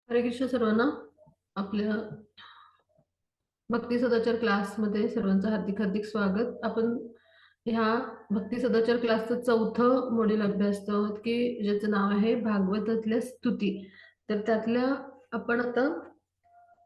हरे कृष्ण सर्वांना. आपल्या भक्ती सदाचार क्लासमध्ये सर्वांचं हार्दिक हार्दिक स्वागत. आपण ह्या भक्ती सदाचार क्लासचं चौथं मॉड्यूल अभ्यासतो आहोत की ज्याचं नाव आहे भागवतातल्या स्तुती. तर त्यातल्या आपण आता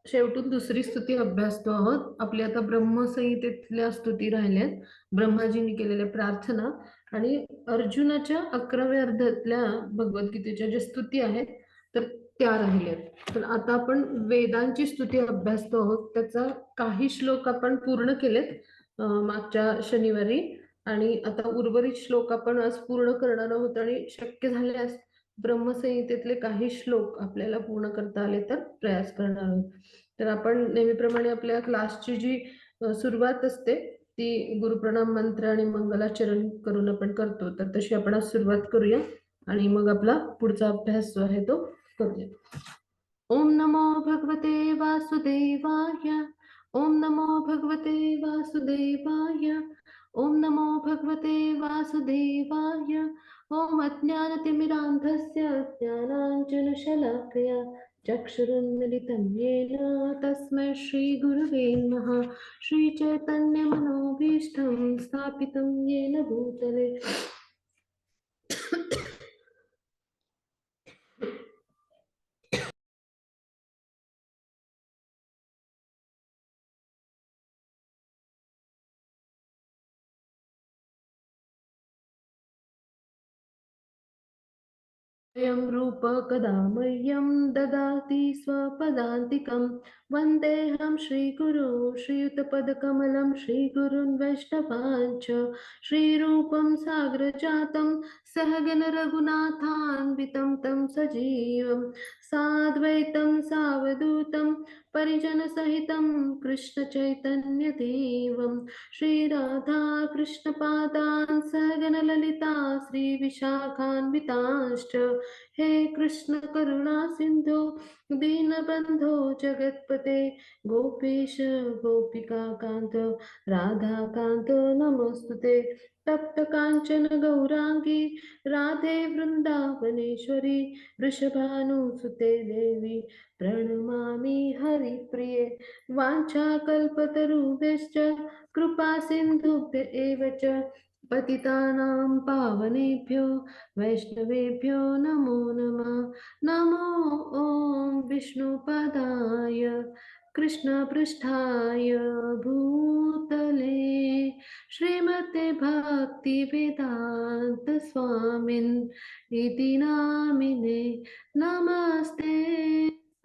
शेवटून दुसरी स्तुती अभ्यासतो आहोत. आपली आता ब्रह्मसंहितेतल्या स्तुती राहिल्यात, ब्रह्माजींनी केलेल्या प्रार्थना आणि अर्जुनाच्या 11व्या अध्यायातल्या भगवद्गीतेच्या ज्या स्तुती आहेत तर त्या राहिल्यात. तर आता आपण वेदांची स्तुती अभ्यासतो आहोत. त्याचा काही श्लोक आपण पूर्ण केलेत मागच्या शनिवारी, आणि आता उर्वरित श्लोक आपण आज पूर्ण करणार आहोत. आणि शक्य झाल्यास ब्रह्मसंहितेतले काही श्लोक आपल्याला पूर्ण करता आले तर प्रयास करणार आहोत. तर आपण नेहमीप्रमाणे आपल्या क्लासची जी सुरुवात असते ती गुरुप्रणाम मंत्र आणि मंगलाचरण करून आपण करतो. तर तशी आपण आज सुरुवात करूया आणि मग आपला पुढचा अभ्यास जो आहे तो करूया. ओम नमो भगवते वासुदेवाय. ओम नमो भगवते वासुदेवाय. ओम नमो भगवते वासुदेवाय. ओम अज्ञानतिमिरान्धस्य ज्ञानाञ्जनशलाकया चक्षुरुन्मिलितं येन तस्मै श्रीगुरवे नमः. श्रीचैतन्यमनोभीष्टं स्थापितं येन भूतले अयं रूप कदा मह्यं ददाति स्वपदान्तिकं. वन्देऽहं श्रीगुरो श्रीयुतपदकमलं श्रीगुरुन् वैष्णवांश्च. श्रीरूपं साग्रजातं सहगण रघुनाथान्वितं तं सजीवं साद्वैतं सावधूतं परिजनसहितं कृष्णचैतन्यदेवं श्रीराधा कृष्णपादान् सहगण ललिता श्रीविशाखान्वितांश्च. हे कृष्ण करुणा सिंधु दीनबंधो जगत्पते गोपेश गोपिका कांत राधा कांत नमोस्तुते. तप्त कांचन गौरांगी राधे वृंदावनेश्वरी वृषभानुसुते देवी प्रणमामि हरिप्रिये. वाञ्छाकल्पतरुभ्यश्च कृपा सिन्धुभ्य एव च पतितानां पावनेभ्यो वैष्णवेभ्यो नमो नमः. नमो ॐ विष्णुपदाय कृष्णपृष्ठाय भूतले श्रीमते भक्तिवेदान्त स्वामिन् इति नामिने. नमस्ते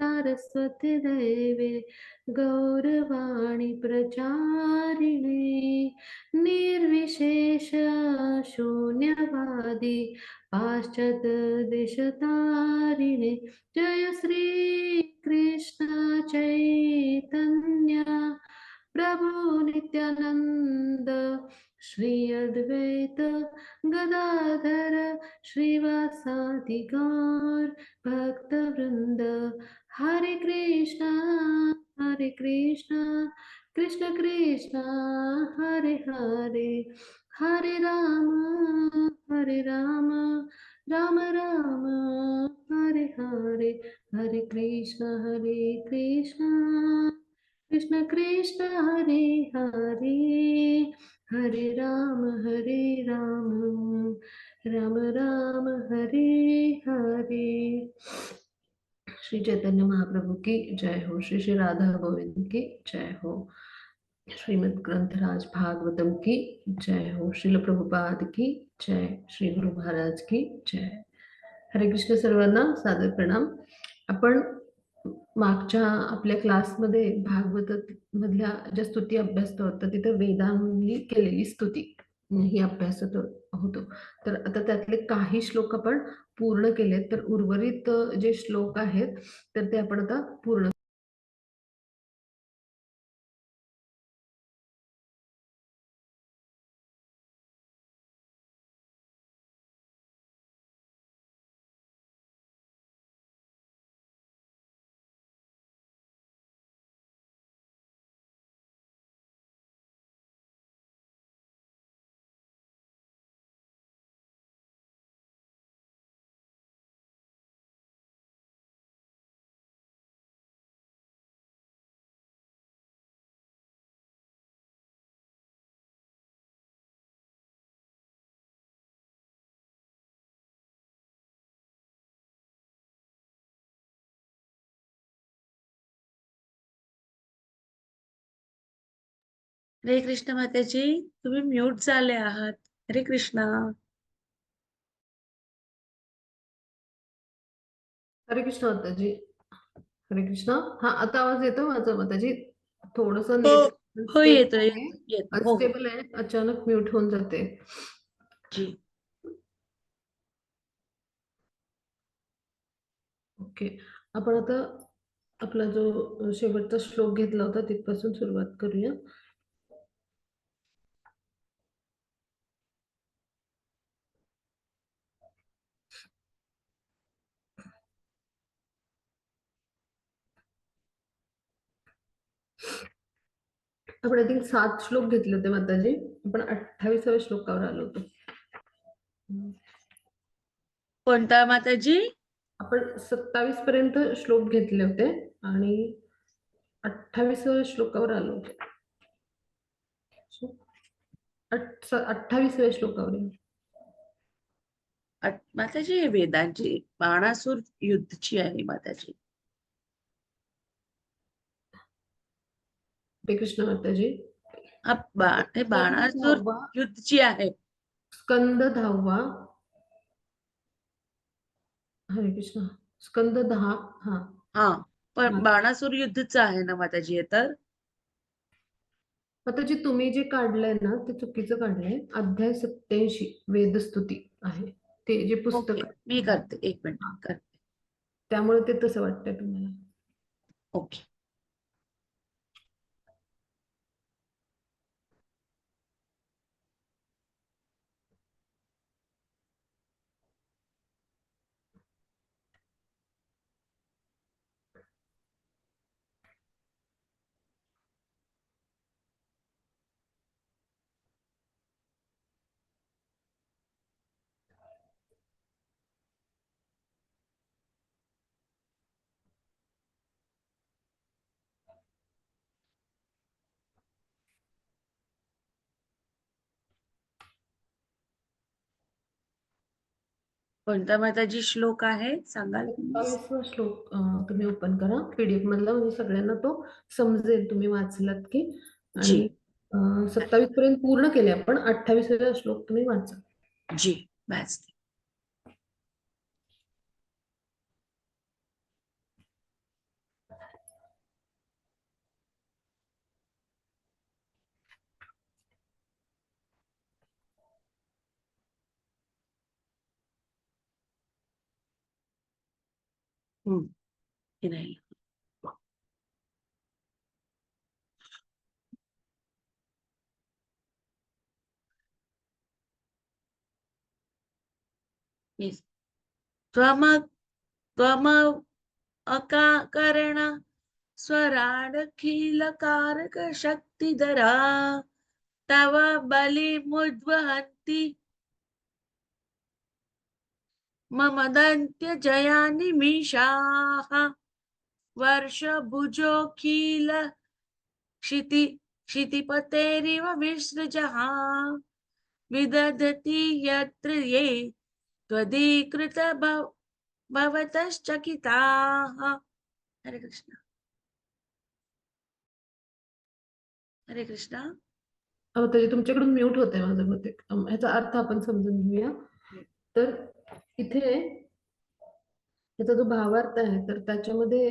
सरस्वती देवे गौरवाणी प्रचारिणे निर्विशेष शून्यवादी पाश्चात्देशतारिणे. जय श्री कृष्ण चैतन्य प्रभु नित्यानंद श्री अद्वैत गदाधर श्रीवासादि गौर भक्तवृंद. हरे कृष्णा कृष्ण कृष्ण हरे हरे हरे राम राम राम हरे हरे. हरे कृष्ण कृष्ण कृष्ण हरे हरे हरे राम राम राम हरे हरे. श्री चैतन्य महाप्रभु की जय हो. श्री श्री राधा गोविंद की जय हो. श्रीमद् ग्रंथराज भागवतम की जय हो. श्रील प्रभुपाद की जय. श्री गुरु महाराज की जय. हरे कृष्ण सर्वांना सादर प्रणाम. आपण मागच्या आपल्या क्लासमध्ये भागवत मधल्या ज्या स्तुती अभ्यासतो तर तिथे वेदांनी केलेली स्तुती ही अभ्यासत होतो. तर आता त्यातले काही श्लोक आपण पूर्ण केलेत. तर उर्वरित जे श्लोक आहेत तर ते आपण आता पूर्ण हरे कृष्ण माताजी, तुम्ही म्यूट झाले आहात. हरे कृष्णा. हरे कृष्ण माताजी. हरे कृष्ण. हा, आता आवाज येतो माझा माताजी? थोडस हो नेट हो, अनस्टेबल येतो आहे. येतो येतो. हो हो. अनस्टेबल आहे, अचानक म्यूट होऊन जाते. जी. ओके. आपण आता आपला जो शेवटचा श्लोक घेतला होता तिथपासून सुरुवात करूया. आपण आय थिंक 7 श्लोक घेतले होते माताजी. आपण 28व्या श्लोकावर आलो होतो. कोणता माताजी? आपण 27 पर्यंत श्लोक घेतले होते आणि 28व्या श्लोकावर आलो होतो. 28व्या श्लोकावर आहे. माताजी, हे वेदांची बाणासूर युद्धची आहे माताजी. हरे कृष्ण माताजी. हे स्कंद बाणासूर 10वा. युद्धची आहे. स्कंद 10वा. हरे कृष्ण. स्कंद 10. हा. हा, पण हा. बाणासूर युद्धच आहे ना माताजी हे तर. आता जे तुम्ही जे काढलंय ना ते चुकीचं काढलंय. अध्याय 87 वेदस्तुती आहे ते जे ओके, पुस्तक मी आहे. करते, एक मिनिट हा. करते. त्यामुळे ते तसं वाटतंय तुम्हाला. ओके. कोणता माताजी श्लोक आहे सांगाल प्लीज? 27वा श्लोक तुम्ही ओपन करा पीडीएफ मधला, म्हणजे सगळ्यांना तो समजेल तुम्ही वाचलात की. जी. आणि 27 पर्यंत पूर्ण केले आपण. 28वा श्लोक तुम्ही वाचा. जी, वाचते. हे नाही. Yes. त्वम अकाकरण स्वराडखिलकारक शक्तिधरा तव बलिमुद्वहन्ति मम दन्त्य जया निमिषाः वर्षभुजोऽखिल क्षितिपतेरिव विसृजः विदधति यत्र ये त्वदीकृत भवतश्चकिताः. हरे कृष्ण. हरे कृष्णा. त्याचे तुमच्याकडून म्यूट होत आहे माझं मते. ह्याचा अर्थ आपण समजून घेऊया. तर इथे त्याचा जो भावार्थ आहे तर त्याच्यामध्ये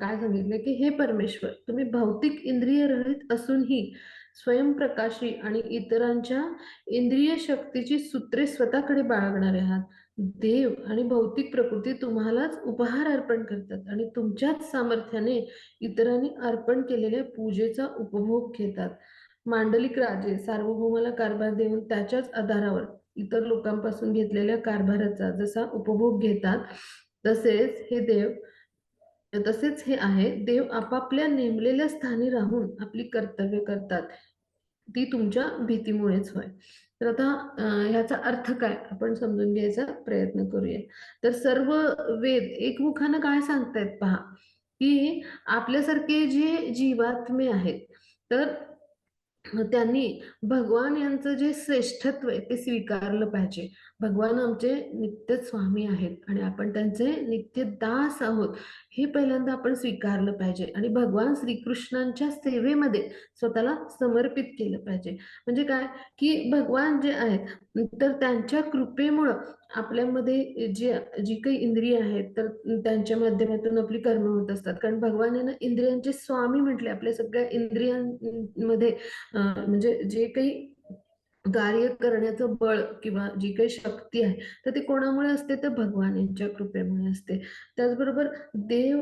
काय सांगितलं की हे परमेश्वर, तुम्ही भौतिक इंद्रिय रहित असूनही स्वयंप्रकाशी आणि इतरांच्या इंद्रिय शक्तीची सूत्रे स्वतःकडे बाळगणारे आहात. देव आणि भौतिक प्रकृती तुम्हालाच उपहार अर्पण करतात आणि तुमच्याच सामर्थ्याने इतरांनी अर्पण केलेल्या पूजेचा उपभोग घेतात. मांडलिक राजे सार्वभौमाला कारभार देऊन त्याच्याच आधारावर इतर लोकांपासून घेतलेल्या कारभाराचा जसा उपभोग घेतात, तसेच हे आहे. देव आपापल्या नेमलेल्या स्थानी राहून आपली कर्तव्य करतात. ती तुमच्या भीतीमुळेच होय. तर आता ह्याचा अर्थ काय आपण समजून घ्यायचा प्रयत्न करूया. तर सर्व वेद एकमुखानं काय सांगतायत पहा, की आपल्यासारखे जे जीवात्मे आहेत तर त्यांनी भगवान यांचं जे श्रेष्ठत्व आहे ते स्वीकारलं पाहिजे. भगवान आमचे नित्य स्वामी आहेत आणि आपण त्यांचे नित्य दास आहोत. हे पहिल्यांदा आपण स्वीकारलं पाहिजे आणि भगवान श्रीकृष्णांच्या सेवेमध्ये स्वतःला समर्पित केलं पाहिजे. म्हणजे काय, की भगवान जे आहेत तर त्यांच्या कृपेमुळं आपल्यामध्ये जी काही इंद्रिय आहेत तर त्यांच्या माध्यमातून आपली कर्म होत असतात. कारण भगवान यांना इंद्रियांचे स्वामी म्हटले. आपल्या सगळ्या इंद्रियांमध्ये म्हणजे जे काही कार्य करण्याचं बळ किंवा जी काही शक्ती आहे, तर ती कोणामुळे असते? तर भगवान यांच्या कृपेमुळे असते. त्याचबरोबर देव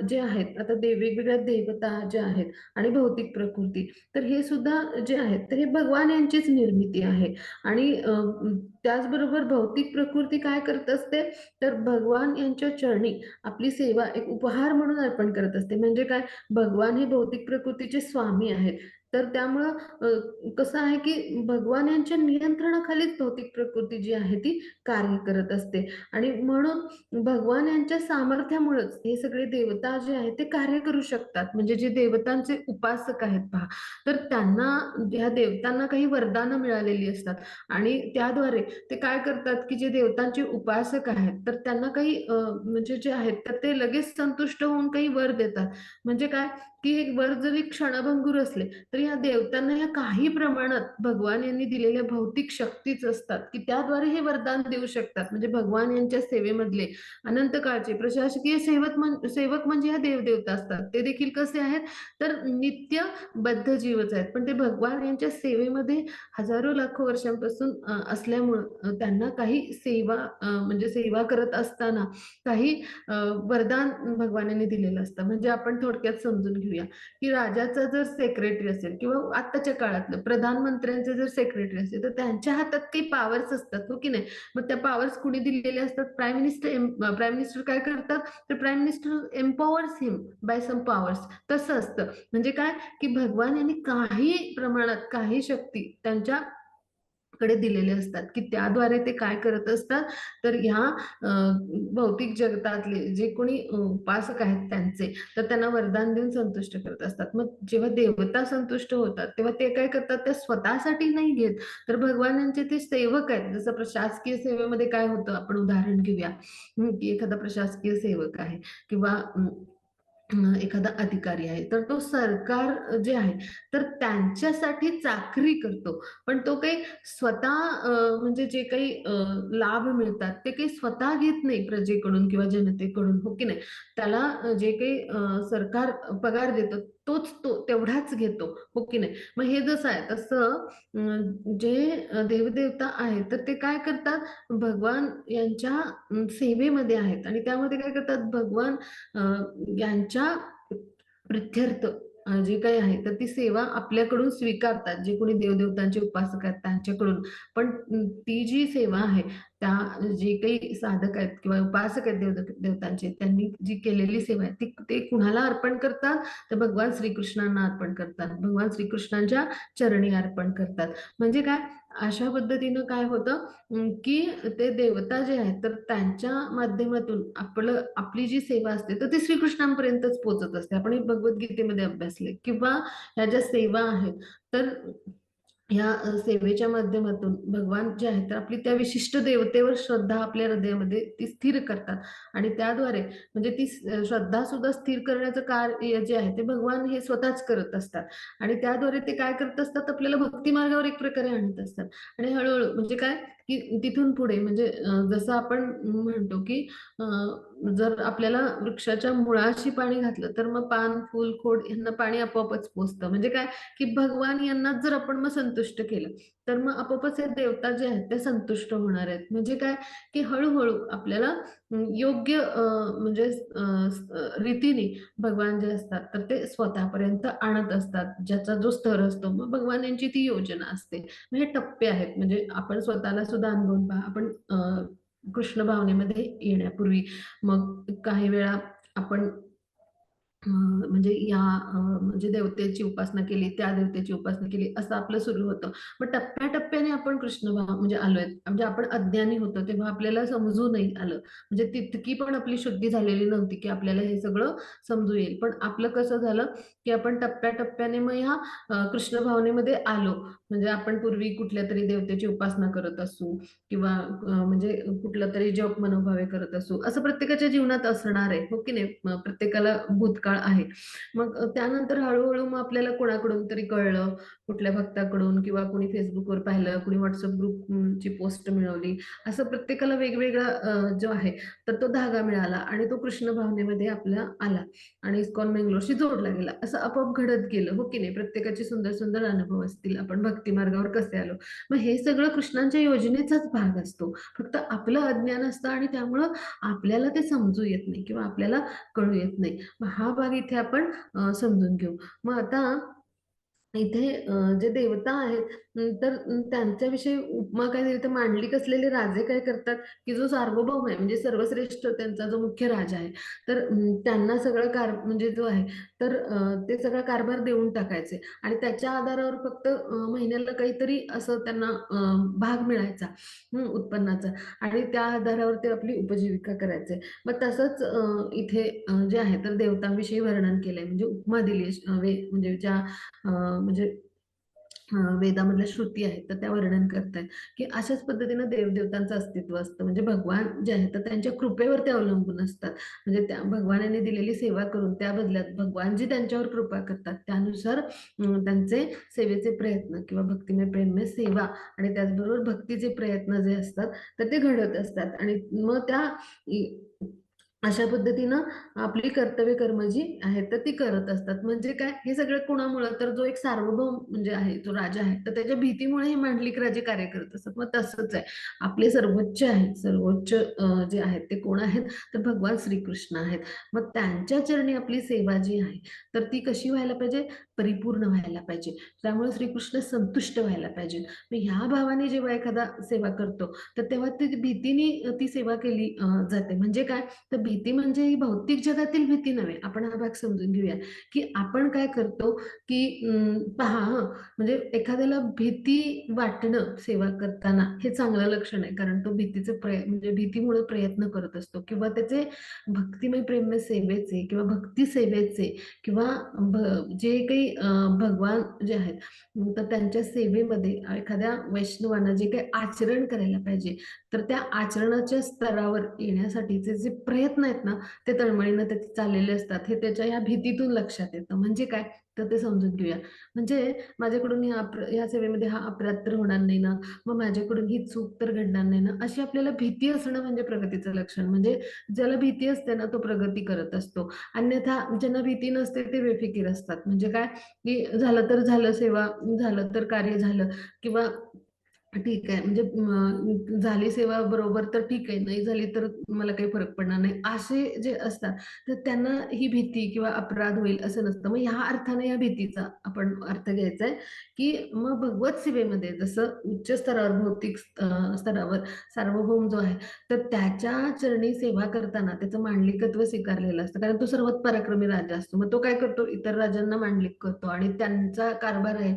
जे आहेत, आता वेगवेगळ्या देवता ज्या आहेत आणि भौतिक प्रकृती, तर हे सुद्धा जे आहेत, तर हे भगवान यांचीच निर्मिती आहे आणि त्याचबरोबर भौतिक प्रकृती काय करत असते? तर भगवान यांच्या चरणी आपली सेवा एक उपहार म्हणून अर्पण करत असते. म्हणजे काय? भगवान हे भौतिक प्रकृतीचे स्वामी आहेत. तर त्यामुळं कसं आहे, की भगवान यांच्या नियंत्रणाखालीच भौतिक प्रकृती जी आहे ती कार्य करत असते आणि म्हणून भगवान यांच्या सामर्थ्यामुळेच हे सगळे देवता जे आहेत ते कार्य करू शकतात. म्हणजे जे देवतांचे उपासक आहेत पहा, तर त्यांना ह्या देवतांना काही वरदानं मिळालेली असतात आणि त्याद्वारे ते काय करतात, की जे देवतांचे उपासक आहेत, तर त्यांना काही म्हणजे जे आहेत, तर ते लगेच संतुष्ट होऊन काही वर देतात. म्हणजे काय, की एक वर जरी क्षणभंगूर असले, तर या देवतांना ह्या काही प्रमाणात भगवान यांनी दिलेल्या भौतिक शक्तीच असतात, की त्याद्वारे हे वरदान देऊ शकतात. म्हणजे भगवान यांच्या सेवेमधले अनंत काळचे प्रशासकीय सेवक म्हणजे ह्या देवदेवता असतात. ते देखील कसे आहेत? तर नित्य बद्ध जीवच आहेत. पण ते भगवान यांच्या सेवेमध्ये हजारो लाखो वर्षांपासून असल्यामुळं त्यांना काही सेवा म्हणजे सेवा करत असताना काही वरदान भगवानाने दिलेलं असतं. म्हणजे आपण थोडक्यात समजून घेऊया, की राजाचा जर सेक्रेटरी असेल किंवा आत्ताच्या काळातलं प्रधानमंत्र्यांचे जर सेक्रेटरी असेल, तर त्यांच्या हातात काही पॉवर्स असतात, हो की नाही? मग त्या पॉवर्स कुणी दिलेले असतात? प्राईम मिनिस्टर काय करतात? तर prime minister empowers him by some powers. तसं असतं. म्हणजे काय, की भगवान यांनी काही प्रमाणात काही शक्ती त्यांच्या कडे दिलेले असतात, की त्याद्वारे ते काय करत असतात, तर ह्या अ, भौतिक जगतातले जे कोणी उपासक आहेत त्यांचे, तर त्यांना वरदान देऊन संतुष्ट करत असतात. मग जेव्हा देवता संतुष्ट होतात, तेव्हा ते काय करतात, त्या स्वतःसाठी नाही घेत, तर भगवानांचे ते सेवक आहेत. जसं प्रशासकीय सेवेमध्ये काय होतं, आपण उदाहरण घेऊया, की एखादा प्रशासकीय सेवक आहे किंवा एखादा अधिकारी आहे, तर तो सरकार जे आहे, तर त्यांच्यासाठी चाकरी करतो. पण तो काही स्वतः म्हणजे जे काही लाभ मिळतात, ते काही स्वतः घेत नाही प्रजेकडून किंवा जनतेकडून, हो की नाही? त्याला जे काही सरकार पगार देतं, तोच तो तेवढाच घेतो, हो की नाही? मग हे जसं आहे, तसं जे देवदेवता आहेत, तर ते काय करतात, भगवान यांच्या सेवेमध्ये आहेत आणि त्यामध्ये काय करतात, भगवान अ, यांच्या प्रित्यर्थ जे काही आहे, तर ती सेवा आपल्याकडून स्वीकारतात. जे कोणी देवदेवतांचे उपासक आहेत त्यांच्याकडून. पण ती जी सेवा आहे, त्या जे काही साधक आहेत किंवा उपासक आहेत देवतांचे, त्यांनी जी केलेली सेवा आहे, ती ते कुणाला अर्पण करतात? तर भगवान श्रीकृष्णांना अर्पण करतात. भगवान श्रीकृष्णांच्या चरणी अर्पण करतात. म्हणजे काय? अशा पद्धतीनं काय होतं की ते देवता जे आहेत, तर त्यांच्या माध्यमातून आपली जी सेवा असते, तर ती श्रीकृष्णांपर्यंतच पोहोचत असते. आपण हे भगवद्गीतेमध्ये अभ्यासले किंवा ह्या ज्या सेवा आहेत, तर ह्या सेवेच्या माध्यमातून भगवान जे आहेत, तर आपली त्या विशिष्ट देवतेवर श्रद्धा आपल्या हृदयामध्ये ती स्थिर करतात आणि त्याद्वारे म्हणजे ती श्रद्धासुद्धा स्थिर करण्याचं कार्य जे आहे, ते भगवान हे स्वतःच करत असतात आणि त्याद्वारे ते काय करत असतात, आपल्याला भक्ती मार्गावर एक प्रकारे आणत असतात आणि हळू म्हणजे काय, की तिथून पुढे म्हणजे जसं आपण म्हणतो, की अ, जर आपल्याला वृक्षाच्या मुळाशी पाणी घातलं, तर मग पान, फूल, खोड यांना पाणी आपोआपच पोचतं. म्हणजे काय, की भगवान यांनाच जर आपण मग संतुष्ट केलं, तर मग आपोआपच हे देवता जे आहेत ते संतुष्ट होणार आहेत. म्हणजे काय, की हळू आपल्याला योग्य म्हणजे रीतीने भगवान जे असतात, तर ते स्वतःपर्यंत आणत असतात. ज्याचा जो स्तर असतो, मग भगवान यांची ती योजना असते. मग हे टप्पे आहेत. म्हणजे आपण स्वतःला सुद्धा अनुभवून पहा. आपण कृष्ण भावनेमध्ये येण्यापूर्वी मग काही वेळा आपण म्हणजे म्हणजे देवतेची उपासना केली, त्या देवतेची उपासना केली, असं आपलं सुरू होतं. मग टप्प्याटप्प्याने आपण कृष्ण भाव म्हणजे आलोय. म्हणजे आपण अज्ञानी होतो तेव्हा आपल्याला समजू नाही आलं. म्हणजे तितकी पण आपली शुद्धी झालेली नव्हती, की आपल्याला हे सगळं समजू येईल. पण आपलं कसं झालं, की आपण टप्प्याटप्प्याने मग ह्या कृष्ण भावनेमध्ये आलो. म्हणजे आपण पूर्वी कुठल्यातरी देवतेची उपासना करत असू किंवा म्हणजे कुठलं तरी जप मनोभावे करत असू, असं प्रत्येकाच्या जीवनात असणार आहे, हो की नाही? प्रत्येकाला भूतकाळ आहे. मग त्यानंतर हळू-हळू मग आपल्याला कोणाकडून तरी कळलं, कुठल्या भक्ताकडून किंवा कोणी Facebookवर पाहिलं, कोणी WhatsApp ग्रुपची पोस्ट मिळवली. असं प्रत्येकाला वेगवेगळा जो आहे, तर तो धागा मिळाला आणि तो कृष्ण भावनेमध्ये आपला आला आणि इस्कॉन मंगळूरशी जोडला गेला. असं आपोआप घडत गेलं, हो की नाही? प्रत्येकाचे सुंदर-सुंदर अनुभव असतील. आपण भक्ती मार्गावर कसे आलो. मग हे सगळं कृष्णांच्या योजनेचाच भाग असतो. फक्त आपलं अज्ञान असतं आणि त्यामुळं आपल्याला ते समजू येत नाही किंवा आपल्याला कळू येत नाही. मग हा भाग इथे आपण समजून घेऊ. मग आता इथे जे देवता आहेत तर त्यांच्याविषयी उपमा काय दिली तर मांडलिक असलेले राजे काय करतात, की जो सार्वभौम आहे म्हणजे सर्वश्रेष्ठ त्यांचा जो मुख्य राजा आहे, तर त्यांना सगळं म्हणजे जो आहे तर ते सगळा कारभार देऊन टाकायचे आणि त्याच्या आधारावर फक्त महिन्याला काहीतरी असं त्यांना भाग मिळायचा उत्पन्नाचा आणि त्या आधारावर ते आपली उपजीविका करायचे. मग तसंच इथे जे आहे तर देवतांविषयी वर्णन केलंय म्हणजे उपमा दिली म्हणजे ज्या म्हणजे वेदामधल्या श्रुती आहेत, तर त्या वर्णन करतायत, की अशाच पद्धतीनं देवदेवतांचं अस्तित्व असतं. म्हणजे भगवान जे आहेत, तर त्यांच्या कृपेवर ते अवलंबून असतात. म्हणजे त्या भगवानाने दिलेली सेवा करून त्या बदल्यात भगवान जी त्यांच्यावर कृपा करतात, त्यानुसार त्यांचे सेवेचे प्रयत्न किंवा भक्तिमय प्रेममय सेवा आणि त्याचबरोबर भक्तीचे प्रयत्न जे असतात, तर ते घडत असतात आणि मग त्या इ अशा पद्धतीनं आपली कर्तव्य कर्म जी आहेत तर ती करत असतात. म्हणजे काय हे सगळं कुणामुळं तर जो एक सार्वभौम म्हणजे आहे, जो राजा आहे, तर त्याच्या भीतीमुळे हे मांडलिक राजे कार्य करत असतात. मग तसंच आहे. आपले सर्वोच्च आहेत, सर्वोच्च जे आहेत ते कोण आहेत? तर भगवान श्रीकृष्ण आहेत. मग त्यांच्या चरणी आपली सेवा जी आहे, तर ती कशी व्हायला पाहिजे? परिपूर्ण व्हायला पाहिजे. त्यामुळे श्रीकृष्ण संतुष्ट व्हायला पाहिजे. मग ह्या भावाने जेव्हा एखादा सेवा करतो, तर तेव्हा ती भीतीने ती सेवा केली जाते. म्हणजे काय? तर भीती म्हणजे ही भौतिक जगातील भीती नव्हे. आपण हा भाग समजून घेऊया, की आपण काय करतो, की पहा म्हणजे एखाद्याला भीती वाटणं सेवा करताना हे चांगलं लक्षण आहे. कारण तो भीतीचे म्हणजे भीतीमुळे प्रयत्न करत असतो किंवा त्याचे भक्तिमय प्रेममय सेवेचे किंवा भक्ती सेवेचे किंवा जे काही भगवान जे आहेत तर त्यांच्या सेवेमध्ये एखाद्या वैष्णवानं जे काही आचरण करायला पाहिजे, तर त्या आचरणाच्या स्तरावर येण्यासाठीचे जे प्रयत्न आहेत ना, ते तळमळीनं ते चाललेले असतात. हे त्याच्या ह्या भीतीतून लक्षात येतं. म्हणजे काय? तर ते समजून घेऊया. म्हणजे माझ्याकडून ह्या सेवेमध्ये हा अपराध तर होणार नाही ना, मग माझ्याकडून ही चूक तर घडणार नाही ना, अशी आपल्याला भीती असणं म्हणजे प्रगतीचं लक्षण. म्हणजे ज्याला भीती असते ना, तो प्रगती करत असतो. अन्यथा ज्यांना भीती नसते ते बेफिकीर असतात. म्हणजे काय, की झालं तर झालं सेवा, झालं तर कार्य झालं किंवा ठीक आहे. म्हणजे झाली सेवा बरोबर तर ठीक आहे, नाही झाली तर मला काही फरक पडणार नाही. असे जे असतात, तर त्यांना ही भीती किंवा अपराध होईल असं नसतं. मग ह्या अर्थाने या भीतीचा आपण अर्थ घ्यायचा आहे, की मग भगवत सेवेमध्ये जसं उच्च स्तरावर भौतिक स्तरावर सार्वभौम जो आहे, तर त्याच्या चरणी सेवा करताना त्याचं मांडलिकत्व स्वीकारलेलं असतं. कारण तो सर्वात पराक्रमी राजा असतो. मग तो काय करतो, इतर राजांना मांडलिक करतो आणि त्यांचा कारभार आहे,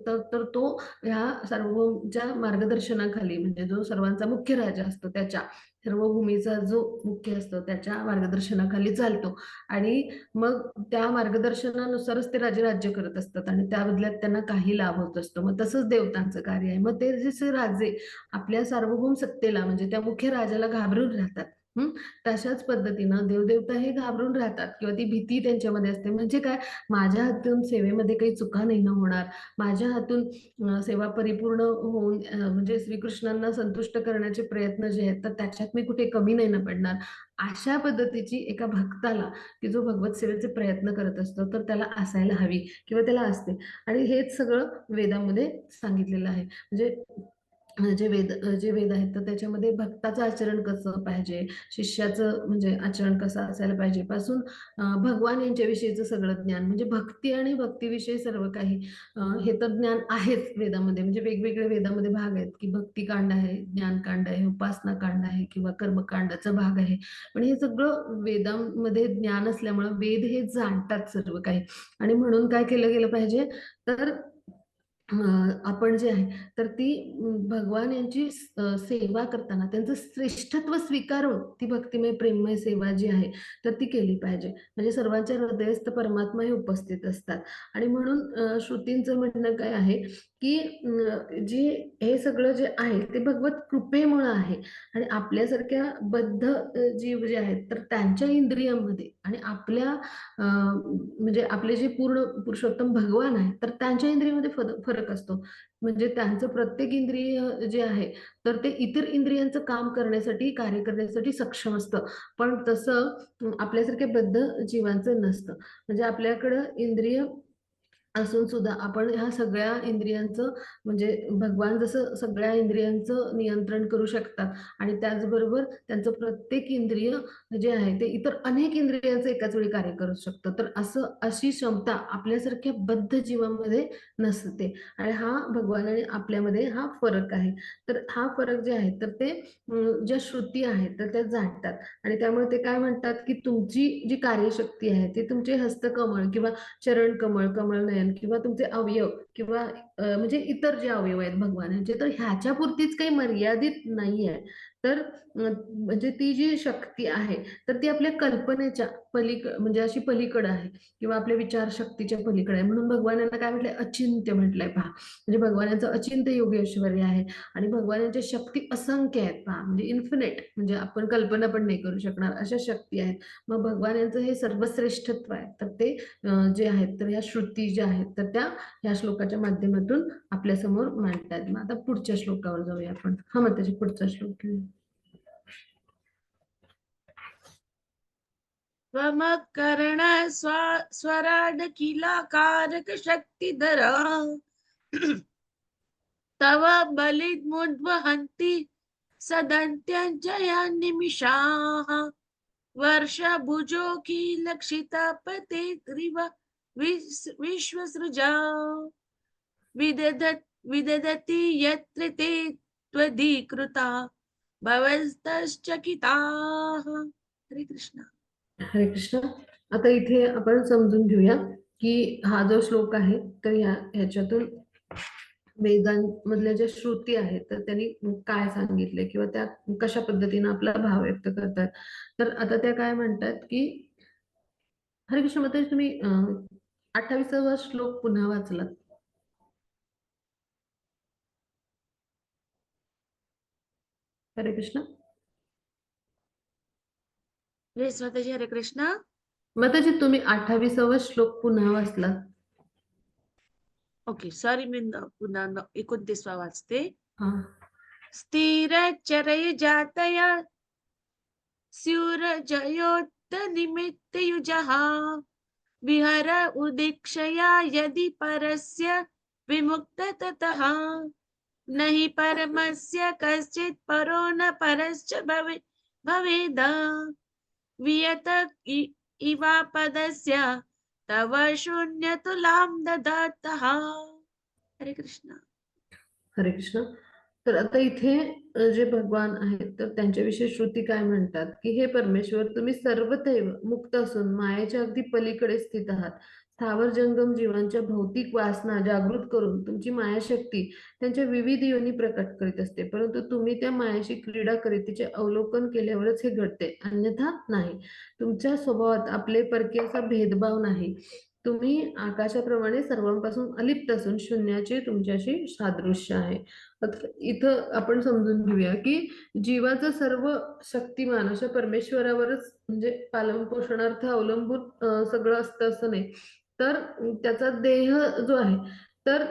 तर तो ह्या सार्वभौमच्या मार्गदर्शनाखाली म्हणजे जो सर्वांचा मुख्य राजा असतो त्याच्या सर्व भूमीचा जो मुख्य असतो त्याच्या मार्गदर्शनाखाली चालतो आणि मग त्या मार्गदर्शनानुसारच ते राजे राज्य करत असतात आणि त्या बदल्यात त्यांना काही लाभ होत असतो. मग तसंच देवतांचं कार्य आहे. मग ते जसे राजे आपल्या सार्वभौम सत्तेला म्हणजे त्या मुख्य राजाला घाबरून राहतात. हं, तशाच पद्धतीनं देवदेवता हे घाबरून राहतात किंवा ती भीती त्यांच्यामध्ये असते. म्हणजे काय, माझ्या हातून सेवेमध्ये काही चुका नाही ना होणार, माझ्या हातून सेवा परिपूर्ण होऊन म्हणजे श्रीकृष्णांना संतुष्ट करण्याचे प्रयत्न जे आहेत, तर त्याच्यात मी कुठे कमी नाही ना पडणार. अशा पद्धतीची एका भक्ताला, की जो भगवत सेवेचे प्रयत्न करत असतो, तर त्याला असायला हवी किंवा त्याला असते आणि हेच सगळं वेदामध्ये सांगितलेलं आहे. म्हणजे जे वेद आहेत तर त्याच्यामध्ये भक्ताचं आचरण कसं पाहिजे, शिष्याचं म्हणजे आचरण कसं असायला पाहिजे पासून भगवान यांच्याविषयीचं सगळं ज्ञान म्हणजे भक्ती आणि भक्तीविषयी सर्व काही हे तर ज्ञान आहेच वेदामध्ये. म्हणजे वेगवेगळे वेदामध्ये भाग आहेत की भक्तिकांड आहे, ज्ञानकांड आहे, उपासना कांड आहे किंवा कर्मकांडाचा भाग आहे. पण हे सगळं वेदांमध्ये ज्ञान असल्यामुळं वेद हे जाणतात सर्व काही. आणि म्हणून काय केलं गेलं पाहिजे तर आपण जे आहे तर ती भगवान यांची सेवा करताना त्यांचं श्रेष्ठत्व स्वीकारून ती भक्तिमय प्रेममय सेवा जी आहे तर ती केली पाहिजे. म्हणजे सर्वांच्या हृदयस्थ परमात्मा हे उपस्थित असतात. आणि म्हणून श्रुतींचं म्हणणं काय आहे की जी हे सगळं जे आहे ते भगवत कृपेमुळं आहे. आणि आपल्यासारख्या बद्ध जीव जे आहेत तर त्यांच्या इंद्रियांमध्ये आणि आपल्या म्हणजे आपले जे पूर्ण पुरुषोत्तम भगवान आहे तर त्यांच्या इंद्रियामध्ये फरक असतो. म्हणजे त्यांचं प्रत्येक इंद्रिय जे आहे तर ते इतर इंद्रियांचं काम करण्यासाठी कार्य करण्यासाठी सक्षम असतं. पण तसं आपल्यासारख्या बद्ध जीवांचं नसतं. म्हणजे आपल्याकडं इंद्रिय असून सुद्धा आपण ह्या सगळ्या इंद्रियांचं म्हणजे भगवान जसं सगळ्या इंद्रियांचं नियंत्रण करू शकतात आणि त्याचबरोबर त्यांचं प्रत्येक इंद्रिय जे आहे ते इतर अनेक इंद्रियांचं एकाच वेळी कार्य करू शकतं. तर अशी क्षमता आपल्यासारख्या बद्ध जीवामध्ये नसते. आणि हा भगवान आणि आपल्यामध्ये हा फरक आहे. तर हा फरक जे आहे तर ते ज्या श्रुती आहेत तर त्या जाणतात. आणि त्यामुळे ते काय म्हणतात की तुमची जी कार्यशक्ती आहे ती तुमचे हस्तकमळ किंवा चरण कमळ, कमळनयन किंवा तुमचे अवयव किंवा म्हणजे इतर जे अवयव आहेत भगवानाचे तर ह्याच्यापुरतीच काही मर्यादित नाहीये. तर म्हणजे ती जी शक्ती आहे तर ती आपल्या कल्पनेच्या म्हणजे अशी पलीकडे आहे किंवा आपल्या विचारशक्तीच्या पलीकडे आहे. म्हणून भगवानांना काय म्हटलंय अचिंत्य म्हटलंय पहा. म्हणजे भगवानाचं अचिंत्य योगी ऐश्वर्य आहे आणि भगवानांच्या शक्ती असंख्य आहेत पहा. म्हणजे इन्फिनिट म्हणजे आपण कल्पना पण नाही करू शकणार अशा शक्ती आहेत. मग भगवान यांचं हे सर्वश्रेष्ठत्व आहे. तर ते जे आहेत तर ह्या श्रुती ज्या आहेत तर त्या ह्या श्लोकाच्या माध्यमातून आपल्या समोर मांडतात. मग आता पुढच्या श्लोकावर जाऊया आपण. हा मग त्याची पुढचा श्लोक घेऊया. त्वमकर्ण स्वराड किलाकारक शक्तिधरा तव बलिमुद्वहन्ति सदन्त्यञ्जया निमिषाः वर्षभुजोऽखिलक्षितपते विश्वसृजा विदधति यत्र ते त्वदीकृता भवस्तश्चकिताः. हरे कृष्ण. हरे कृष्ण. आता इथे आपण समजून घेऊया की हा जो श्लोक आहे तर ह्याच्यातून वेदांमधल्या ज्या श्रुती आहेत तर त्यांनी काय सांगितले किंवा त्या कशा पद्धतीने आपला भाव व्यक्त करतात. तर आता त्या काय म्हणतात की हरे कृष्ण माताजी तुम्ही 28वा श्लोक पुन्हा वाचलात. हरे कृष्ण. स्वतःची हरे कृष्ण. माताजी तुम्ही 28वा श्लोक पुन्हा वाचलात. ओके सॉरी, मी पुन्हा 29वा वाचते. हा. स्थिरचरय जातया स्युरजयोत्तनिमित्तयुजः विहर उदीक्षया यदि परस्य विमुक्त ततः न हि परमस्य कश्चित् परो न परश्च भवेद वियत इवापदस्य तव शून्यतुलां ददतः. हरे कृष्ण. हरे कृष्ण. तर आता इथे जे भगवान आहेत तर त्यांच्याविषयी श्रुती काय म्हणतात की हे परमेश्वर तुम्ही सर्वथैव मुक्त असून मायेच्या अगदी पलीकडे स्थित आहात. स्थावर जंगम जीवांच्या भौतिक वासना जागृत करून तुमची मायाशक्ती त्यांच्या विविध योनी प्रकट करीत असते. परंतु तुम्ही त्या मायाशी क्रीडा करीत तिचे अवलोकन केल्यावरच हे घडते, अन्यथा नाही. तुमच्या स्वभावात आपले परकीय असा भेदभाव नाही. तुम्ही आकाशाप्रमाणे सर्वांपासून अलिप्त असून शून्याचे तुमच्याशी सादृश्य आहे. इथं आपण समजून घेऊया की जीवाचं सर्व शक्तिमान अशा परमेश्वरावरच म्हणजे पालन पोषणार्थ अवलंबून सगळं असतं असं नाही. तर त्याचा देह जो आहे तर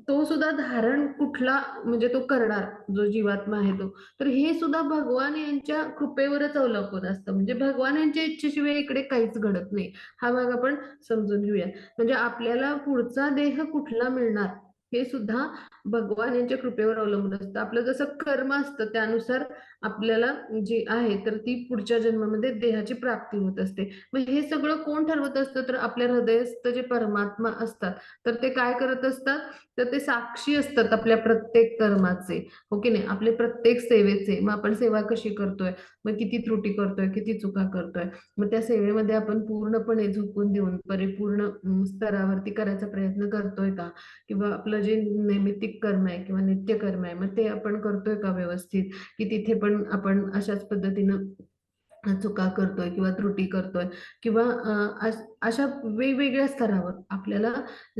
तो सुद्धा धारण कुठला म्हणजे तो करणार जो जीवात्मा आहे तो तर हे सुद्धा भगवान यांच्या कृपेवरच अवलंबून असतं. म्हणजे भगवान यांच्या इच्छेशिवाय इकडे काहीच घडत नाही. हा भाग आपण समजून घेऊया. म्हणजे आपल्याला पुढचा देह कुठला मिळणार हे सुद्धा भगवान यांच्या कृपेवर अवलंबून असतं. आपलं जसं कर्म असतं त्यानुसार आपल्याला जी आहे तर ती पुढच्या जन्मामध्ये देहाची प्राप्ती होत असते. मग हे सगळं कोण ठरवत असतं तर आपल्या हृदयस्थ जे परमात्मा असतात. तर ते काय करत असतात तर ते साक्षी असतात आपल्या प्रत्येक कर्माचे, हो की नाही, आपले प्रत्येक सेवेचे. मग आपण सेवा कशी करतोय, मग किती त्रुटी करतोय, किती चुका करतोय, मग त्या सेवेमध्ये आपण पूर्णपणे झोकून देऊन परिपूर्ण स्तरावरती करायचा प्रयत्न करतोय का, किंवा आपलं जे नैमित्तिक कर्म आहे किंवा नित्य कर्म आहे मग ते आपण करतोय का व्यवस्थित, की तिथे पण आपण अशाच पद्धतीनं चुका करतोय किंवा त्रुटी करतोय किंवा अशा वेगवेगळ्या स्तरावर आपल्याला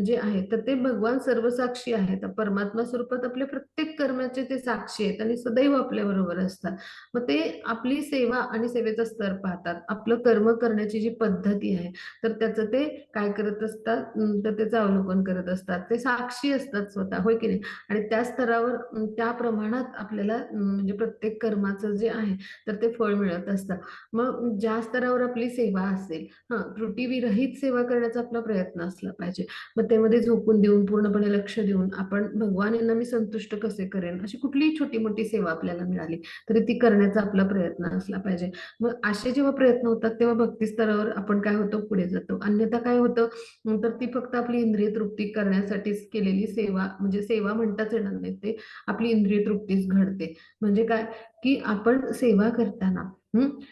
जे आहे तर ते भगवान सर्वसाक्षी आहेत. परमात्मा स्वरूपात आपल्या प्रत्येक कर्माचे ते साक्षी आहेत आणि सदैव आपल्या बरोबर असतात. मग ते आपली सेवा आणि सेवेचा स्तर पाहतात. आपलं कर्म करण्याची जी पद्धती आहे तर त्याचं ते काय करत असतात तर त्याचं अवलोकन करत असतात. ते साक्षी असतात स्वतः, होय की नाही. आणि त्या स्तरावर त्या प्रमाणात आपल्याला म्हणजे प्रत्येक कर्माचं जे आहे तर ते फळ मिळत असतं. मग ज्या स्तरावर आपली सेवा असेल, त्रुटीविरहित सेवा करण्याचा आपला प्रयत्न असला पाहिजे. मग त्यामध्ये झोकून देऊन, पूर्णपणे लक्ष देऊन आपण भगवान यांना मी संतुष्ट कसे करेन, अशी कुठलीही छोटी-मोठी सेवा आपल्याला मिळाली, तरी ती करण्याचा आपला प्रयत्न असला पाहिजे. मग असे जेव्हा प्रयत्न होतात, तेव्हा भक्ती स्तरावर आपण काय होतो, पुढे जातो. अन्यथा काय होतं, तर ती फक्त आपली इंद्रिय तृप्ती करण्यासाठीच केलेली सेवा, म्हणजे सेवा म्हणताच येणार नाही, ते आपली इंद्रिय तृप्तीच घडते. म्हणजे काय, की आपण सेवा करताना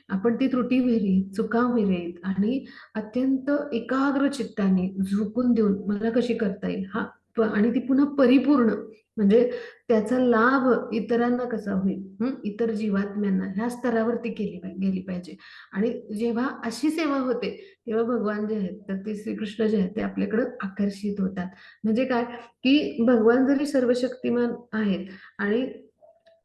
आपण ती त्रुटी विरहित, चुका विरहित आणि अत्यंत एकाग्र चित्ताने झोकून देऊन मला कशी करता येईल हा, आणि ती पुन्हा परिपूर्ण, म्हणजे त्याचा लाभ इतरांना कसा होईल, इतर जीवात्म्यांना, ह्या स्तरावरती गेली पाहिजे. आणि जेव्हा अशी सेवा होते तेव्हा भगवान जे आहेत तर ते श्रीकृष्ण जे आहेत ते आपल्याकडे आकर्षित होतात. म्हणजे काय, की भगवान जरी सर्वशक्तिमान आहेत आणि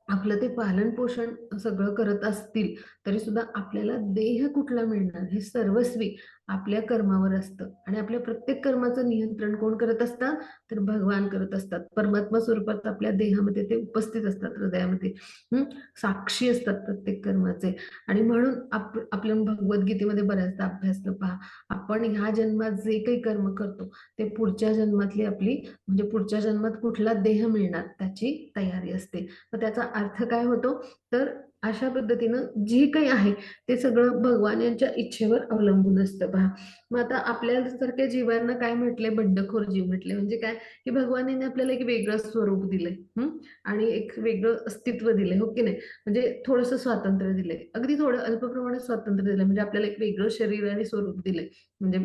आपलं ते पालन पोषण सगळं करत असतील, तरी सुद्धा आपल्याला देह कुठला मिळणार हे सर्वस्वी आपल्या कर्मावर असतं. आणि आपल्या प्रत्येक कर्माचं नियंत्रण कोण करत असतात तर भगवान करत असतात. परमात्मा स्वरूपात आपल्या देहामध्ये ते उपस्थित असतात, हृदयामध्ये हम्म साक्षी असतात प्रत्येक कर्माचे. आणि म्हणून आपल्या भगवद्गीतेमध्ये बऱ्याचदा अभ्यासलं पहा, आपण ह्या जन्मात जे काही कर्म करतो ते पुढच्या जन्मातली आपली, म्हणजे पुढच्या जन्मात कुठला देह मिळणार त्याची तयारी असते. मग त्याचा अर्थ काय होतो, तर अशा पद्धतीनं जे काही आहे ते सगळं भगवान यांच्या इच्छेवर अवलंबून असतं पहा. मग आता आपल्यासारख्या जीवांना काय म्हटलंय, बंडखोर जीव म्हटले, म्हणजे काय, की भगवान यांनी आपल्याला एक वेगळं स्वरूप दिलंय, आणि एक वेगळं अस्तित्व दिलंय, हो की नाही. म्हणजे थोडंसं स्वातंत्र्य दिलंय, अगदी थोडं अल्प प्रमाणात स्वातंत्र्य दिलंय, म्हणजे आपल्याला एक वेगळं शरीर आणि स्वरूप दिलंय. म्हणजे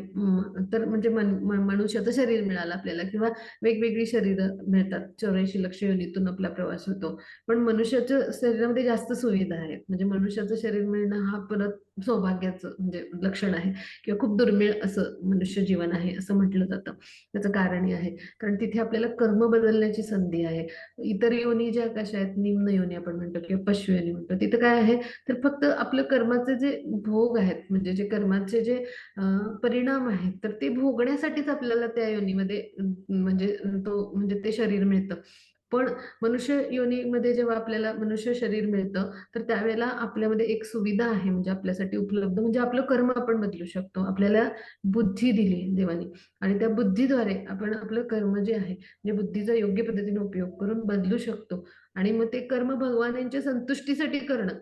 तर म्हणजे मनुष्याचं शरीर मिळालं आपल्याला, किंवा वेगवेगळी शरीरं मिळतात. 84 लक्ष योनीतून आपला प्रवास होतो. पण मनुष्याच्या शरीरामध्ये जास्त सुविधा आहेत. म्हणजे मनुष्याचं शरीर मिळणं हा परत सौभाग्याचं म्हणजे लक्षण आहे, किंवा खूप दुर्मिळ असं मनुष्य जीवन आहे असं म्हटलं जातं. त्याचं कारणही आहे. कारण तिथे आपल्याला कर्म बदलण्याची संधी आहे. इतर योनी ज्या कशा आहेत, निम्न योनी आपण म्हणतो किंवा पशु योनी म्हणतो. तिथं काय आहे, तर फक्त आपलं कर्माचे जे भोग आहेत, म्हणजे जे कर्माचे जे परिणाम आहेत, तर ते भोगण्यासाठीच आपल्याला त्या योनीमध्ये म्हणजे म्हणजे ते शरीर मिळतं. पण मनुष्य योनीमध्ये जेव्हा आपल्याला मनुष्य शरीर मिळतं, तर त्यावेळेला आपल्यामध्ये एक सुविधा आहे म्हणजे आपल्यासाठी उपलब्ध, म्हणजे आपलं कर्म आपण बदलू शकतो. आपल्याला बुद्धी दिली आहे देवाने, आणि त्या बुद्धीद्वारे आपण आपलं कर्म जे आहे, म्हणजे बुद्धीचा योग्य पद्धतीने उपयोग करून बदलू शकतो. आणि मग ते कर्म भगवान यांच्या संतुष्टीसाठी करणं,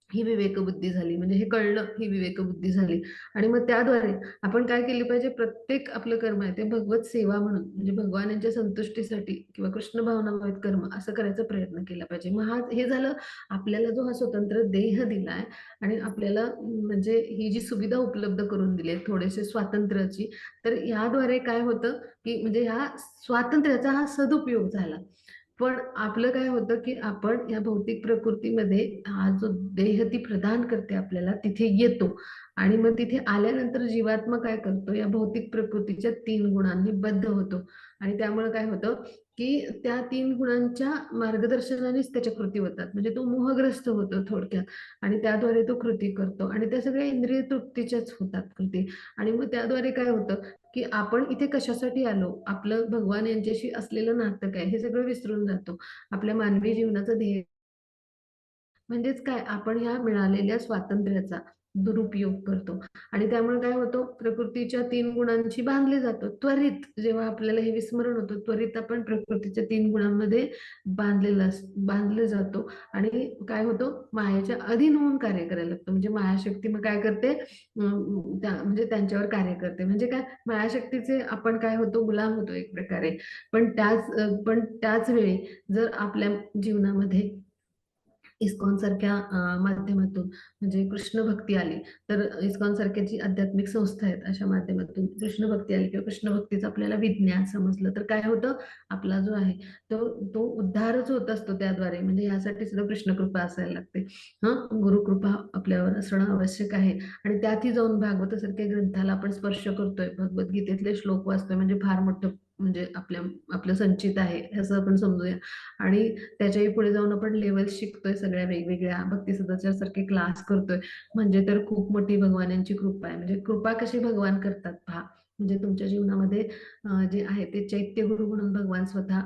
ही विवेकबुद्धी झाली. म्हणजे हे कळणं ही विवेकबुद्धी झाली. आणि मग त्याद्वारे आपण काय केली पाहिजे, प्रत्येक आपलं कर्म आहे ते भगवत सेवा म्हणून, म्हणजे भगवान यांच्या संतुष्टीसाठी किंवा कृष्ण भावनामय कर्म असं करायचा प्रयत्न केला पाहिजे. मग हे झालं, आपल्याला जो हा स्वतंत्र देह दिलाय आणि आपल्याला म्हणजे ही जी सुविधा उपलब्ध करून दिली आहे थोडेसे स्वातंत्र्याची, तर याद्वारे काय होतं, की म्हणजे ह्या स्वातंत्र्याचा हा सदुपयोग झाला. पण आपलं काय होतं, की आपण या भौतिक प्रकृतीमध्ये हा जो देह ती प्रदान करते आपल्याला, तिथे येतो. आणि मग तिथे आल्यानंतर जीवात्मा काय करतो, या भौतिक प्रकृतीच्या 3 गुणांनी बद्ध होतो. आणि त्यामुळे काय होतं, की त्या 3 गुणांच्या मार्गदर्शनानेच त्याच्या कृती होतात. म्हणजे तो मोहग्रस्त होतो थोडक्यात, आणि त्याद्वारे तो कृती करतो, आणि त्या सगळ्या इंद्रिय तृप्तीच्याच होतात कृती. आणि मग त्याद्वारे काय होतं, की आपण इथे कशासाठी आलो, आपलं भगवान यांच्याशी असलेलं नातं काय, हे सगळं विसरून जातो. आपल्या मानवी जीवनाचं ध्येय म्हणजेच काय, आपण ह्या मिळालेल्या स्वातंत्र्याचा दुरुपयोग करतो. आणि त्यामुळे काय होतं, प्रकृतीच्या 3 गुणांशी बांधले जातो. त्वरित जेव्हा आपल्याला हे विस्मरण होतं, त्वरित आपण प्रकृतीच्या 3 गुणांमध्ये बांधले जातो आणि काय होतं, मायेच्या अधीन होऊन कार्य करायला लागतं. म्हणजे मायाशक्ती मग काय करते, म्हणजे त्यांच्यावर कार्य करते. म्हणजे काय, मायाशक्तीचे आपण काय होतो, गुलाम होतो एक प्रकारे. पण त्याच वेळी जर आपल्या जीवनामध्ये इस्कॉन सारख्या माध्यमातून म्हणजे कृष्ण भक्ती आली, तर इस्कॉन सारख्या जी आध्यात्मिक संस्था आहेत अशा माध्यमातून कृष्ण भक्ती आली किंवा कृष्ण भक्तीचं आपल्याला विज्ञान समजलं, तर काय होतं, आपला जो आहे तो तो उद्धारच होत असतो त्याद्वारे. म्हणजे यासाठी सुद्धा कृष्ण कृपा असायला लागते. गुरुकृपा आपल्यावर असणं आवश्यक आहे. आणि त्यातही जाऊन भागवतासारख्या ग्रंथाला आपण स्पर्श करतोय, भगवद्गीतेतले श्लोक वाचतोय, म्हणजे फार मोठं म्हणजे आपलं संचित आहे असं आपण समजूया. आणि त्याच्याही पुढे जाऊन आपण लेवल्स शिकतोय सगळ्या वेगवेगळ्या, भक्ती सारखे क्लास करतोय. म्हणजे तर खूप मोठी भगवानांची कृपा आहे. म्हणजे कृपा कशी भगवान करतात पहा. म्हणजे तुमच्या जीवनामध्ये जे आहे ते चैत्य गुरु म्हणून भगवान स्वतः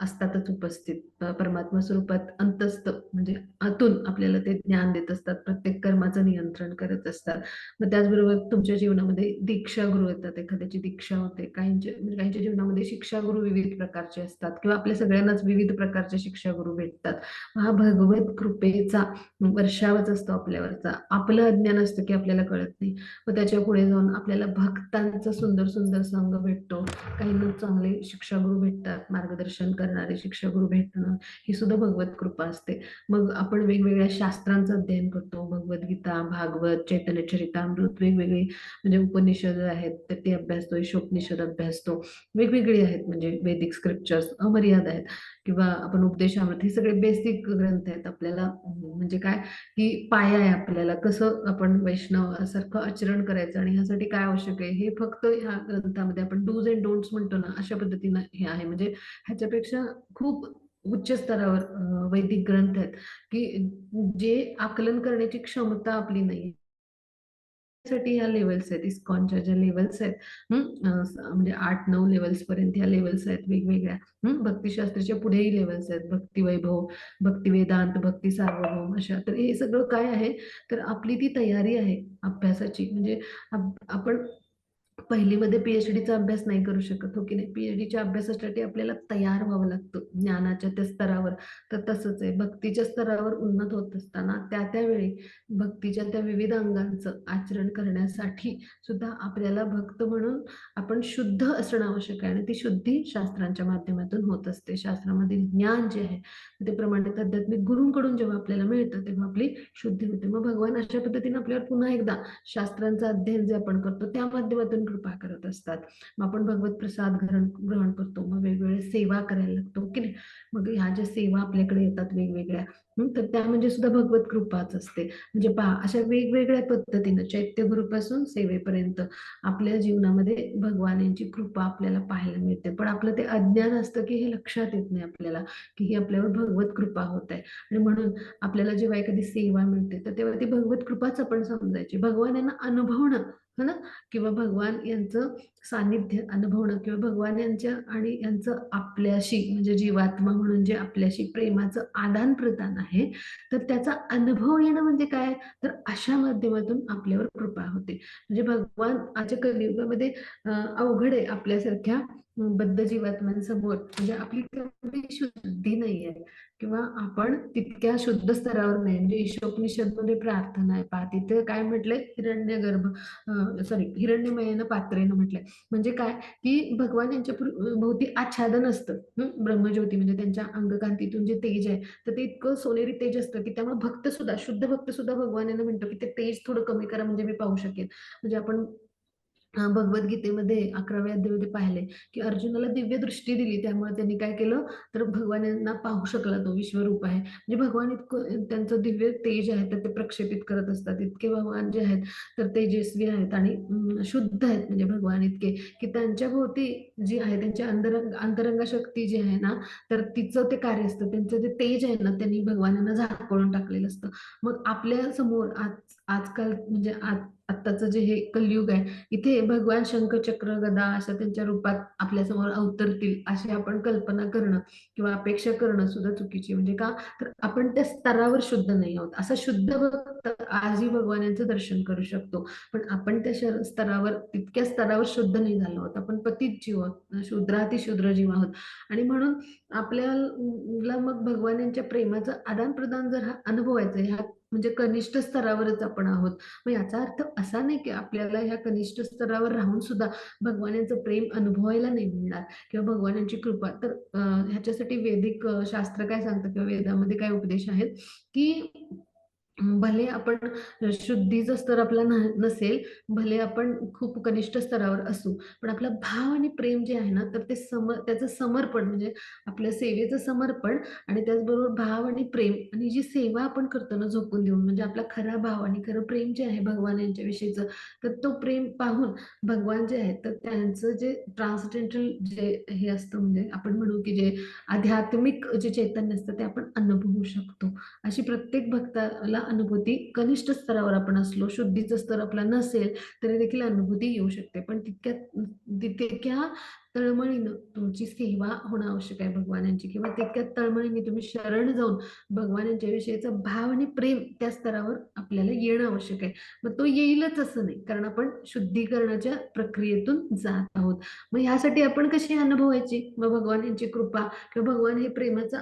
असतातच उपस्थित. परमात्मा स्वरूपात अंतस्थ म्हणजे आतून आपल्याला ते ज्ञान देत असतात. प्रत्येक कर्माचं नियंत्रण करत असतात. मग त्याचबरोबर तुमच्या जीवनामध्ये दीक्षा गुरु येतात. एखाद्याची दीक्षा होते. काहींच्या जीवनामध्ये शिक्षा गुरु विविध प्रकारचे असतात किंवा आपल्या सगळ्यांनाच विविध प्रकारचे शिक्षा गुरु भेटतात. हा भगवत कृपेचा वर्षावच असतो आपल्यावरचा. आपलं अज्ञान असतं की आपल्याला कळत नाही. मग त्याच्या पुढे जाऊन आपल्याला भक्तांचा सुंदर सुंदर संघ भेटतो. काहींना चांगले शिक्षा गुरु भेटतात, मार्गदर्शन करणारे शिक्षा गुरु भेटणं ही सुद्धा भगवत कृपा असते. मग आपण वेगवेगळ्या शास्त्रांचं अध्ययन करतो. भगवद्गीता, भागवत, चैतन्य चरितामृत, वेगवेगळे म्हणजे उपनिषद आहेत तर ते अभ्यासतो, ईशोपनिषद अभ्यासतो. वेगवेगळे आहेत म्हणजे वैदिक स्क्रिप्चर्स अमर्याद आहेत किंवा आपण उपदेशामृत, हे सगळे बेसिक ग्रंथ आहेत आपल्याला. म्हणजे काय की पाया आहे आपल्याला कसं आपण वैष्णवासारखं आचरण करायचं आणि ह्यासाठी काय आवश्यक आहे हे फक्त ह्या ग्रंथामध्ये आपण डूज अँड डोंट्स म्हणतो ना, अशा पद्धतीनं हे आहे. म्हणजे ह्याच्यापेक्षा खूप उच्च स्तरावर वैदिक ग्रंथ आहेत की जे आकलन करण्याची क्षमता आपली नाही. साठी ह्या लेवल्स आहेत, इस्कॉनच्या ज्या लेवल्स आहेत. म्हणजे 8-9 लेवल्स पर्यंत ह्या लेवल्स आहेत वेगवेगळ्या. भक्तिशास्त्राच्या पुढेही लेवल्स आहेत. भक्ती वैभव, भक्ती वेदांत, भक्ती सार्वभौम अशा. तर हे सगळं काय आहे, तर आपली ती तयारी आहे अभ्यासाची. म्हणजे आपण पहिलीमध्ये पीएचडीचा अभ्यास नाही करू शकत, हो की नाही? पीएचडीच्या अभ्यासासाठी आपल्याला तयार व्हावं लागतं ज्ञानाच्या त्या स्तरावर. तर तसंच आहे, भक्तीच्या स्तरावर उन्नत होत असताना त्यावेळी भक्तीच्या त्या विविध अंगांचं आचरण करण्यासाठी सुद्धा आपल्याला भक्त म्हणून आपण शुद्ध असणं आवश्यक आहे. आणि ती शुद्धी शास्त्रांच्या माध्यमातून होत असते. शास्त्रामधील ज्ञान जे आहे ते प्रमाणित आध्यात्मिक गुरूंकडून जेव्हा आपल्याला मिळतं तेव्हा आपली शुद्धी होते. मग भगवान अशा पद्धतीने आपल्यावर पुन्हा एकदा शास्त्रांचं अध्ययन जे आपण करतो त्या माध्यमातून कृपा करत असतात. मग आपण भगवत प्रसाद ग्रहण करतो, मग वेगवेगळ्या सेवा करायला लागतो, हो की नाही? मग ह्या ज्या सेवा आपल्याकडे येतात वेगवेगळ्या, तर त्या म्हणजे सुद्धा भगवत कृपाच असते. म्हणजे पहा, अशा वेगवेगळ्या पद्धतीनं चैत्यगुरूपासून सेवेपर्यंत आपल्या जीवनामध्ये भगवान यांची कृपा आपल्याला पाहायला मिळते. पण आपलं ते अज्ञान असतं की हे लक्षात येत नाही आपल्याला की ही आपल्यावर भगवत कृपा होत आहे. आणि म्हणून आपल्याला जेव्हा एखादी सेवा मिळते तर तेव्हा ती भगवत कृपाच आपण समजायची. भगवान यांना अनुभवणं, है ना? किंवा भगवान यांचं सानिध्य अनुभवणं किंवा भगवान यांच्या आणि यांचं आपल्याशी म्हणजे जीवात्मा म्हणून जे आपल्याशी प्रेमाचं आदान प्रदान आहे, तर त्याचा अनुभव येणं म्हणजे काय, तर अशा माध्यमातून आपल्यावर कृपा होते. म्हणजे भगवान आजच्या कलियुगामध्ये अवघड आहे आपल्यासारख्या बद्ध जीवात्म्यांसमोर. म्हणजे आपली तेवढी शुद्धी नाहीये किंवा आपण तितक्या शुद्ध स्तरावर नाही. म्हणजे ईशोपनिषदमध्ये प्रार्थना आहे पहा, तिथे काय म्हटलंय, हिरण्यमयेनं पात्रेनं म्हटलंय. म्हणजे काय की भगवान यांच्या भोवती आच्छादन असतं. ब्रह्मज्योती म्हणजे त्यांच्या अंगकांतीतून जे तेज आहे, तर ते इतकं सोनेरी तेज असतं की त्यामुळे भक्त सुद्धा, शुद्ध भक्त सुद्धा भगवान यांना म्हणतो की ते तेज थोडं कमी करा म्हणजे मी पाहू शकेन. म्हणजे आपण भगवद्गीतेमध्ये 11व्या अध्यायामध्ये पाहिले की अर्जुनाला दिव्य दृष्टी दिली, त्यामुळे त्यांनी काय केलं, तर भगवान यांना पाहू शकला, तो विश्वरूप आहे. म्हणजे भगवान इतकं त्यांचं दिव्य तेज आहे तर ते प्रक्षेपित करत असतात. इतके भगवान जे आहेत तर तेजस्वी आहेत आणि शुद्ध आहेत म्हणजे भगवान इतके की त्यांच्या भोवती जी आहे त्यांची अंतरंग शक्ती जी आहे ना, तर तिचं ते कार्य असतं. त्यांचं जे तेज आहे ना, त्यांनी भगवानांना झाकळून टाकलेलं असतं. मग आपल्या समोर आजकाल म्हणजे आत्ताचं जे हे कलियुग आहे, इथे भगवान शंख, चक्र, गदा अशा त्यांच्या रूपात आपल्यासमोर अवतरतील अशी आपण कल्पना करणं किंवा अपेक्षा करणं सुद्धा चुकीची. म्हणजे का? तर आपण त्या स्तरावर शुद्ध नाही आहोत. असा शुद्ध भक्त आजही भगवानांचं दर्शन करू शकतो. पण आपण त्या स्तरावर, तितक्या स्तरावर शुद्ध नाही झालो आहोत. आपण पतित जीव आहोत, शूद्रातिशूद्र जीव आहोत. आणि म्हणून आपल्याला मग भगवानांच्या प्रेमाचं आदान-प्रदान जर हा अनुभवायचा आहे, ह्या म्हणजे कनिष्ठ स्तरावरच आपण आहोत. मग याचा अर्थ असा नाही की आपल्याला ह्या कनिष्ठ स्तरावर राहून सुद्धा भगवानांचं प्रेम अनुभवायला नाही मिळणार किंवा भगवानांची कृपा. तर ह्याच्यासाठी वैदिक शास्त्र काय सांगतं किंवा वेदामध्ये काय उपदेश आहेत की भले आपण शुद्धीचा स्तर आपला नसेल, भले आपण खूप कनिष्ठ स्तरावर असू, पण आपला भाव आणि प्रेम जे आहे ना, तर ते त्याचं समर्पण म्हणजे आपल्या सेवेचं समर्पण आणि त्याचबरोबर भाव आणि प्रेम आणि जी सेवा आपण करतो ना झोकून देऊन, म्हणजे आपला खरा भाव आणि खरं प्रेम जे आहे भगवान यांच्याविषयीचं, तर तो प्रेम पाहून भगवान जे आहेत, तर त्यांचं जे ट्रान्सडेंटल जे हे असतं, म्हणजे आपण म्हणू की जे आध्यात्मिक जे चैतन्य असतं ते आपण अनुभवू शकतो. अशी प्रत्येक भक्ताला अनुभूती कनिष्ठ स्तरावर आपण असलो, शुद्धीचा स्तर आपला नसेल, तरी देखील अनुभूती येऊ शकते. पण तितक्या तळमळीनं तुमची सेवा होणं आवश्यक आहे भगवानांची किंवा तितक्या तळमळीने तुम्ही शरण जाऊन भगवानांच्या विषयीचा भाव आणि प्रेम त्या स्तरावर आपल्याला येणं आवश्यक आहे. मग तो येईलच असं नाही, कारण आपण शुद्धीकरणाच्या प्रक्रियेतून जात आहोत. मग ह्यासाठी आपण कशी अनुभवायची? मग भगवानांची कृपा किंवा भगवान हे प्रेमाचं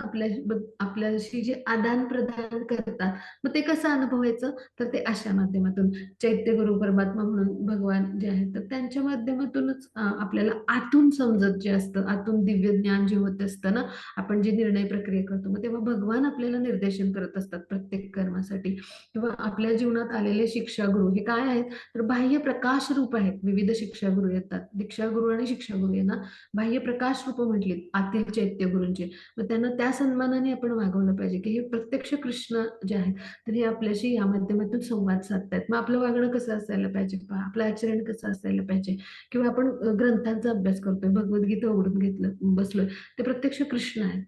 आपल्याशी जे आदान प्रदान करतात, मग ते कसं अनुभवायचं? तर ते अशा माध्यमातून चैत्य गुरु परमात्मा म्हणून भगवान जे आहेत, तर त्यांच्या माध्यमातूनच आपल्याला आतून समजत जे असतं, आतून दिव्य ज्ञान जे होत असतं ना, आपण जी निर्णय प्रक्रिया करतो, मग तेव्हा भगवान आपल्याला निर्देशन करत असतात प्रत्येक कर्मासाठी. किंवा आपल्या जीवनात आलेले शिक्षागुरु हे काय आहेत? तर बाह्य प्रकाश रूप आहेत. विविध शिक्षागुरु येतात, दीक्षागुरु आणि शिक्षागुरु यांना बाह्य प्रकाश रूप म्हटली आतील चैत्य गुरूंची. मग त्यांना त्या सन्मानाने आपण वागवलं पाहिजे की हे प्रत्यक्ष कृष्ण जे आहेत, तर हे आपल्याशी या माध्यमातून संवाद साधतायत. मग आपलं वागणं कसं असायला पाहिजे पहा, आपलं आचरण कसं असायला पाहिजे. किंवा आपण ग्रंथांचा अभ्यास करतोय, भगवद्गीता उघडून बसलोय, ते प्रत्यक्ष कृष्ण आहेत,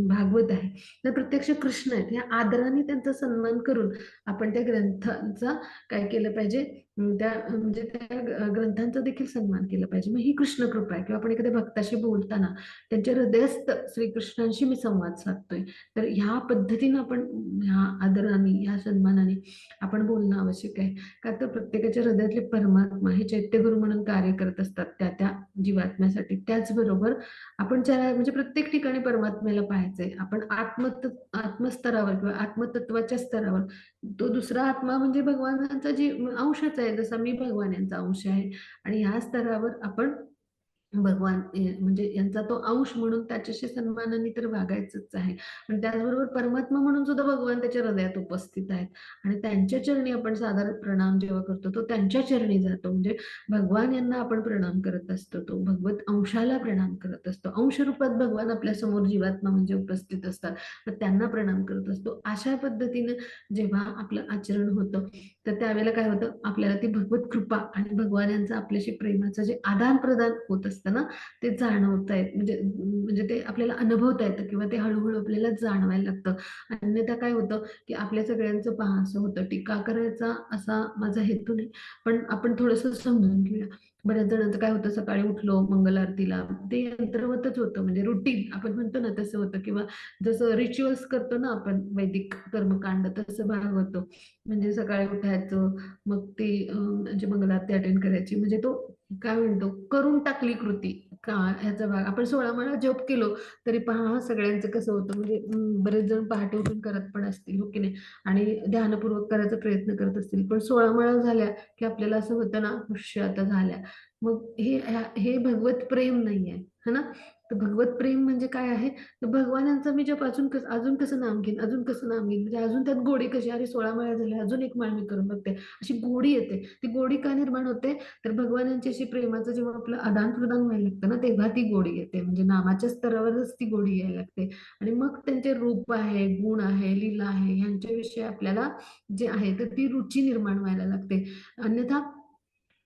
भागवत आहे, तर प्रत्यक्ष कृष्ण आहेत. या आदराने त्यांचा सन्मान करून आपण त्या ग्रंथांचा काय केलं पाहिजे, म्हणजे त्या ग्रंथांचा देखील सन्मान केला पाहिजे. मग ही कृष्ण कृपा आहे. किंवा आपण एखाद्या भक्ताशी बोलताना त्यांच्या हृदयस्थ श्रीकृष्णांशी मी संवाद साधतोय, तर ह्या पद्धतीनं आपण ह्या आदराने, ह्या सन्मानाने आपण बोलणं आवश्यक आहे. का तर प्रत्येकाच्या हृदयातले परमात्मा हे चैत्यगुरु म्हणून कार्य करत असतात त्या त्या जीवात्म्यासाठी. त्याचबरोबर आपण म्हणजे प्रत्येक ठिकाणी परमात्म्याला पाहायचंय. आपण आत्मस्तरावर किंवा आत्मतत्वाच्या स्तरावर, तो दुसरा आत्मा म्हणजे भगवानाचा जी अंशच आहे, जसा मी भगवान यांचा अंश आहे. आणि ह्या स्तरावर आपण भगवान म्हणजे यांचा तो अंश म्हणून त्याच्याशी सन्मानाने तर वागायचंच आहे. पण त्याचबरोबर परमात्मा म्हणून सुद्धा भगवान त्याच्या हृदयात उपस्थित आहेत आणि त्यांच्या चरणी आपण साधारण प्रणाम जेव्हा करतो, तो त्यांच्या चरणी जातो. म्हणजे भगवान यांना आपण प्रणाम करत असतो, तो भगवत अंशाला प्रणाम करत असतो. अंश रूपात भगवान आपल्या समोर जीवात्मा म्हणजे उपस्थित असतात, तर त्यांना प्रणाम करत असतो. अशा पद्धतीने जेव्हा आपलं आचरण होतं, तर त्यावेळेला काय होतं, आपल्याला ती भगवत कृपा आणि भगवान यांचं आपल्याशी प्रेमाचं जे आदान प्रदान होत असतं ना, ते जाणवता येत, म्हणजे म्हणजे ते आपल्याला अनुभवता येतं किंवा ते हळूहळू आपल्याला जाणवायला लागतं. अन्यथा काय होतं की आपल्या सगळ्यांचं पहा असं होतं, टीका करायचा असा माझा हेतू नाही, पण आपण थोडंसं समजून घेऊया. बऱ्याच जणांचं काय होतं, सकाळी उठलो मंगल आरतीला, ते यंत्रवतच होतं, म्हणजे रुटीन आपण म्हणतो ना तसं होतं. किंवा जसं रिच्युअल्स करतो ना आपण वैदिक कर्मकांड, तसं भाग होतो. म्हणजे सकाळी उठायचं, मग ते म्हणजे मंगलारती अटेंड करायची, म्हणजे तो काय म्हणतो, करून टाकली कृती का ह्याचा भाग. आपण 16 माळा जप केलो तरी पहा सगळ्यांचं कसं होतं, म्हणजे बरेच जण पहाटे उठून करत पण असतील, हो की नाही, आणि ध्यानपूर्वक करायचा प्रयत्न करत असतील, पण 16 माळा झाल्या की आपल्याला असं होतं ना, हुश्य आता झाल्या. मग हे भगवत प्रेम नाहीये, है ना. तर भगवत प्रेम म्हणजे काय आहे, तर भगवानांचा मी जप अजून कसं नाम घेईन, अजून कसं नाम घेईन, म्हणजे अजून त्यात गोडी कशी, अरे 16 माळा झाल्या, अजून एक माळ मी करून बघते, अशी गोडी येते. ती गोडी का निर्माण होते, तर भगवानांच्याशी प्रेमाचं जेव्हा आपलं आदान प्रदान व्हायला लागतं ना, तेव्हा ती गोडी येते. म्हणजे नामाच्या स्तरावरच ती गोडी यायला लागते. आणि मग त्यांचे रूप आहे, गुण आहे, लीला आहे, ह्यांच्याविषयी आपल्याला जे आहे तर ती रुची निर्माण व्हायला लागते. अन्यथा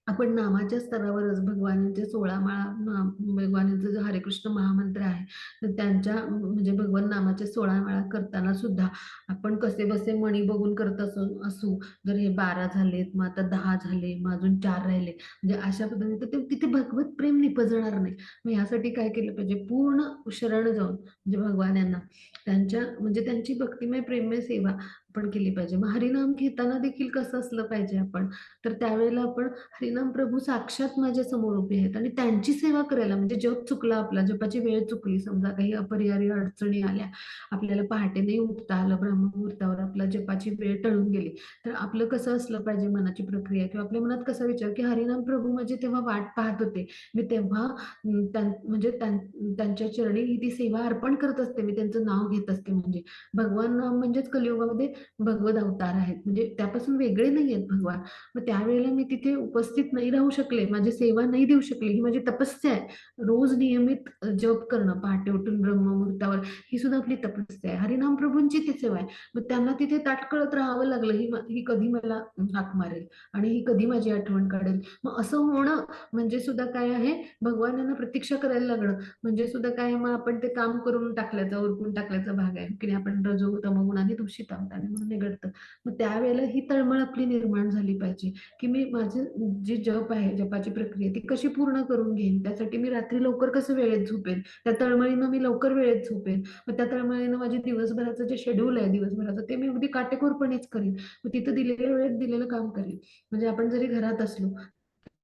आपण नामाच्या स्तरावरच भगवानांचे 16 माळा भगवानांचा जो हरे कृष्ण महामंत्र आहे, तर त्यांच्या म्हणजे भगवान नामाच्या 16 माळा करताना सुद्धा आपण कसेबसे मणी बघून करत असू, जर हे 12 झालेत, मग आता 10 झाले, मग अजून 4 राहिले, म्हणजे अशा पद्धतीने तर ते तिथे भगवत प्रेम निपजणार नाही. मग यासाठी काय केलं पाहिजे, पूर्ण शरण जाऊन म्हणजे भगवानांना त्यांच्या म्हणजे त्यांची भक्तिमय प्रेममय सेवा आपण केली पाहिजे. मग हरिनाम घेताना देखील कसं असलं पाहिजे आपण, तर त्यावेळेला आपण हरिनाम प्रभू साक्षात माझ्या समोर उभे आहेत आणि त्यांची सेवा करायला म्हणजे जप चुकला आपला, जपाची वेळ चुकली, समजा काही अपरिहार्य अडचणी आल्या, आपल्याला पहाटे नाही उठता आलं, ब्रह्ममुहूर्तावर आपला जपाची वेळ टळून गेली, तर आपलं कसं असलं पाहिजे मनाची प्रक्रिया किंवा आपल्या मनात कसा विचार, की हरिनाम प्रभू म्हणजे तेव्हा वाट पाहत होते. मी तेव्हा म्हणजे त्यांच्या चरणी ही ती सेवा अर्पण करत असते. मी त्यांचं नाव घेत असते म्हणजे. भगवान नाम म्हणजेच कलियुगामध्ये भगवत अवतार आहेत. म्हणजे त्यापासून वेगळे नाही आहेत भगवान. मग त्यावेळेला मी तिथे उपस्थित नाही राहू शकले, माझी सेवा नाही देऊ शकले, ही माझी तपस्या आहे. रोज नियमित जप करणं, पहाटे उठून ब्रह्ममुहूर्तावर, ही सुद्धा आपली तपस्या आहे. हरिनाम प्रभूंची ती सेवा आहे. मग त्यांना तिथे ताटकळत राहावं लागलं, ही कधी मला हाक मारेल आणि ही कधी माझी आठवण काढेल. मग असं होणं म्हणजे सुद्धा काय आहे, भगवानांना प्रतीक्षा करायला लागणं म्हणजे सुद्धा काय, मग आपण ते काम करून टाकल्याचा, उरकून टाकल्याचा भाग आहे, की नाही आपण रजो तमोगुणाने दूषित आहोत आणि म्हणून हे घडतं. मग त्यावेळेला ही तळमळ आपली निर्माण झाली पाहिजे, की मी माझे जे जप आहे, जपाची प्रक्रिया ती कशी पूर्ण करून घेईन. त्यासाठी मी रात्री लवकर कसं वेळेत झोपेन, त्या तळमळीनं मी लवकर वेळेत झोपेन. मग त्या तळमळीनं माझे दिवसभराचं जे शेड्यूल आहे दिवसभराचं, ते मी अगदी काटेकोरपणेच करीन. मग तिथं दिलेल्या वेळेत दिलेलं काम करीन. म्हणजे आपण जरी घरात असलो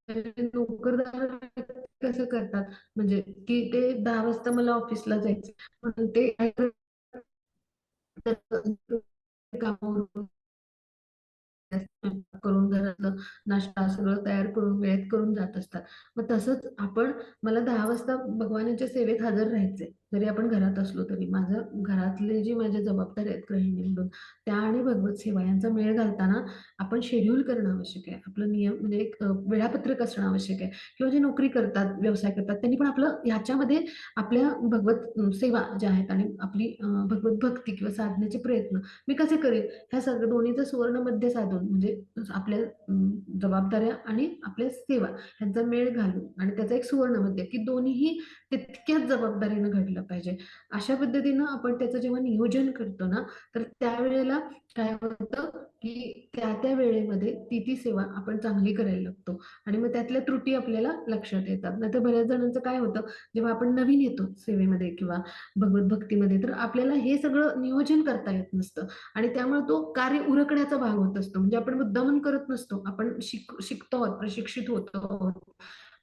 तरी नोकरदार कसं करतात, म्हणजे की ते 10 वाजता मला ऑफिसला जायचं म्हणून ते काय करतात, कामावरून स्वयंपाक करून घरातलं नाश्ता सगळं तयार करून वेळेत करून जात असतात. मग तसंच आपण, मला 10 वाजता भगवानाच्या सेवेत हजर राहायचंय. जरी आपण घरात असलो तरी माझं घरातले जी माझ्या जबाबदाऱ्या आहेत गृहिणी म्हणून, त्या आणि भगवत सेवा यांचा मेळ घालताना आपण शेड्यूल करणं आवश्यक आहे. आपलं नियम म्हणजे एक वेळापत्रक असणं आवश्यक आहे. किंवा जे नोकरी करतात, व्यवसाय करतात, त्यांनी पण आपलं ह्याच्यामध्ये आपल्या भगवत सेवा ज्या आहेत आणि आपली भगवत भक्ती किंवा साधनेचे प्रयत्न मी कसे करेन, ह्या सगळं दोन्हीचं सुवर्ण मध्य साधून म्हणजे आपल्या जबाबदाऱ्या आणि आपल्या सेवा ह्यांचा मेळ घालून आणि त्याचा एक सुवर्ण मध्य, की दोन्हीही तितक्याच जबाबदारीनं घडलं पाहिजे. अशा पद्धतीनं आपण त्याचं जेव्हा नियोजन करतो ना, तर त्यावेळेला काय होतं, की त्या वेळेमध्ये ती सेवा आपण चांगली करायला लागतो आणि मग त्यातल्या त्रुटी आपल्याला लक्षात येतात. नाहीतर बऱ्याच जणांचं काय होतं, जेव्हा आपण नवीन येतो सेवेमध्ये किंवा भगवत भक्तीमध्ये, तर आपल्याला हे सगळं नियोजन करता येत नसतं आणि त्यामुळे तो कार्य उरकण्याचा भाग होत असतो. म्हणजे आपण मुद्दामून करत नसतो. आपण शिकतो आहोत, प्रशिक्षित होतो आहोत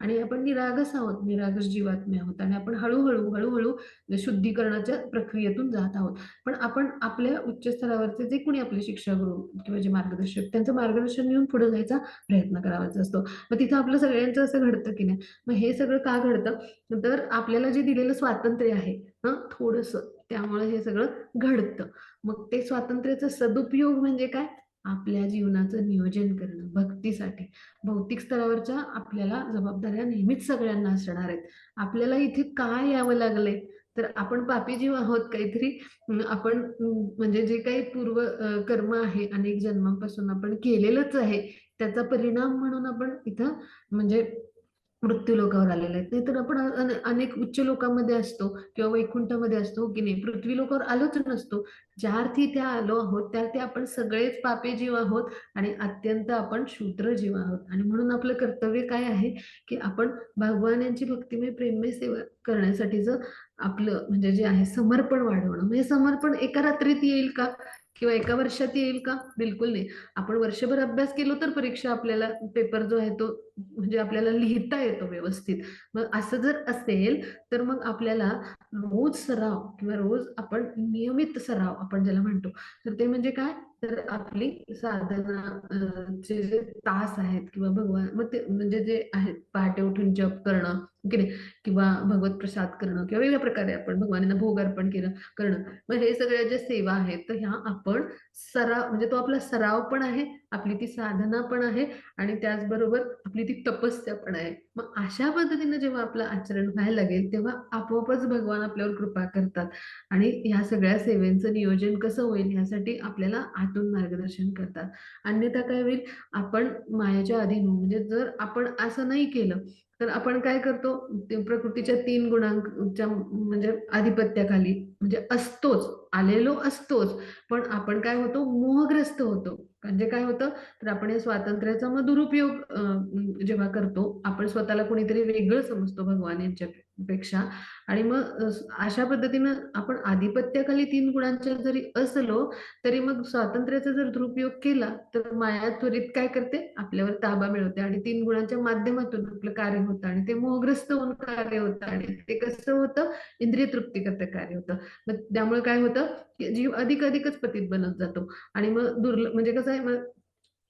आणि आपण निरागस आहोत, निरागस जीवात्मे आहोत आणि आपण हळू-हळू शुद्धीकरणाच्या प्रक्रियेतून जात आहोत. पण आपण आपल्या उच्च स्तरावरचे जे कोणी आपले शिक्षागुरु किंवा जे मार्गदर्शक, त्यांचं मार्गदर्शन घेऊन पुढे जायचा प्रयत्न करावाचा असतो. मग तिथं आपलं सगळ्यांचं असं घडतं की नाही. मग हे सगळं का घडतं? तर आपल्याला जे दिलेलं स्वातंत्र्य आहे थोडंसं, त्यामुळे हे सगळं घडतं. मग ते स्वातंत्र्याचा सदुपयोग म्हणजे काय? आपल्या जीवनाचं नियोजन करणं भक्तीसाठी. भौतिक स्तरावरच्या आपल्याला जबाबदाऱ्या नेहमीच सगळ्यांना असणार आहेत. आपल्याला इथे का यावं लागलंय? तर आपण पापी जीव आहोत काहीतरी, आपण म्हणजे जे काही पूर्व कर्म आहे अनेक जन्मांपासून आपण केलेलंच आहे. त्याचा परिणाम म्हणून आपण इथं म्हणजे मृत्यू लोकावर आलेले आहेत. नाहीतर आपण अनेक उच्च लोकांमध्ये असतो किंवा वैकुंठामध्ये असतो, हो की नाही? पृथ्वी लोकावर आलोच नसतो. ज्या अर्थी इथे आलो आहोत, त्या अर्थी आपण सगळेच पापी जीव आहोत आणि अत्यंत आपण शूद्र जीव आहोत आणि म्हणून आपलं कर्तव्य काय आहे, की आपण भगवान यांची भक्तिमय, प्रेममय सेवा करण्यासाठीचं आपलं म्हणजे जे आहे समर्पण वाढवणं. म्हणजे समर्पण एका रात्रीत येईल का? किंवा एका वर्षात येईल का? बिलकुल नाही. आपण वर्षभर अभ्यास केलो तर परीक्षा आपल्याला पेपर जो आहे तो म्हणजे आपल्याला लिहिता येतो व्यवस्थित. मग असं जर असेल, तर मग आपल्याला रोज सराव किंवा रोज आपण नियमित सराव आपण ज्याला म्हणतो, तर ते म्हणजे काय? तर आपली साधना चे जे तास आहेत किंवा भगवान मग ते म्हणजे जे आहेत पहाटे उठून जप करणं, हो की नाही? किंवा भगवत प्रसाद करणं किंवा वेगळ्या प्रकारे आपण भगवानांना भोग अर्पण करणं. मग हे सगळ्या ज्या सेवा आहेत, तर ह्या आपण सराव म्हणजे तो आपला सराव पण आहे, आपली ती साधना पण आहे आणि त्याचबरोबर आपली आपली ती तपस्या पण आहे. मग अशा पद्धतीनं जेव्हा आपलं आचरण व्हायला लागेल तेव्हा आपोआपच भगवान आपल्यावर कृपा करतात आणि ह्या सगळ्या सेवेचं नियोजन कसं होईल यासाठी आपल्याला आतून मार्गदर्शन करतात. अन्यथा काय होईल, आपण मायेच्या अधीन होऊ. म्हणजे जर आपण असं नाही केलं तर आपण काय करतो, ते प्रकृतीच्या 3 गुणांच्या म्हणजे आधिपत्याखाली म्हणजे असतोच, आलेलो असतोच. पण आपण काय होतो, मोहग्रस्त होतो. म्हणजे काय होतं, तर आपण या स्वातंत्र्याचा मग दुरुपयोग जेव्हा करतो, आपण स्वतःला कोणीतरी वेगळं समजतो भगवान यांच्यापेक्षा आणि मग अशा पद्धतीनं आपण आधिपत्याखाली 3 गुणांच्या जरी असलो, तरी मग स्वातंत्र्याचा जर दुरुपयोग केला, तर माया त्वरित काय करते, आपल्यावर ताबा मिळवते आणि 3 गुणांच्या माध्यमातून आपलं कार्य होतं आणि ते मोहग्रस्त होऊन कार्य होतं आणि ते कसं होतं, इंद्रिय तृप्तीकरता कार्य होतं. मग त्यामुळे काय होतं, की जीव अधिकच पतित बनत जातो आणि मग म्हणजे कसं आहे, मग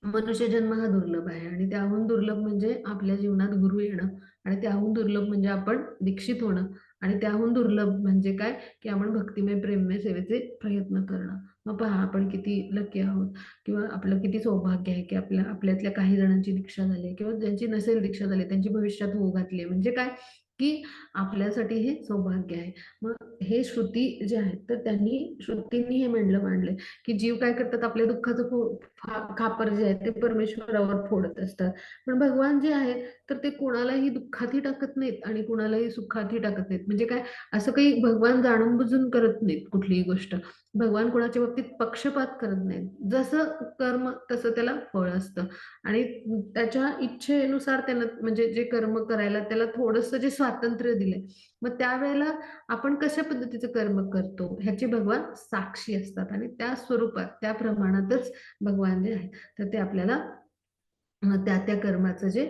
मनुष्य जन्म हा दुर्लभ आहे आणि त्याहून दुर्लभ म्हणजे आपल्या जीवनात गुरु येणं आणि त्याहून दुर्लभ म्हणजे आपण दीक्षित होणं आणि त्याहून दुर्लभ म्हणजे काय, की आपण भक्तिमय प्रेममय सेवेचे प्रयत्न करणं. मग पहा आपण किती लकी आहोत किंवा आपलं किती सौभाग्य आहे, की आपल्यातल्या काही जणांची दीक्षा झाली आहे किंवा ज्यांची नसेल दीक्षा झाली त्यांची भविष्यात होऊ घातली आहे. म्हणजे काय, की आपल्यासाठी हे सौभाग्य आहे. मग हे श्रुती जे आहेत तर श्रुतींनी हे मांडलंय, की जीव काय करतात, आपल्या दुःखाचं खापर जे आहे ते परमेश्वरावर फोडत असतात. पण भगवान जे आहेत तर ते कोणालाही दुःखातही टाकत नाहीत आणि कोणालाही सुखातही टाकत नाहीत. म्हणजे काय, असं काही भगवान जाणून बुजून करत नाहीत कुठलीही गोष्ट. भगवान कोणाच्या बाबतीत पक्षपात करत नाहीत. जसं कर्म तसं त्याला फळ असतं आणि त्याच्या इच्छेनुसार त्यानं म्हणजे जे कर्म करायला त्याला थोडंसं जे स्वातंत्र्य दिलंय, मग त्यावेळेला आपण कशा पद्धतीचं कर्म करतो ह्याची भगवान साक्षी असतात आणि त्या स्वरूपात त्या प्रमाणातच भगवान जे आहेत तर ते आपल्याला त्या कर्माचं जे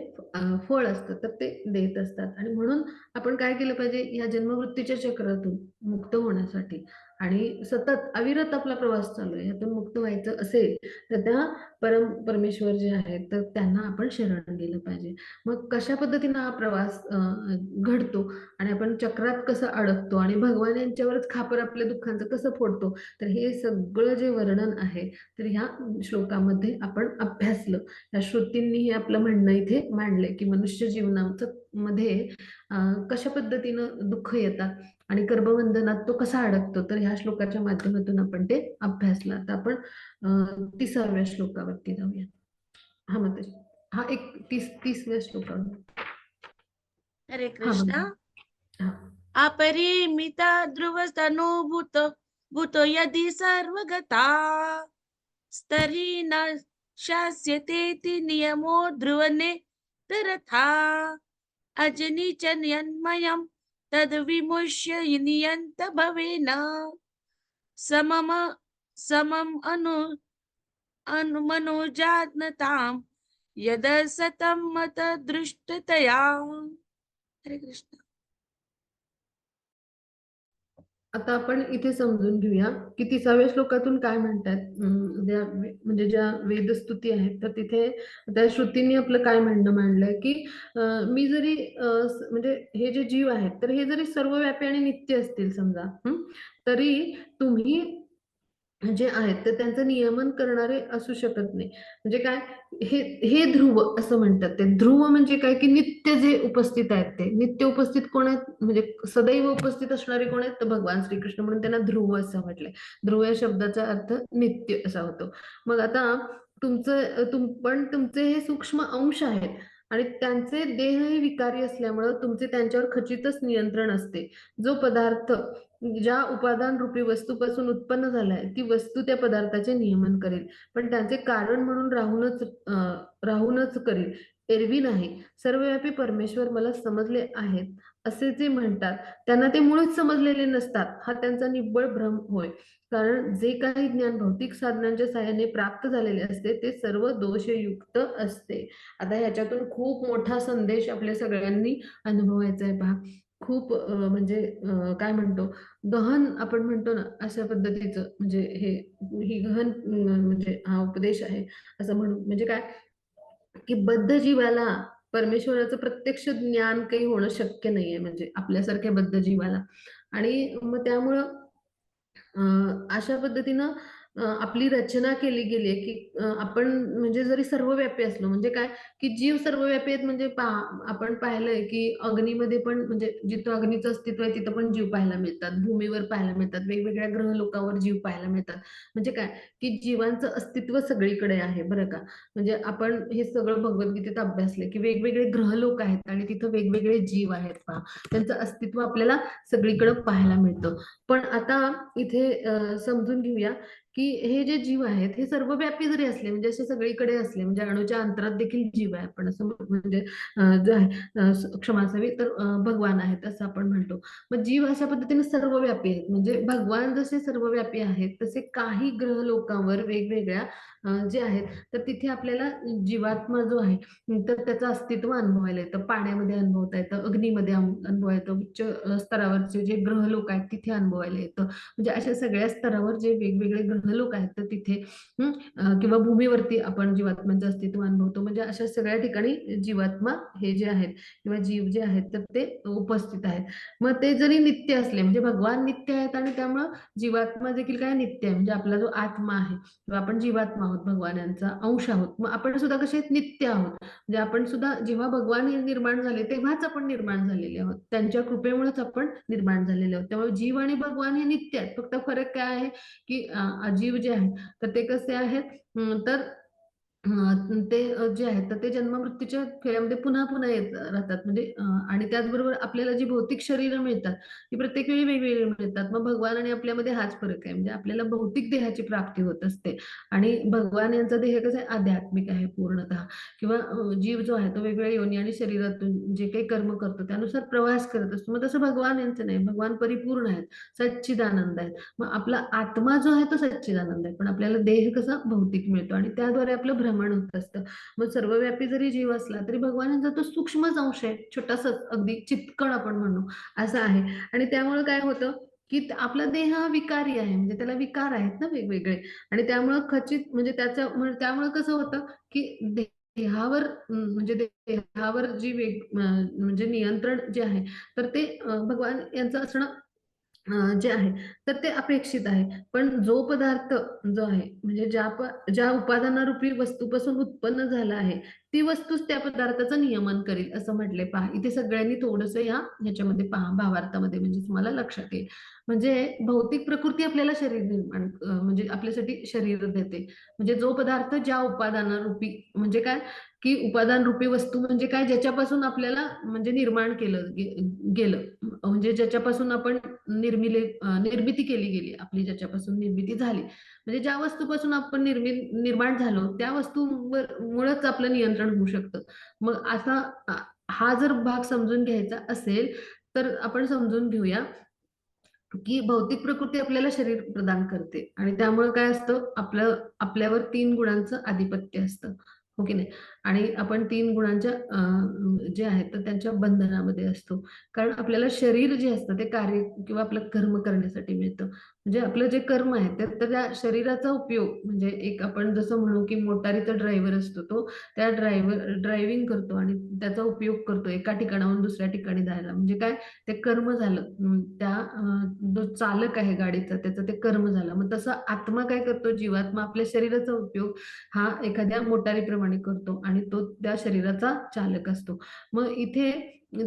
फळ असतं तर ते देत असतात आणि म्हणून आपण काय केलं पाहिजे, या जन्ममृत्यूच्या चक्रातून मुक्त होण्यासाठी आणि सतत अविरत आपला प्रवास चालू आहे, यातून मुक्त व्हायचं असेल तर त्या परमेश्वर जे आहेत तर त्यांना आपण शरण गेलं पाहिजे. मग कशा पद्धतीनं हा प्रवास घडतो आणि आपण चक्रात कसं अडकतो आणि भगवान यांच्यावरच खापर आपल्या दुःखांचं कसं फोडतो, तर हे सगळं जे वर्णन आहे तर ह्या श्लोकामध्ये आपण अभ्यासलं. या श्रुतींनी हे आपलं म्हणणं इथे मांडलंय, की मनुष्य जीवनाचं मध्ये कशा पद्धतीनं दुःख येतात आणि कर्मबंधनात तो कसा अडकतो, तर ह्या श्लोकाच्या माध्यमातून आपण ते अभ्यासलं. आता आपण 30व्या श्लोकावरती जाऊया. हा माताजी, हा एक 30व्या श्लोकावर. हरे हा कृष्ण. बघा. हा. अपरिमिता ध्रुवस्तनुभूत भूतो यदि सर्वगता स्तरी न शास्यतेति नियमो ध्रुवने तरथा अजनी च नियन्मयम् तद्विमुष्य नियन्त भवेन समम समम अनुमनोजात्नताम् यद सतं मत दृष्टतया. हरे कृष्ण. आता आपण इथे समजून घेऊया की 30व्या श्लोकातून काय म्हणतात. म्हणजे ज्या वेदस्तुती आहेत तर तिथे त्या श्रुतींनी आपलं काय म्हणणं मांडलंय, की मी जरी म्हणजे हे जे जीव आहेत तर हे जरी सर्वव्यापी आणि नित्य असतील समजा, तरी तुम्ही जे आहेत तर त्यांचं नियमन करणारे असू शकत नाही. म्हणजे काय, हे हे ध्रुव असं म्हणतात. ते ध्रुव म्हणजे काय, की नित्य जे उपस्थित आहेत ते नित्य उपस्थित कोण आहेत, म्हणजे सदैव उपस्थित असणारे कोण आहेत, तर भगवान श्रीकृष्ण, म्हणून त्यांना ध्रुव असं म्हटलंय. ध्रुव या शब्दाचा अर्थ नित्य असा होतो. मग आता पण तुमचे हे सूक्ष्म अंश आहेत आणि त्यांचे देह हे विकारी असल्यामुळं तुमचे त्यांच्यावर खचितच नियंत्रण असते. जो पदार्थ ज्या उपादान रूपी वस्तूपासून उत्पन्न झालाय ती वस्तू त्या पदार्थाचे नियमन करेल, पण त्यांचे कारण म्हणून राहूनच करेल, एरवी नाही. सर्वव्यापी परमेश्वर मला समजले आहेत असे जे म्हणतात त्यांना ते मुळीच समजलेले नसतात, हा त्यांचा निव्वळ भ्रम होय. कारण जे काही ज्ञान भौतिक साधनांच्या सहाय्याने प्राप्त झालेले असते ते सर्व दोषयुक्त असते. आता ह्याच्यातून खूप मोठा संदेश आपल्या सगळ्यांनी अनुभवायचा आहे. पहा, खूप म्हणजे काय म्हणतो, गहन आपण म्हणतो ना अशा पद्धतीचं, म्हणजे ही गहन म्हणजे हा उपदेश आहे असं म्हणून. म्हणजे काय, की बद्ध जीवाला परमेश्वराचं प्रत्यक्ष ज्ञान काही होणं शक्य नाहीये, म्हणजे आपल्यासारख्या बद्ध जीवाला. आणि मग त्यामुळं अशा पद्धतीनं आपली रचना केली गेली आहे, की आपण म्हणजे जरी सर्वव्यापी असलो म्हणजे काय, की जीव सर्वव्यापी आहेत म्हणजे आपण पाहिलंय, की अग्नीमध्ये पण म्हणजे जिथं अग्नीचं अस्तित्व आहे तिथं पण जीव पाहायला मिळतात, भूमीवर पाहायला मिळतात, वेगवेगळ्या ग्रहलोकावर जीव पाहायला मिळतात. म्हणजे काय, की जीवांचं अस्तित्व सगळीकडे आहे बरं का. म्हणजे आपण हे सगळं भगवद्गीतेत अभ्यासले, की वेगवेगळे ग्रहलोक आहेत आणि तिथं वेगवेगळे जीव आहेत पहा. त्यांचं अस्तित्व आपल्याला सगळीकडे पाहायला मिळतं. पण आता इथे समजून घेऊया, की हे जे जीव आहेत हे सर्वव्यापी जरी असले म्हणजे असे सगळीकडे असले म्हणजे अणूच्या अंतरात देखील जीव आहे आपण असं म्हणजे जे आहे क्षमा असावी तर भगवान आहेत असं आपण म्हणतो. मग जीव अशा पद्धतीने सर्वव्यापी आहेत म्हणजे भगवान जसे सर्वव्यापी आहेत तसे काही ग्रह लोकांवर वेगवेगळ्या जे आहेत तर तिथे आपल्याला जीवात्मा जो आहे तर त्याचं अस्तित्व अनुभवायला येतं, पाण्यामध्ये अनुभवता येतं, अग्नीमध्ये अनुभवायला येतं, उच्च स्तरावरचे जे ग्रह लोक आहेत तिथे अनुभवायला येतं. म्हणजे अशा सगळ्या स्तरावर जे वेगवेगळे ग्रहलोक आहेत तर तिथे किंवा भूमीवरती आपण जीवात्म्यांचं अस्तित्व अनुभवतो म्हणजे अशा सगळ्या ठिकाणी जीवात्मा हे जे आहेत किंवा जीव जे आहेत तर ते उपस्थित आहेत. मग ते जरी नित्य असले म्हणजे भगवान नित्य आहेत आणि त्यामुळं जीवात्मा देखील काय नित्य आहे म्हणजे आपला जो आत्मा आहे किंवा आपण जीवात्मा आहोत भगवान यांचा अंश आहोत. मग आपण सुद्धा कसे नित्य आहोत म्हणजे आपण सुद्धा जेव्हा भगवान हे निर्माण झाले तेव्हाच आपण निर्माण झालेले आहोत. त्यांच्या कृपेमुळेच आपण निर्माण झालेले आहोत. त्यामुळे जीव आणि भगवान हे नित्य आहेत. फक्त फरक काय आहे, की जीव जे आहेत तर ते कसे आहेत तर ते जे आहेत तर ते जन्म-मृत्यूच्या खेळामध्ये पुन्हा-पुन्हा येत राहतात म्हणजे आणि त्याचबरोबर आपल्याला जी भौतिक शरीरं मिळतात, ती प्रत्येक वेळी वेगवेगळी मिळतात. मग भगवान आणि आपल्यामध्ये हाच फरक आहे. म्हणजे आपल्याला भौतिक देहाची प्राप्ती होत असते आणि भगवान यांचा देह कसा आहे आध्यात्मिक आहे पूर्णतः किंवा जीव जो आहे तो वेगवेगळ्या योनी आणि शरीरातून जे काही कर्म करतो त्यानुसार प्रवास करत असतो. मग तसं भगवान यांचं नाही. भगवान परिपूर्ण आहेत, सच्चिदानंद आहेत. मग आपला आत्मा जो आहे तो सच्चिदानंद आहे. पण आपल्याला देह कसा भौतिक मिळतो आणि त्याद्वारे आपलं भ्रमण होत असतं. मग सर्वव्यापी जरी जीव असला तरी भगवानांचा तो सूक्ष्मच अंश आहे. छोटासाच अगदी चितकण आपण म्हणू असं आहे. आणि त्यामुळे काय होतं, की आपला देह हा विकारी आहे. म्हणजे त्याला विकार आहेत ना वेगवेगळे आणि त्यामुळं खचित म्हणजे त्यामुळे कसं होतं, की देहावर म्हणजे देहावर जी म्हणजे नियंत्रण जे आहे तर ते भगवान यांचं असणं जे आहे तर ते अपेक्षित आहे. पण जो पदार्थ जो आहे म्हणजे ज्या उपादानारूपी वस्तूपासून उत्पन्न झाला आहे, ती वस्तूच त्या पदार्थाचं नियमन करेल असं म्हटलंय पहा. इथे सगळ्यांनी थोडंसं ह्याच्यामध्ये पहा भावार्थामध्ये म्हणजे तुम्हाला लक्षात येईल. म्हणजे भौतिक प्रकृती आपल्याला शरीर निर्माण म्हणजे आपल्यासाठी शरीर देते. म्हणजे जो पदार्थ ज्या उपादानारूपी म्हणजे काय, की उपादान रूपी वस्तू म्हणजे काय ज्याच्यापासून आपल्याला म्हणजे निर्माण केलं गेलं. म्हणजे ज्याच्यापासून आपण निर्मिती केली गेली आपली ज्याच्यापासून निर्मिती झाली. म्हणजे ज्या वस्तूपासून आपण निर्माण झालो त्या वस्तूवर मुळेच आपलं नियंत्रण होऊ शकतं. मग असा हा जर भाग समजून घ्यायचा असेल, तर आपण समजून घेऊया, की भौतिक प्रकृती आपल्याला शरीर प्रदान करते आणि त्यामुळे काय असतं आपल्यावर 3 गुणांचं आधिपत्य असतं. हो की नाही? आणि आपण 3 गुणांच्या जे आहेत तर त्यांच्या बंधनामध्ये असतो. कारण आपल्याला शरीर जे असतं ते कार्य किंवा आपलं कर्म करण्यासाठी मिळतं. म्हणजे आपलं जे कर्म आहे तर त्या शरीराचा उपयोग म्हणजे एक आपण जसं म्हणू, की मोटारीचा ड्रायव्हर असतो तो त्या ड्रायव्हिंग करतो आणि त्याचा उपयोग करतो एका ठिकाणाहून दुसऱ्या ठिकाणी जायला. म्हणजे काय ते कर्म झालं. त्या जो चालक आहे गाडीचा त्याचं ते कर्म झालं. मग तसं आत्मा काय करतो, जीवात्मा आपल्या शरीराचा उपयोग हा एखाद्या मोटारीप्रमाणे करतो आणि तो त्या शरीराचा चालक असतो. मग इथे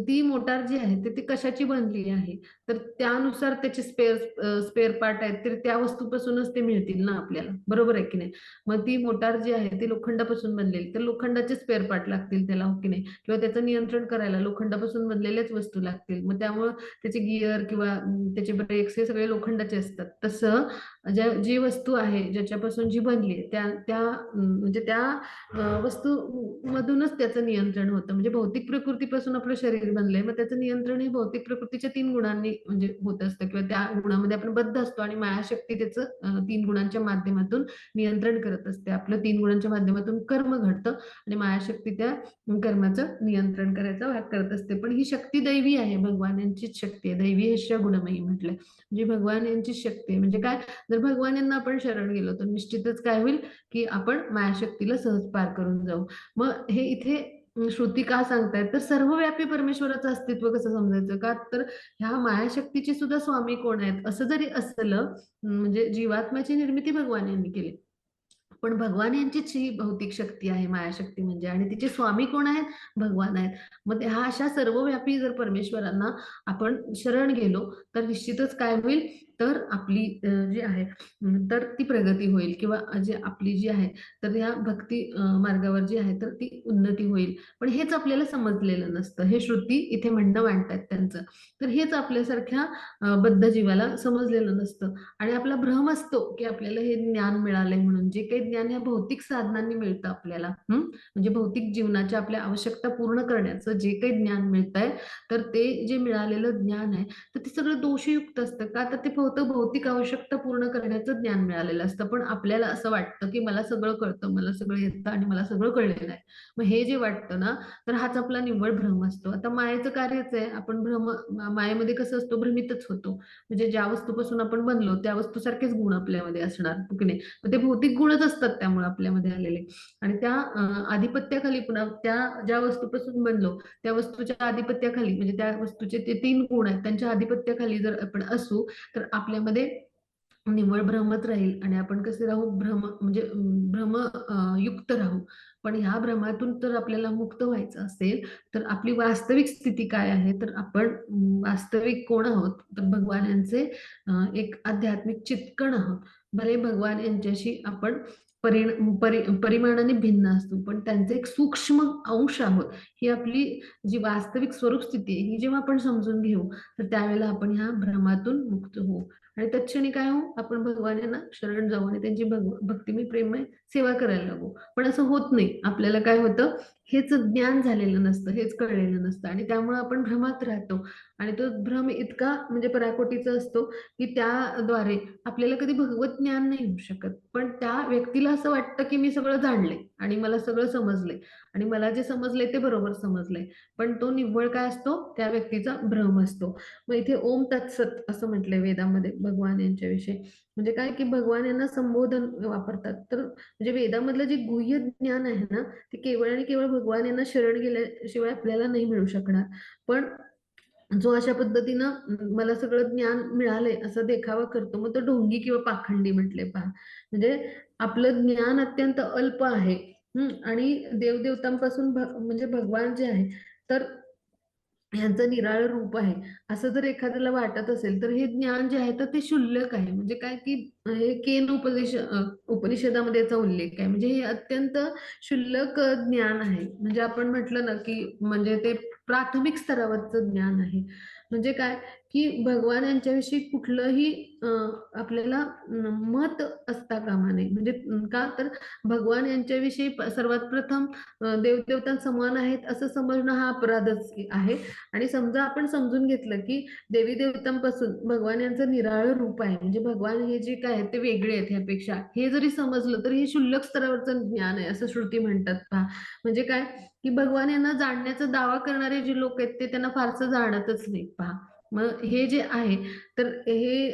ती मोटार जी आहे ती कशाची बनली आहे, तर त्यानुसार त्याचे स्पेअर पार्ट आहेत, तर त्या वस्तूपासूनच ते मिळतील ना आपल्याला. बरोबर आहे की नाही? मग ती मोटार जी आहे ती लोखंडापासून बनलेली, तर लोखंडाचे स्पेअर पार्ट लागतील त्याला, हो की नाही? किंवा त्याचं नियंत्रण करायला लोखंडापासून बनलेल्याच वस्तू लागतील. मग त्यामुळं त्याचे गिअर किंवा त्याचे ब्रेक्स हे सगळे लोखंडाचे असतात. तसं जी वस्तू आहे ज्याच्यापासून जी बनली आहे त्या त्या म्हणजे त्या वस्तूमधूनच त्याचं नियंत्रण होतं. म्हणजे भौतिक प्रकृतीपासून आपलं शरीर बनलंय. मग त्याचं नियंत्रण हे भौतिक प्रकृतीच्या 3 गुणांनी म्हणजे होत असतं किंवा त्या गुणामध्ये आपण बद्ध असतो आणि मायाशक्ती त्याचं 3 गुणांच्या माध्यमातून नियंत्रण करत असते. आपलं 3 गुणांच्या माध्यमातून कर्म घडतं आणि मायाशक्ती त्या कर्माचं नियंत्रण करायचा भाग करत असते. पण ही शक्ती दैवी आहे, भगवान यांचीच शक्ती आहे. दैवी यश्च गुणमयी म्हटलंय. म्हणजे भगवान यांचीच शक्ती आहे. म्हणजे काय, जर भगवान यांना आपण शरण गेलो तर निश्चितच काय होईल, की आपण मायाशक्तीला सहज पार करून जाऊ. मग हे इथे श्रुती का सांगतायत तर सर्वव्यापी परमेश्वराचं अस्तित्व कसं समजायचं का तर ह्या मायाशक्तीचे सुद्धा स्वामी कोण आहेत असं जरी असलं म्हणजे जीवात्म्याची निर्मिती भगवान यांनी केली पण भगवान यांचीच ही भौतिक शक्ती आहे मायाशक्ती म्हणजे आणि तिचे स्वामी कोण आहेत भगवान आहेत मग ह्या अशा सर्वव्यापी जर परमेश्वरांना आपण शरण गेलो तर निश्चितच काय होईल तर आपली जी आहे तर ती प्रगती होईल किंवा जे आपली जी आहे तर या भक्ती मार्गावर जी आहे तर ती उन्नती होईल पण हेच आपल्याला समजलेलं नसतं हे श्रुती इथे म्हणणं मांडतात त्यांचं तर हेच आपल्यासारख्या बद्ध जीवाला समजलेलं नसतं आणि आपला भ्रम असतो की आपल्याला हे ज्ञान मिळालंय म्हणून जे काही ज्ञान या भौतिक साधनांनी मिळतं आपल्याला म्हणजे भौतिक जीवनाच्या आपल्या आवश्यकता पूर्ण करण्याचं जे काही ज्ञान मिळतंय तर ते जे मिळालेलं ज्ञान आहे तर ते सगळं दोषयुक्त असतं का तर ते फक्त भौतिक आवश्यकता पूर्ण करण्याचं ज्ञान मिळालेलं असतं पण आपल्याला असं वाटतं की मला सगळं कळतं मला सगळं येतं आणि मला सगळं कळलेलं आहे मग हे जे वाटतं ना तर हाच आपला निव्वळ भ्रम असतो आता मायेचं कार्यच आहे आपण मायेमध्ये कसं असतो भ्रमितच होतो म्हणजे ज्या वस्तूपासून आपण बनलो त्या वस्तूसारखेच गुण आपल्यामध्ये असणार हो की नाही मग ते भौतिक गुणच असतात त्यामुळे आपल्यामध्ये आलेले आणि त्या आधिपत्याखाली पुन्हा त्या ज्या वस्तूपासून बनलो त्या वस्तूच्या आधिपत्याखाली म्हणजे त्या वस्तूचे ते 3 गुण आहेत त्यांच्या आधिपत्याखाली जर आपण असू तर आपल्यामध्ये निव्वळ भ्रमच राहील आणि आपण कसे राहू म्हणजे भ्रम युक्त राहू पण ह्या भ्रमातून जर आपल्याला मुक्त व्हायचं असेल तर आपली वास्तविक स्थिती काय आहे तर आपण वास्तविक कोण आहोत तर भगवान यांचे एक आध्यात्मिक चित्कण आहोत भले भगवान यांच्याशी आपण परिमाणाने भिन्न असतो पण त्यांचे एक सूक्ष्म अंश आहोत ही आपली जी वास्तविक स्वरूप स्थिती आहे ही जेव्हा आपण समजून घेऊ तर त्यावेळेला आपण ह्या भ्रमातून मुक्त होऊ आणि तत्क्षणी काय हो आपण भगवान यांना शरण जाऊ आणि त्यांची भक्तिमय प्रेममय सेवा करायला लागू पण असं होत नाही आपल्याला काय होतं हेच ज्ञान झालेलं नसतं हेच कळलेलं नसतं आणि त्यामुळे आपण भ्रमात राहतो आणि तो भ्रम इतका म्हणजे पराकोटीचा असतो की त्याद्वारे आपल्याला कधी भगवत ज्ञान नाही होऊ शकत पण त्या व्यक्तीला असं वाटतं की मी सगळं जाणलंय आणि मला सगळं समजलंय आणि मला जे समजलंय ते बरोबर समजलंय पण तो निव्वळ काय असतो त्या व्यक्तीचा भ्रम असतो मग इथे ओम तत्सत असं म्हटलंय वेदामध्ये भगवान यांच्याविषयी म्हणजे काय की भगवान यांना संबोधन वापरतात तर म्हणजे वेदामधलं जे गुह्य ज्ञान आहे ना ते केवळ आणि केवळ भगवान यांना शरण गेल्याशिवाय आपल्याला नाही मिळू शकणार पण जो अशा पद्धतीनं मला सगळं ज्ञान मिळालंय असं देखावा करतो मग तो ढोंगी किंवा पाखंडी म्हटले पहा म्हणजे आपलं ज्ञान अत्यंत अल्प आहे आणि देवदेवतांपासून म्हणजे भगवान जे आहे तर ह्यांचं निराळं रूप आहे असं जर एखाद्याला वाटत असेल तर हे ज्ञान जे आहे तर ते क्षुल्लक आहे म्हणजे काय की हे केन उपनिषदामध्ये याचा उल्लेख आहे म्हणजे हे अत्यंत क्षुल्लक ज्ञान आहे म्हणजे आपण म्हटलं ना की म्हणजे ते प्राथमिक स्तरावरचं ज्ञान आहे म्हणजे काय की भगवान यांच्याविषयी कुठलंही आपल्याला मत असता कामा नये म्हणजे का तर भगवान यांच्याविषयी सर्वात प्रथम देवदेवतां समान आहेत असं समजणं हा अपराधच आहे आणि समजा आपण समजून घेतलं की देवी देवतांपासून भगवान यांचं निराळं रूप आहे म्हणजे भगवान हे जे काय आहे ते वेगळे आहेत ह्यापेक्षा हे जरी समजलं तर हे क्षुल्लक स्तरावरचं ज्ञान आहे असं श्रुती म्हणतात पहा म्हणजे काय की भगवान यांना जाणण्याचा दावा करणारे जे लोक आहेत ते त्यांना फारसं जाणतच नाही पहा मग हे जे आहे तर हे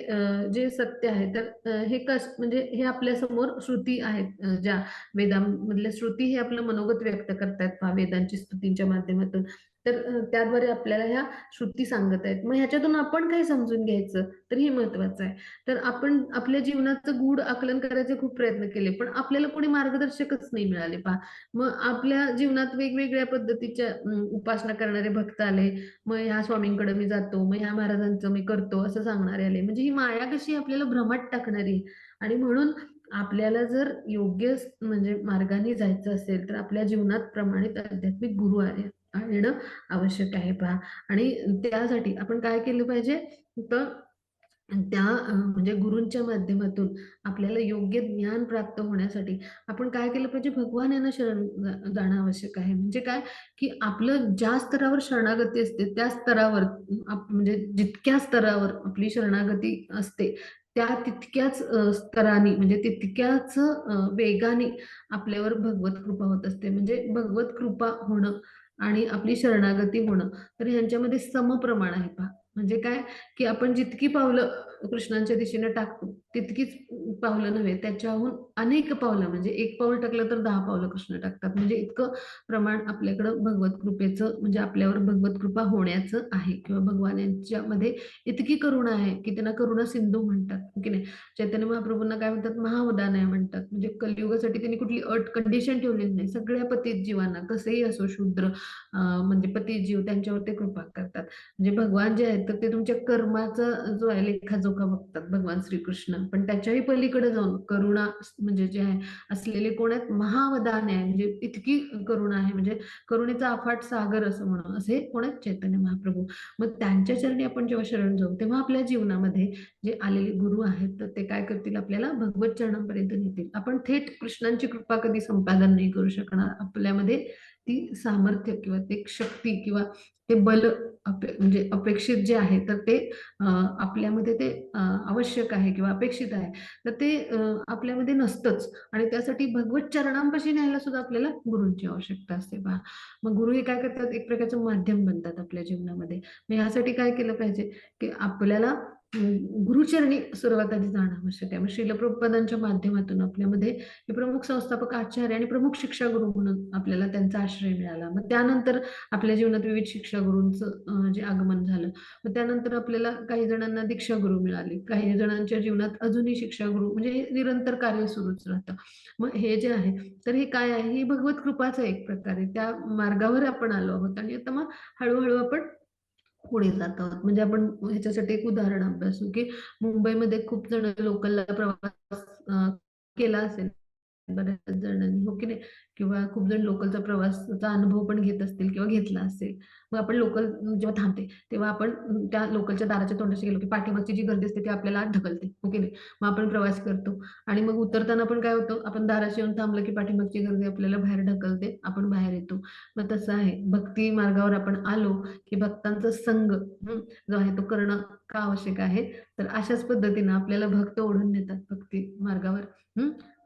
जे सत्य आहे तर हे म्हणजे हे आपल्या समोर श्रुती आहेत ज्या वेदांमधल्या श्रुती हे आपलं मनोगत व्यक्त करतायत पहा वेदांची स्तुतींच्या माध्यमातून तर त्याद्वारे आपल्याला ह्या श्रुती सांगत आहेत मग ह्याच्यातून आपण काय समजून घ्यायचं तर हे महत्वाचं आहे तर आपण आपल्या जीवनाचं गूढ आकलन करायचे खूप प्रयत्न केले पण आपल्याला कोणी मार्गदर्शकच नाही मिळाले पहा मग आपल्या जीवनात वेगवेगळ्या पद्धतीच्या उपासना करणारे भक्त आले मग ह्या स्वामींकडे मी जातो मग ह्या महाराजांचं मी करतो असं सांगणारे आले म्हणजे ही माया कशी आपल्याला भ्रमात टाकणारी आणि म्हणून आपल्याला जर योग्य म्हणजे मार्गाने जायचं असेल तर आपल्या जीवनात प्रमाणित आध्यात्मिक गुरु आणणं आवश्यक आहे पहा आणि त्यासाठी आपण काय केलं पाहिजे तर त्या म्हणजे गुरूंच्या माध्यमातून आपल्याला योग्य ज्ञान प्राप्त होण्यासाठी आपण काय केलं पाहिजे भगवान यांना शरण जाणं आवश्यक आहे म्हणजे काय की आपलं ज्या स्तरावर शरणागती असते त्या स्तरावर म्हणजे जितक्या स्तरावर आपली शरणागती असते त्या तितक्याच स्तराने म्हणजे तितक्याच वेगाने आपल्यावर भगवत कृपा होत असते म्हणजे भगवत कृपा होणं आणि आपली शरणागती होणं तर ह्यांच्यामध्ये समप्रमाण आहे पहा म्हणजे काय की आपण जितकी पावलं कृष्णांच्या दिशेने टाकतो तितकीच पावलं नव्हे, त्याच्याहून अनेक पावलं, म्हणजे एक पाऊल टाकलं तर 10 पावलं कृष्ण टाकतात. म्हणजे इतकं प्रमाण आपल्याकडं भगवत कृपेचं, म्हणजे आपल्यावर भगवत कृपा होण्याचं आहे, किंवा भगवान यांच्यामध्ये इतकी करुणा आहे की त्यांना करुणा सिंधू म्हणतात, हो की नाही. चैतन्य महाप्रभूंना काय म्हणतात, महावदानय म्हणतात. म्हणजे कलियुगासाठी त्यांनी कुठली अट कंडिशन ठेवलेली नाही. सगळ्या पतित जीवांना, कसंही असो, शूद्र म्हणजे पतित जीव, त्यांच्यावर ते कृपा करतात. म्हणजे भगवान जे आहेत तर ते तुमच्या कर्माचा जो आहे लेखाजोखा बघतात, भगवान श्रीकृष्ण. पण त्याच्याही पलीकडे जाऊन करुणा म्हणजे जे आहे असलेले कोण आहेत, महावदान आहे, म्हणजे इतकी करुणा आहे, म्हणजे करुणेचा अफाट सागर असं म्हणू, असे कोण आहेत, चैतन्य महाप्रभू. मग त्यांच्या चरणी आपण जेव्हा शरण जाऊ तेव्हा आपल्या जीवनामध्ये जे आलेले गुरु आहेत तर ते काय करतील, आपल्याला भगवत चरणापर्यंत नेतील. आपण थेट कृष्णांची कृपा कधी संपादन नाही करू शकणार. आपल्यामध्ये ती सामर्थ्य किंवा ते शक्ती किंवा ते बल म्हणजे अपेक्षित जे आहे तर ते आपल्यामध्ये ते आवश्यक आहे किंवा अपेक्षित आहे, तर ते आपल्यामध्ये नसतंच. आणि त्यासाठी भगवत चरणांपाशी न्यायला सुद्धा आपल्याला गुरूंची आवश्यकता असते पहा. मग गुरु हे काय करतात, एक प्रकारचं माध्यम बनतात आपल्या जीवनामध्ये. मग ह्यासाठी काय केलं पाहिजे, की आपल्याला गुरुचरणी सुरुवात आधी जाणं आवश्यक आहे. मग श्रील प्रभुपादांच्या माध्यमातून आपल्यामध्ये हे प्रमुख संस्थापक आचार्य आणि प्रमुख शिक्षा गुरु म्हणून आपल्याला त्यांचा आश्रय मिळाला. मग त्यानंतर आपल्या जीवनात विविध शिक्षा गुरूंचं जे आगमन झालं. मग त्यानंतर आपल्याला काही जणांना दीक्षा गुरु मिळाली, काही जणांच्या जीवनात अजूनही शिक्षा गुरु, म्हणजे हे निरंतर कार्य सुरूच राहतं. मग हे जे आहे तर हे काय आहे, ही भगवत कृपाच आहे एक प्रकारे. त्या मार्गावर आपण आलो आहोत आणि आता मग हळूहळू आपण पुढे जात आहोत. म्हणजे आपण ह्याच्यासाठी एक उदाहरण अभ्यासू, की मुंबईमध्ये खूप जण लोकलला प्रवास केला असेल बऱ्याच जणांनी, हो की नाही. किंवा खूप जण लोकलचा प्रवासाचा अनुभव पण घेत असतील किंवा घेतला असेल. मग आपण लोकल जेव्हा थांबते तेव्हा आपण त्या लोकलच्या दाराच्या तोंडाशी गेलो की पाठीमागची जी गर्दी असते ती आपल्याला आत ढकलते, हो की नाही. मग आपण प्रवास करतो आणि मग उतरताना पण काय होतं, आपण दाराशी येऊन थांबलं की पाठीमागची गर्दी आपल्याला बाहेर ढकलते, आपण बाहेर येतो. मग तसं आहे, भक्ती मार्गावर आपण आलो की भक्तांचा संग जो आहे तो करणं का आवश्यक आहे, तर अशाच पद्धतीनं आपल्याला भक्त ओढून नेतात भक्ती मार्गावर.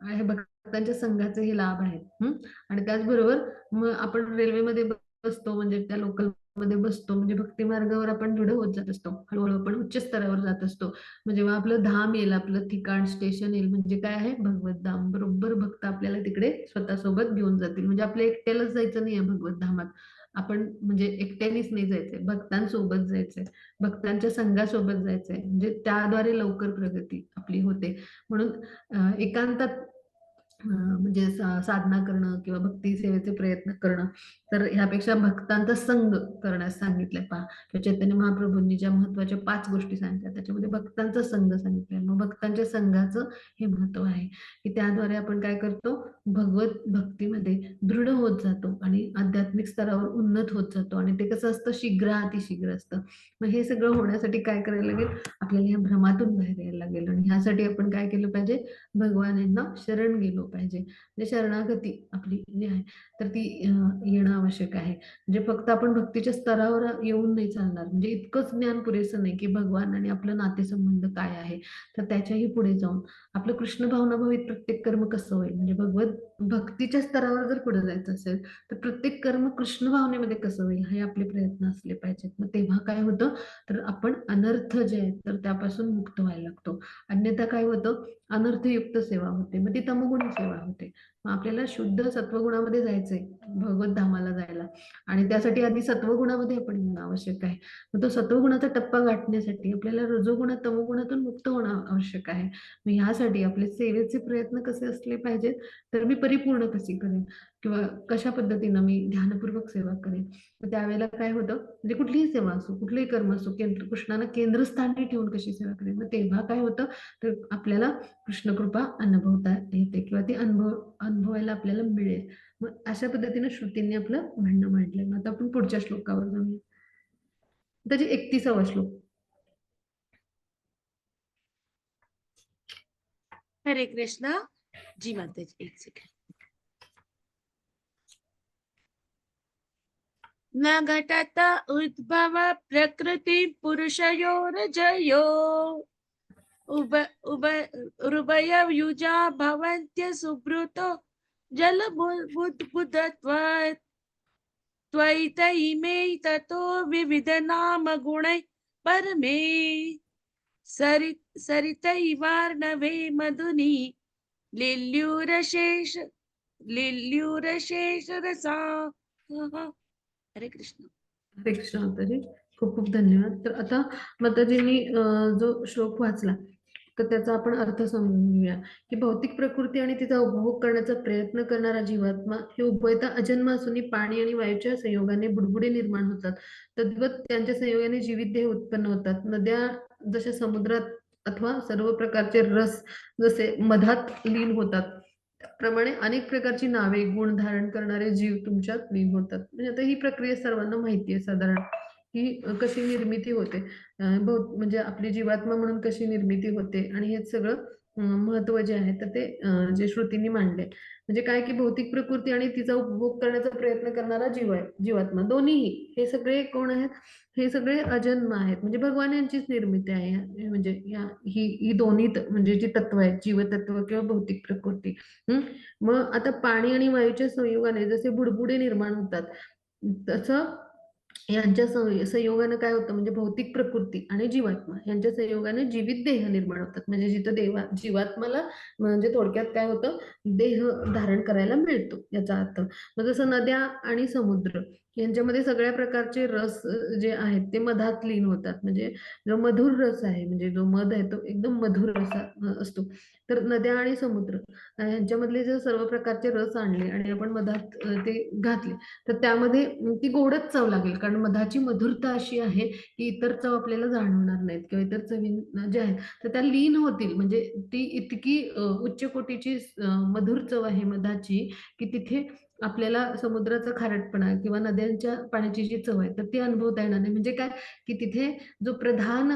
आणि हे भक्तांच्या संघाचे हे लाभ आहेत. आणि त्याचबरोबर मग आपण रेल्वेमध्ये बसतो, म्हणजे त्या लोकल मध्ये बसतो, म्हणजे भक्ती मार्गावर आपण दृढ होत जात असतो. हळूहळू आपण उच्च स्तरावर जात असतो. मग जेव्हा आपलं धाम येईल, आपलं ठिकाण स्टेशन येईल, म्हणजे काय आहे, भगवत धाम, बरोबर भक्त आपल्याला तिकडे स्वतःसोबत घेऊन जातील. म्हणजे आपल्या एकट्यालाच जायचं नाही आहे भगवत धामात. आपण म्हणजे एकट्यानेच नाही जायचंय, भक्तांसोबत जायचंय, भक्तांच्या संघासोबत जायचंय. म्हणजे त्याद्वारे लवकर प्रगती आपली होते. म्हणून एकांतात म्हणजे साधना करणं किंवा भक्ती सेवेचे प्रयत्न करणं, तर ह्यापेक्षा भक्तांचा संग करण्यास सांगितलंय पहा. किंवा चैतन्य महाप्रभूंनी ज्या महत्वाच्या 5 गोष्टी सांगितल्या त्याच्यामध्ये भक्तांचा संघ सांगितलाय. मग भक्तांच्या संघाचं हे महत्व आहे, की त्याद्वारे आपण काय करतो, भगवत भक्तीमध्ये दृढ होत जातो आणि आध्यात्मिक स्तरावर उन्नत होत जातो. आणि ते कसं असतं, शीघ्रातिशीघ्र असतं. मग हे सगळं होण्यासाठी काय करायला लागेल, आपल्याला या भ्रमातून बाहेर यायला लागेल. आणि ह्यासाठी आपण काय केलं पाहिजे, भगवान यांना शरण गेलो पाहिजे. म्हणजे शरणागती आपली जी आहे तर ती येणं आवश्यक आहे. म्हणजे फक्त आपण भक्तीच्या स्तरावर येऊन नाही चालणार. म्हणजे इतकंच ज्ञान पुरेसं नाही, की भगवान आणि आपलं नातेसंबंध काय आहे. तर त्याच्याही पुढे जाऊन आपलं कृष्ण भावनाभावित प्रत्येक कर्म कसं होईल, म्हणजे भगवत भक्तीच्या स्तरावर जर पुढे जायचं असेल तर प्रत्येक कर्म कृष्ण भावनेमध्ये कसं होईल, हे आपले प्रयत्न असले पाहिजेत. मग तेव्हा काय होतं, तर आपण अनर्थ जे आहेत तर त्यापासून मुक्त व्हायला लागतो. अन्यथा काय होतं, अनर्थयुक्त सेवा होते, मग ती तमगुणी सेवा होते. मग आपल्याला शुद्ध सत्वगुणामध्ये जायचंय भगवत धामाला जायला, आणि त्यासाठी आधी सत्वगुणामध्ये आपण येणं आवश्यक आहे. मग तो सत्वगुणाचा टप्पा गाठण्यासाठी आपल्याला रजोगुणात तमोगुणातून मुक्त होणं आवश्यक आहे. मग ह्यासाठी आपले सेवेचे प्रयत्न कसे असले पाहिजेत, तर मी परिपूर्ण कशी करेन किंवा कशा पद्धतीनं मी ध्यानपूर्वक सेवा करेन. तर त्यावेळेला काय होतं, म्हणजे कुठलीही सेवा असो, कुठलेही कर्म असो, कृष्णाला केंद्रस्थानी ठेवून कशी सेवा करेन. मग तेव्हा काय होतं, तर आपल्याला कृष्णकृपा अनुभवता येते किंवा ती अनुभवायला आपल्याला मिळेल. मग अशा पद्धतीने श्रुतींनी आपलं म्हणणं मांडलंय. मग आता आपण पुढच्या श्लोकावर जाऊया. त्याची 31वा श्लोक. हरे कृष्ण. जी माताजी, एक सेकंड. न घटत उद्भव प्रकृती पुरुषयोरजयो उभययुजा भवन्त्य सुब्रुतो जलबुद्बुदत्वात् त्वयित इमे ततो विविध नाम गुणै परमे. सरितैवार्णवे मधुनी लिल्युरशेष लिल्युरशेष रसा. हरे कृष्ण. हरे कृष्ण माताजी. खूप खूप धन्यवाद. तर आता माताजींनी जो श्लोक वाचला तर त्याचा आपण अर्थ समजून घेऊया की भौतिक प्रकृती आणि तिचा उपभोग करण्याचा प्रयत्न करणारा जीवात्मा हे उभयता अजन्म असून पाणी आणि वायूच्या संयोगाने बुडबुडे निर्माण होतात. तद्वत त्यांच्या संयोगाने जीवित देह उत्पन्न होतात. नद्या जशा समुद्रात अथवा सर्व प्रकारचे रस जसे मधात लीन होतात त्याप्रमाणे अनेक प्रकारची नावे गुण धारण करणारे जीव तुमच्यात लीन होतात. म्हणजे आता ही प्रक्रिया सर्वांना माहिती आहे साधारण ही कशी निर्मिती होते. म्हणजे आपली जीवात्मा म्हणून कशी निर्मिती होते आणि हे सगळं महत्व जे आहे तर ते जे श्रुतींनी मांडले. म्हणजे काय की भौतिक प्रकृती आणि तिचा उपभोग करण्याचा प्रयत्न करणारा जीव आहे जीवात्मा दोन्हीही हे सगळे कोण आहेत हे सगळे अजन्म आहेत म्हणजे भगवान यांचीच निर्मिती आहे. म्हणजे ही दोन्ही म्हणजे जी तत्व आहेत जीवतत्व किंवा भौतिक प्रकृती. मग आता पाणी आणि वायूच्या संयोगाने जसे बुडबुडे निर्माण होतात तसं यांच्या संयोगाने काय होतं म्हणजे भौतिक प्रकृती आणि जीवात्मा यांच्या संयोगाने जीवित देह निर्माण होतात. म्हणजे जिथं जीवात्माला म्हणजे थोडक्यात काय होतं देह धारण करायला मिळतो याचा अर्थ. मग जसं नद्या आणि समुद्र यांच्यामध्ये सगळ्या प्रकारचे रस जे आहेत ते मधात लीन होतात. म्हणजे जो मधुर रस आहे म्हणजे जो मध आहे तो एकदम मधुर असा असतो. तर नद्या आणि समुद्र यांच्यामधले जे सर्व प्रकारचे रस आणले आणि आपण मधात ते घातले तर त्यामध्ये ती गोडच चव लागेल कारण मधाची मधुरता अशी आहे की इतर चव आपल्याला जाणवणार नाहीत किंवा इतर चवी ज्या आहेत तर त्या लीन होतील. म्हणजे ती इतकी उच्च कोटीची मधुर चव आहे मधाची की तिथे आपल्याला समुद्राचा खारटपणा किंवा नद्यांच्या पाण्याची जी चव आहे तर ती अनुभवता येणार नाही. म्हणजे काय की तिथे जो प्रधान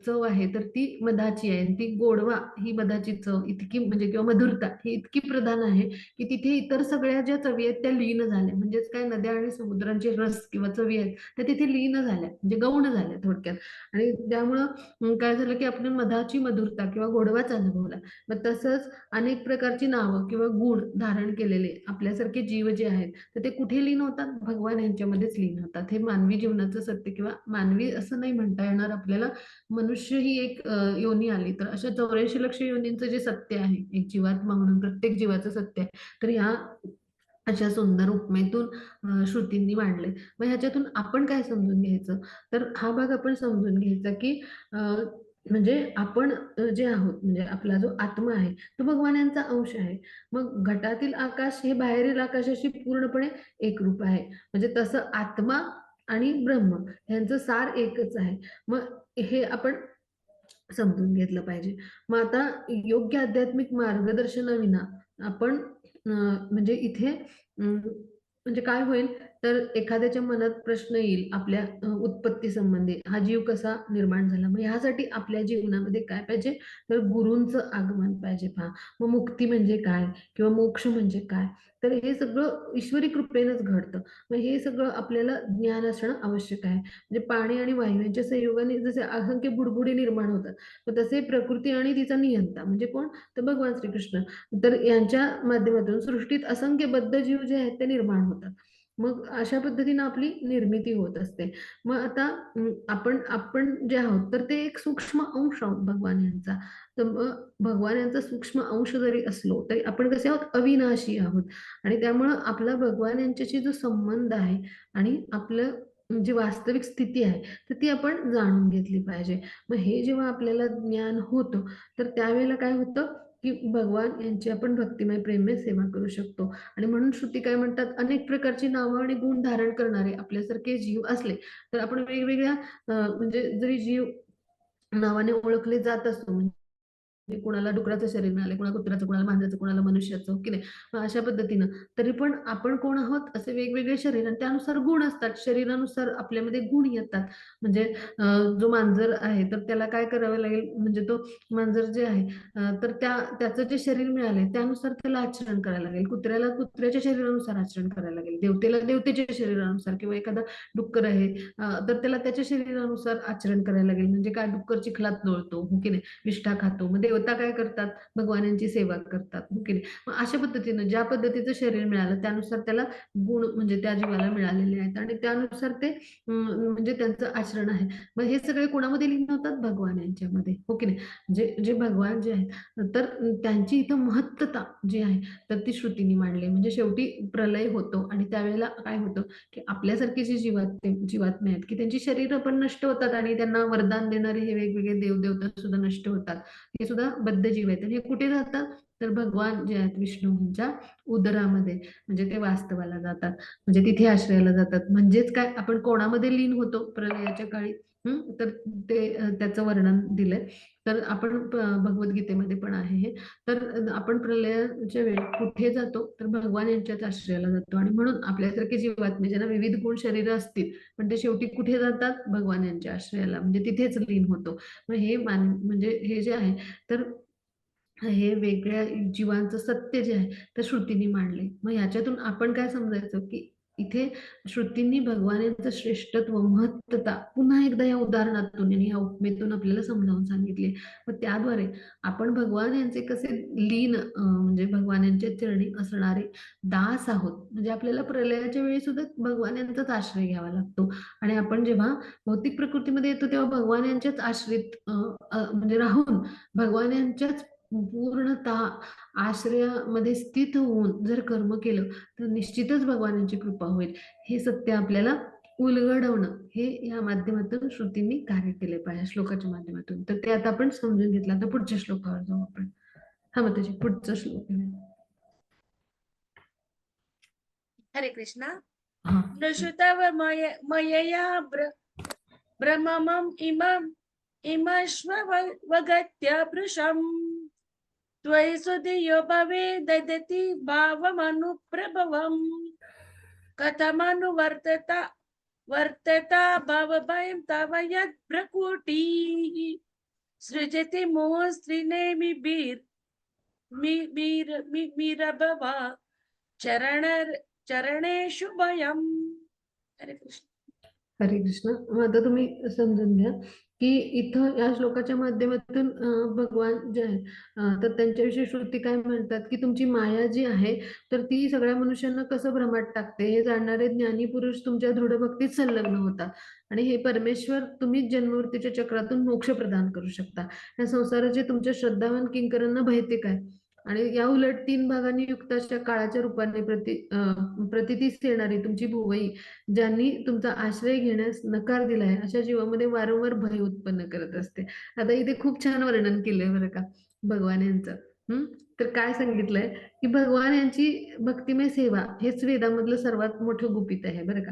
चव आहे तर ती मधाची आहे. ती गोडवा ही मधाची चव इतकी म्हणजे किंवा मधुरता ही इतकी प्रधान आहे की तिथे इतर सगळ्या ज्या चवी आहेत त्या लीन झाल्या. म्हणजेच काय नद्या आणि समुद्रांचे रस किंवा चवी आहेत त्या तिथे लीन झाल्या म्हणजे गौण झाल्या थोडक्यात. आणि त्यामुळं काय झालं की आपण मधाची मधुरता किंवा गोडवाच अनुभवला. मग तसंच अनेक प्रकारची नावं किंवा गुण धारण केलेले आपल्यासारखे जीव जे आहेत तर ते कुठे लीन होतात भगवान यांच्यामध्येच लीन होतात. हे मानवी जीवनाचं सत्य किंवा मानवी असं नाही म्हणता येणार आपल्याला. मनुष्य ही एक योनी आली तर अशा 84 लक्ष योनींचं जे सत्य आहे एक जीवात्मा म्हणून प्रत्येक जीवाचं सत्य आहे तर ह्या अशा सुंदर उपमेतून श्रुतींनी मांडले. मग ह्याच्यातून आपण काय समजून घ्यायचं तर हा भाग आपण समजून घ्यायचा की म्हणजे आपण जे आहोत म्हणजे आपला जो आत्मा आहे तो भगवान यांचा अंश आहे. मग घटातील आकाश हे बाहेरील आकाशाशी पूर्णपणे एकरूप आहे. म्हणजे तसं आत्मा आणि ब्रह्म यांचं सार एकच आहे. मग हे आपण समजून घेतलं पाहिजे. मग आता योग्य आध्यात्मिक मार्गदर्शनाविना आपण म्हणजे इथे म्हणजे काय होईल तर एखाद्याच्या मनात प्रश्न येईल आपल्या उत्पत्ती संबंधी हा जीव कसा निर्माण झाला. मग ह्यासाठी आपल्या जीवनामध्ये काय पाहिजे तर गुरूंचं आगमन पाहिजे. पहा मग मुक्ती म्हणजे काय किंवा मोक्ष म्हणजे काय तर हे सगळं ईश्वरी कृपेनंच घडतं. मग हे सगळं आपल्याला ज्ञान असणं आवश्यक आहे. म्हणजे पाणी आणि वायू यांच्या संयोगाने जसे असंख्य बुडबुडे निर्माण होतात तर तसे प्रकृती आणि तिचा नियंता म्हणजे कोण तर भगवान श्रीकृष्ण तर यांच्या माध्यमातून सृष्टीत असंख्य बद्ध जीव जे आहेत ते निर्माण होतात. मग अशा पद्धतीनं आपली निर्मिती होत असते. मग आता आपण आपण जे आहोत तर ते एक सूक्ष्म अंश आहोत भगवान यांचा. तर मग भगवान यांचा सूक्ष्म अंश जरी असलो तरी आपण कसे आहोत अविनाशी आहोत. आणि त्यामुळं आपला भगवान यांच्याशी जो संबंध आहे आणि आपलं जी वास्तविक स्थिती आहे तर ती आपण जाणून घेतली पाहिजे. मग हे जेव्हा आपल्याला ज्ञान होतं तर त्यावेळेला काय होतं की भगवान यांची आपण भक्तिमय प्रेममय सेवा करू शकतो. आणि म्हणून श्रुती काय म्हणतात अनेक प्रकारची नावं आणि गुण धारण करणारे आपल्यासारखे जीव असले तर आपण वेगवेगळ्या म्हणजे जरी जीव नावाने ओळखले जात असतो म्हणजे कुणाला डुकराचं शरीर मिळाले, कुणाला कुत्र्याचं, कुणाला मांजराचं, कुणाला मनुष्याचं, हो की नाही? मग अशा पद्धतीनं तरी पण आपण कोण आहोत असे वेगवेगळे शरीर आणि त्यानुसार गुण असतात. शरीरानुसार आपल्यामध्ये गुण येतात. म्हणजे अ, जो मांजर आहे तर त्याला काय करावं लागेल म्हणजे तो मांजर जे आहे तर त्याचं जे शरीर मिळालंय त्यानुसार त्याला आचरण करायला लागेल. कुत्र्याला कुत्र्याच्या शरीरानुसार आचरण करायला लागेल. देवतेला देवतेच्या शरीरानुसार किंवा एखादा डुक्कर आहे तर त्याला त्याच्या शरीरानुसार आचरण करायला लागेल. म्हणजे काय डुक्कर चिखलात लोळतो, हो की नाही? विष्ठा खातो. मग देवता काय करतात, भगवानांची सेवा करतात, हो की नाही. मग अशा पद्धतीनं ज्या पद्धतीचं शरीर मिळालं त्यानुसार त्याला गुण म्हणजे त्या जीवाला मिळालेले आहेत आणि त्यानुसार ते म्हणजे त्यांचं आचरण आहे. मग हे सगळे कोणामध्ये लीन होतात, भगवान यांच्यामध्ये, हो की नाही. जे जे भगवान जे आहेत तर त्यांची इथं महत्तता जी आहे तर ती श्रुतीने मांडली. म्हणजे शेवटी प्रलय होतो आणि त्यावेळेला काय होतं की आपल्यासारखी जी जीवात्मे आहेत की त्यांची शरीरं पण नष्ट होतात आणि त्यांना वरदान देणारे हे वेगवेगळे देवदेवता सुद्धा नष्ट होतात. हे सुद्धा बद्ध जीव आहेत आणि हे कुठे जातात, तर भगवान जे आहेत विष्णूंच्या उदरामध्ये म्हणजे ते वास्तवाला जातात, म्हणजे तिथे आश्रयाला जातात. म्हणजेच काय, आपण कोणामध्ये लीन होतो प्रलयाच्या काळी, तर ते त्याचं वर्णन दिलंय. तर आपण भगवद्गीतेमध्ये पण आहे हे. तर आपण प्रलयाच्या वेळी कुठे जातो, तर भगवान यांच्याच आश्रयाला जातो आणि म्हणून आपल्यासारखे जीवात्मे ज्यांना विविध गुण शरीर असतील पण ते शेवटी कुठे जातात, भगवान यांच्या आश्रयाला, म्हणजे तिथेच लीन होतो. मग हे म्हणजे हे जे आहे तर हे वेगळ्या जीवांचं सत्य जे आहे तर श्रुतींनी मांडले. मग ह्याच्यातून आपण काय समजायचं की इथे श्रुतींनी भगवानांचं श्रेष्ठत्व, महत्तता पुन्हा एकदा या उदाहरणातून आणि या उपमेतून आपल्याला समजावून सांगितले. मग त्याद्वारे आपण भगवान यांचे कसे लीन म्हणजे भगवान यांच्या चरणी असणारे दास आहोत. म्हणजे आपल्याला प्रलयाच्या वेळी सुद्धा भगवान यांचाच आश्रय घ्यावा लागतो आणि आपण जेव्हा भौतिक प्रकृतीमध्ये येतो तेव्हा भगवान यांच्याच आश्रित म्हणजे राहून भगवान यांच्याच पूर्णतः आश्रयामध्ये स्थित होऊन जर कर्म केलं तर निश्चितच भगवानांची कृपा होईल. हे सत्य आपल्याला उलगडवणं हे या माध्यमातून श्रुतींनी कार्य केले पाहिजे, श्लोकाच्या माध्यमातून. तर ते आता आपण समजून घेतलं. आता पुढच्या श्लोकावर जाऊ आपण. हा मग त्याची पुढचा श्लोक आहे. हरे कृष्णा. हा. नृषुतव मयया ब्रह्ममम् इमश्ववगत्य पृशम् त्वयि सुधियो भवे ददति भावमनुप्रभवम् वर्तता भवभयं तव यद्भ्रकुटिः सृजति मोहस्त्रिनेमिभिर्मिरभवा चरणेषु भयम्. हरे कृष्ण. हरे कृष्ण. मग आता तुम्ही समजून घ्या की इथं या श्लोकाच्या माध्यमातून भगवान जे आहे तर त्यांच्याविषयी श्रुती काय म्हणतात की तुमची माया जी आहे तर ती सगळ्या मनुष्यांना कसं भ्रमात टाकते हे जाणणारे ज्ञानी पुरुष तुमच्या दृढ भक्तीत संलग्न होतात आणि हे परमेश्वर तुम्ही जन्मवृत्तीच्या चक्रातून मोक्ष प्रदान करू शकता. या संसाराचे तुमच्या श्रद्धावान किंकरांना भयते काय आणि या उलट 3 भागांनी युक्त अशा काळाच्या रूपाने प्रतितीस येणारी तुमची भुवई ज्यांनी तुमचा आश्रय घेण्यास नकार दिलाय अशा जीवामध्ये वारंवार भय उत्पन्न करत असते. आता इथे खूप छान वर्णन केलंय बरं का भगवान यांचं. तर काय सांगितलंय की भगवान यांची भक्तिमय सेवा हेच वेदामधलं सर्वात मोठं गुपित आहे बरं का.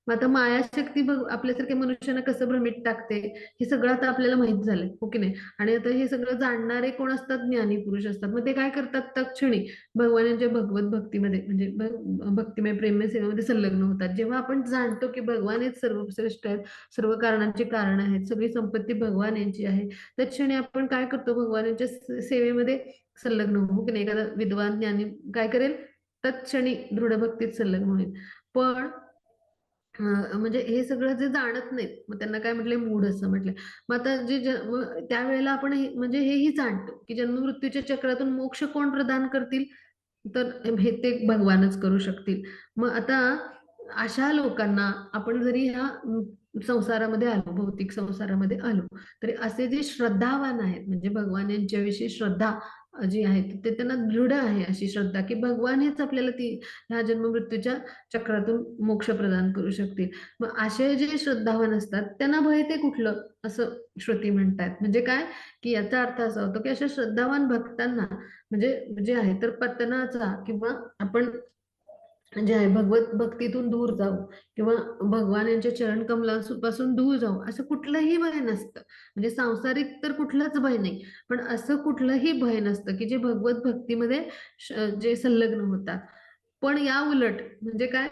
मग आता मायाशक्ती आपल्यासारख्या मनुष्यांना कसं भ्रमित टाकते हे सगळं आता आपल्याला माहित झालंय, हो की नाही. आणि आता हे सगळं जाणणारे कोण असतात, ज्ञानी पुरुष असतात. मग ते काय करतात, तत्क्षणी भगवानांच्या भगवत भक्तीमध्ये म्हणजे भक्तिमय प्रेममय सेवेमध्ये संलग्न होतात. जेव्हा आपण जाणतो की भगवान हेच सर्वश्रेष्ठ आहेत, सर्व कारणांचे कारण आहेत, सगळी संपत्ती भगवान यांची आहे, तत्क्षणी आपण काय करतो, भगवानांच्या सेवेमध्ये संलग्न होऊ की नाही. एखादा विद्वान ज्ञानी काय करेल, तत्क्षणी दृढ भक्तीत संलग्न होईल. पण म्हणजे हे सगळं जे जाणत नाहीत मग त्यांना काय म्हटलंय, मूढ असं म्हटलंय. मग आता त्यावेळेला आपण म्हणजे हेही जाणतो की जन्ममृत्यूच्या चक्रातून मोक्ष कोण प्रदान करतील, तर हे ते भगवानच करू शकतील. मग आता अशा लोकांना आपण जरी ह्या संसारामध्ये आलो, भौतिक संसारामध्ये आलो, तरी असे जे श्रद्धावान आहेत म्हणजे भगवान यांच्याविषयी श्रद्धा जी आहे ते त्यांना दृढ आहे अशी श्रद्धा की भगवान हेच आपल्याला ह्या जन्ममृत्यूच्या चक्रातून मोक्ष प्रदान करू शकतील. मग असे जे श्रद्धावान असतात त्यांना भय ते कुठलं असं श्रुती म्हणतात. म्हणजे काय की याचा अर्थ असा होतो की अशा श्रद्धावान भक्तांना म्हणजे जे आहे तर पतनाचा किंवा आपण जे आहे भगवत भक्तीतून दूर जाऊ किंवा भगवान यांच्या चरण कमलापासून दूर जाऊ असं कुठलंही भय नसतं. म्हणजे सांसारिक तर कुठलंच भय नाही, पण असं कुठलंही भय नसतं की जे भगवत भक्तीमध्ये जे संलग्न होतात. पण या उलट म्हणजे काय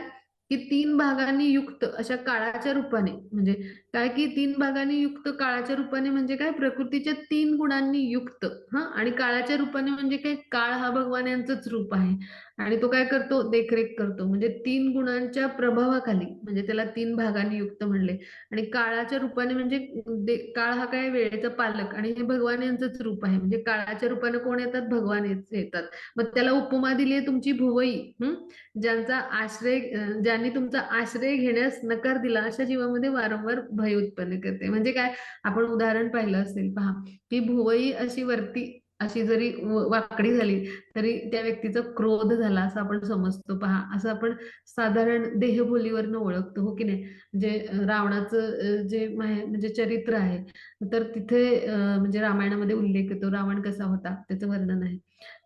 की 3 भागांनी युक्त अशा काळाच्या रूपाने, म्हणजे काय की 3 भागांनी युक्त काळाच्या रूपाने म्हणजे काय, प्रकृतीच्या 3 गुणांनी युक्त. हां, आणि काळाच्या रूपाने म्हणजे काय, काळ हा भगवान यांचंच रूप आहे आणि तो काय करतो, देखरेख करतो. म्हणजे 3 गुणांच्या प्रभावाखाली, म्हणजे त्याला 3 भागांनी युक्त म्हणले. आणि काळाच्या रूपाने म्हणजे काळ हा काय, वेळेचा पालक, आणि हे भगवान यांचंच रूप आहे. म्हणजे काळाच्या रूपाने कोण येतात, भगवान येतात. मग त्याला उपमा दिली आहे तुमची भुवई. ज्यांचा आश्रय ज्यांनी तुमचा आश्रय घेण्यास नकार दिला, अशा जीवामध्ये वारंवार भय उत्पन्न करते. म्हणजे काय, आपण उदाहरण पाहिलं असेल पहा, की भुवई अशी वरती अशी जरी वाकडी झाली तरी त्या व्यक्तीचा क्रोध झाला असं आपण समजतो. पहा, असं आपण साधारण देहबोलीवरनं ओळखतो, हो की नाही. म्हणजे रावणाचं जे म्हणजे चरित्र आहे, तर तिथे म्हणजे रामायणामध्ये उल्लेख येतो, रावण कसा होता त्याचं वर्णन आहे.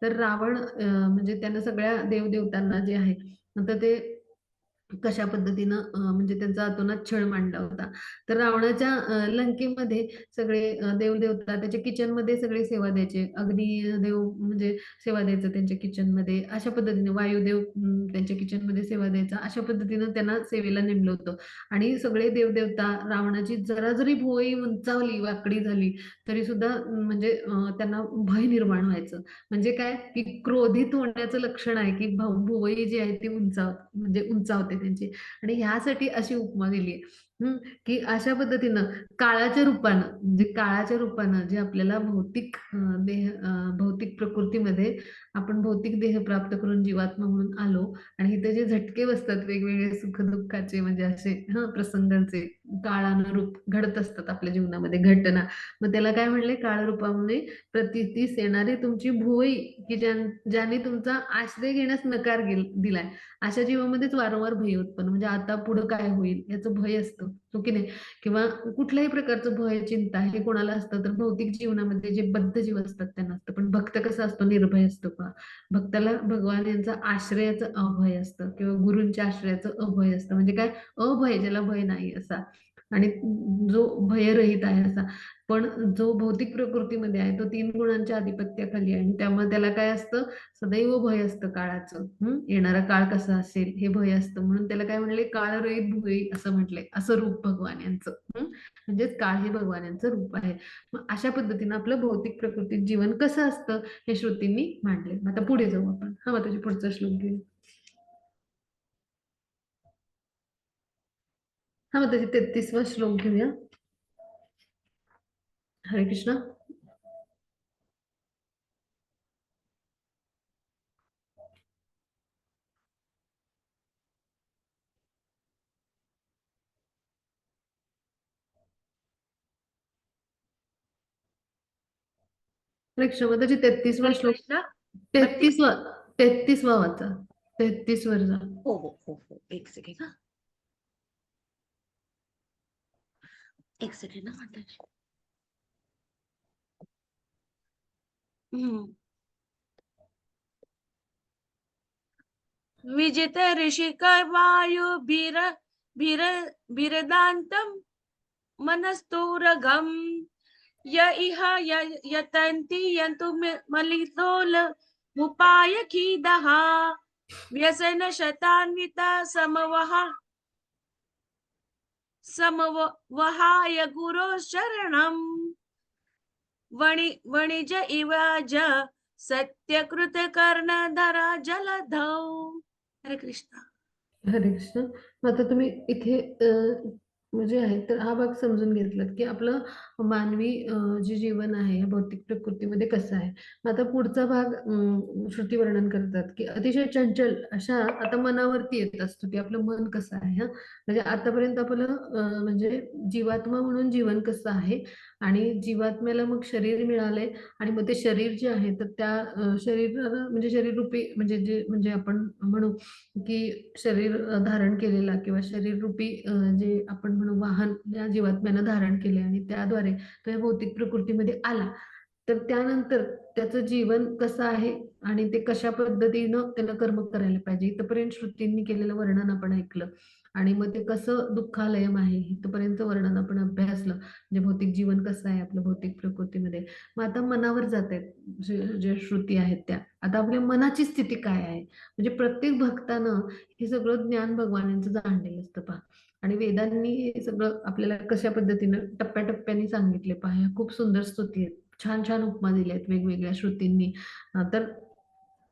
तर रावण म्हणजे त्यानं सगळ्या देवदेवतांना जे आहे, तर ते कशा पद्धतीनं म्हणजे त्यांचा अतोनात छळ मांडला होता. तर रावणाच्या लंकेमध्ये सगळे देवदेवता त्याच्या किचनमध्ये सगळे सेवा द्यायचे. अग्निदेव म्हणजे सेवा द्यायचा त्यांच्या किचनमध्ये. अशा पद्धतीने वायुदेव त्यांच्या किचनमध्ये सेवा द्यायचा. अशा पद्धतीनं त्यांना सेवेला नेमलं होतं. आणि सगळे देवदेवता, रावणाची जरा जरी भुवई उंचावली, वाकडी झाली, तरी सुद्धा म्हणजे त्यांना भय निर्माण व्हायचं. म्हणजे काय, की क्रोधित होण्याचं लक्षण आहे, की भुवई जी आहे ती म्हणजे उंचावते त्यांची. आणि ह्यासाठी अशी उपमा दिली आहे. की अशा पद्धतीनं काळाच्या रूपानं, म्हणजे काळाच्या रूपानं जे आपल्याला भौतिक भौतिक प्रकृतीमध्ये आपण भौतिक देह प्राप्त करून जीवात्मा म्हणून आलो, आणि इथे जे झटके बसतात वेगवेगळे सुख-दुःखाचे, म्हणजे असे प्रसंगांचे काळानुरूप घडत असतात आपल्या जीवनामध्ये घटना. मग त्याला काय म्हणले, काळरूपामध्ये प्रतीतीस येणारी तुमची भुवई, की ज्याने तुमचा आश्रय घेण्यास नकार दिलाय, अशा जीवामध्येच वारंवार भय उत्पन्न, म्हणजे आता पुढे काय होईल याचं भय असतं, हो की नाही. किंवा कुठल्याही प्रकारचं भय, चिंता हे कोणाला असतं, तर भौतिक जीवनामध्ये जे बद्ध जीव असतात त्यांना असतं. पण भक्त कसा असतो, निर्भय असतो. का भक्ताला भगवान यांचा आश्रयाचं अभय असतं, किंवा गुरूंच्या आश्रयाचं अभय असतं. म्हणजे काय, अभय, ज्याला भय नाही असा, आणि जो भयरहित आहे असा. पण जो भौतिक प्रकृतीमध्ये आहे तो 3 गुणांच्या आधिपत्याखाली आहे, आणि त्यामुळे त्याला काय असतं, सदैव भय असतं काळाचं. येणारा काळ कसा असेल हे भय असतं. म्हणून त्याला काय म्हणले, काळरहित भुवई असं म्हटलंय. असं रूप भगवान यांचं. म्हणजेच काळ हे भगवान यांचं रूप आहे. मग अशा पद्धतीनं आपलं भौतिक प्रकृतीत जीवन कसं असतं हे श्रुतींनी मांडले. आता पुढे जाऊ आपण. हा, मग त्याची पुढचा श्लोक घेऊ. हा, मग त्याची 33वा श्लोक घेऊया. हरे कृष्ण. हरे कृष्ण. मग त्याची 33वा हरे श्लोक. कृष्ण. 32. 33वा. 33वा वाचा. 33 वर जा. हो हो हो हो, एक सेकंड हा. एक सेकंड ना माताजी. विजित ऋषिक वायु भीर भीरदांतम मनस्तुरगम य इह यतन्ति यन्तु मलितोल मुपाय खीदहा व्यसन शतान्विता समवहाय गुरो शरणम वणिज इव ज सत्यकृत कर्णधरा जलधौ. हरे कृष्ण. हरे कृष्ण. मग आता तुम्ही इथे म्हणजे आहे तर हा भाग समजून घेतलात, की आपलं मानवी जे जीवन आहे या भौतिक प्रकृतीमध्ये कसं आहे. मग आता पुढचा भाग श्रुती वर्णन करतात, की अतिशय चंचल अशा आता मनावरती येत असतो, की आपलं मन कसं आहे. म्हणजे आतापर्यंत आपलं म्हणजे जीवात्मा म्हणून जीवन कसं आहे, आणि जीवात्म्याला मग शरीर मिळालंय, आणि मग ते शरीर जे आहे तर त्या शरीराला म्हणजे शरीररूपी म्हणजे जे म्हणजे आपण म्हणू की शरीर धारण केलेला, किंवा शरीररूपी जे आपण म्हणू वाहन या जीवात्म्यानं धारण केले, आणि त्याद्वारे तो या भौतिक प्रकृतीमध्ये आला. तर त्यानंतर त्याचं जीवन कसं आहे आणि ते कशा पद्धतीनं त्याला कर्म करायला पाहिजे इथपर्यंत श्रुतींनी केलेलं वर्णन आपण ऐकलं. आणि मग ते कसं दुःखालयम आहे इथपर्यंत वर्णन आपण अभ्यासलं. म्हणजे भौतिक जीवन कसं आहे आपलं भौतिक प्रकृतीमध्ये. मग आता मनावर जात आहेत जे श्रुती आहेत त्या. आता आपल्या मनाची स्थिती काय आहे, म्हणजे प्रत्येक भक्तानं हे सगळं ज्ञान भगवानांचं जाणलेलं असतं पहा. आणि वेदांनी हे सगळं आपल्याला कशा पद्धतीनं टप्प्याटप्प्याने सांगितले पहा. ह्या खूप सुंदर स्तुती आहेत, छान छान उपमा दिल्या आहेत वेगवेगळ्या श्रुतींनी. तर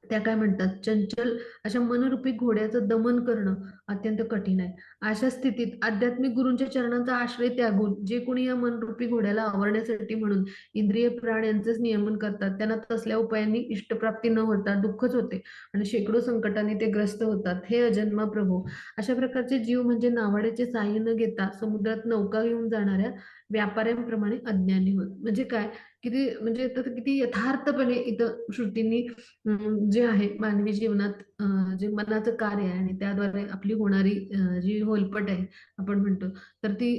त्या काय म्हणतात, चंचल अशा मनरूपी घोड्याचं दमन करणं अत्यंत कठीण आहे. अशा स्थितीत आध्यात्मिक गुरूंच्या चरणांचा आश्रय त्यागून जे कोणी या मनरूपी घोड्याला आवरण्यासाठी म्हणून इंद्रिय प्राण यांचंच नियमन करतात, त्यांना तसल्या उपायांनी इष्टप्राप्ती न होता दुःखच होते आणि शेकडो संकटांनी ते ग्रस्त होतात. हे अजन्मा प्रभू, अशा प्रकारचे जीव म्हणजे नावाड्याचे साह्य न घेता समुद्रात नौका घेऊन जाणाऱ्या व्यापाऱ्यांप्रमाणे अज्ञानी होत. म्हणजे काय, किती म्हणजे इथं किती यथार्थपणे इथं श्रुतींनी जे आहे मानवी जीवनात जे मनाचं कार्य आहे आणि त्याद्वारे आपली होणारी जी होलपट आहे आपण म्हणतो, तर ती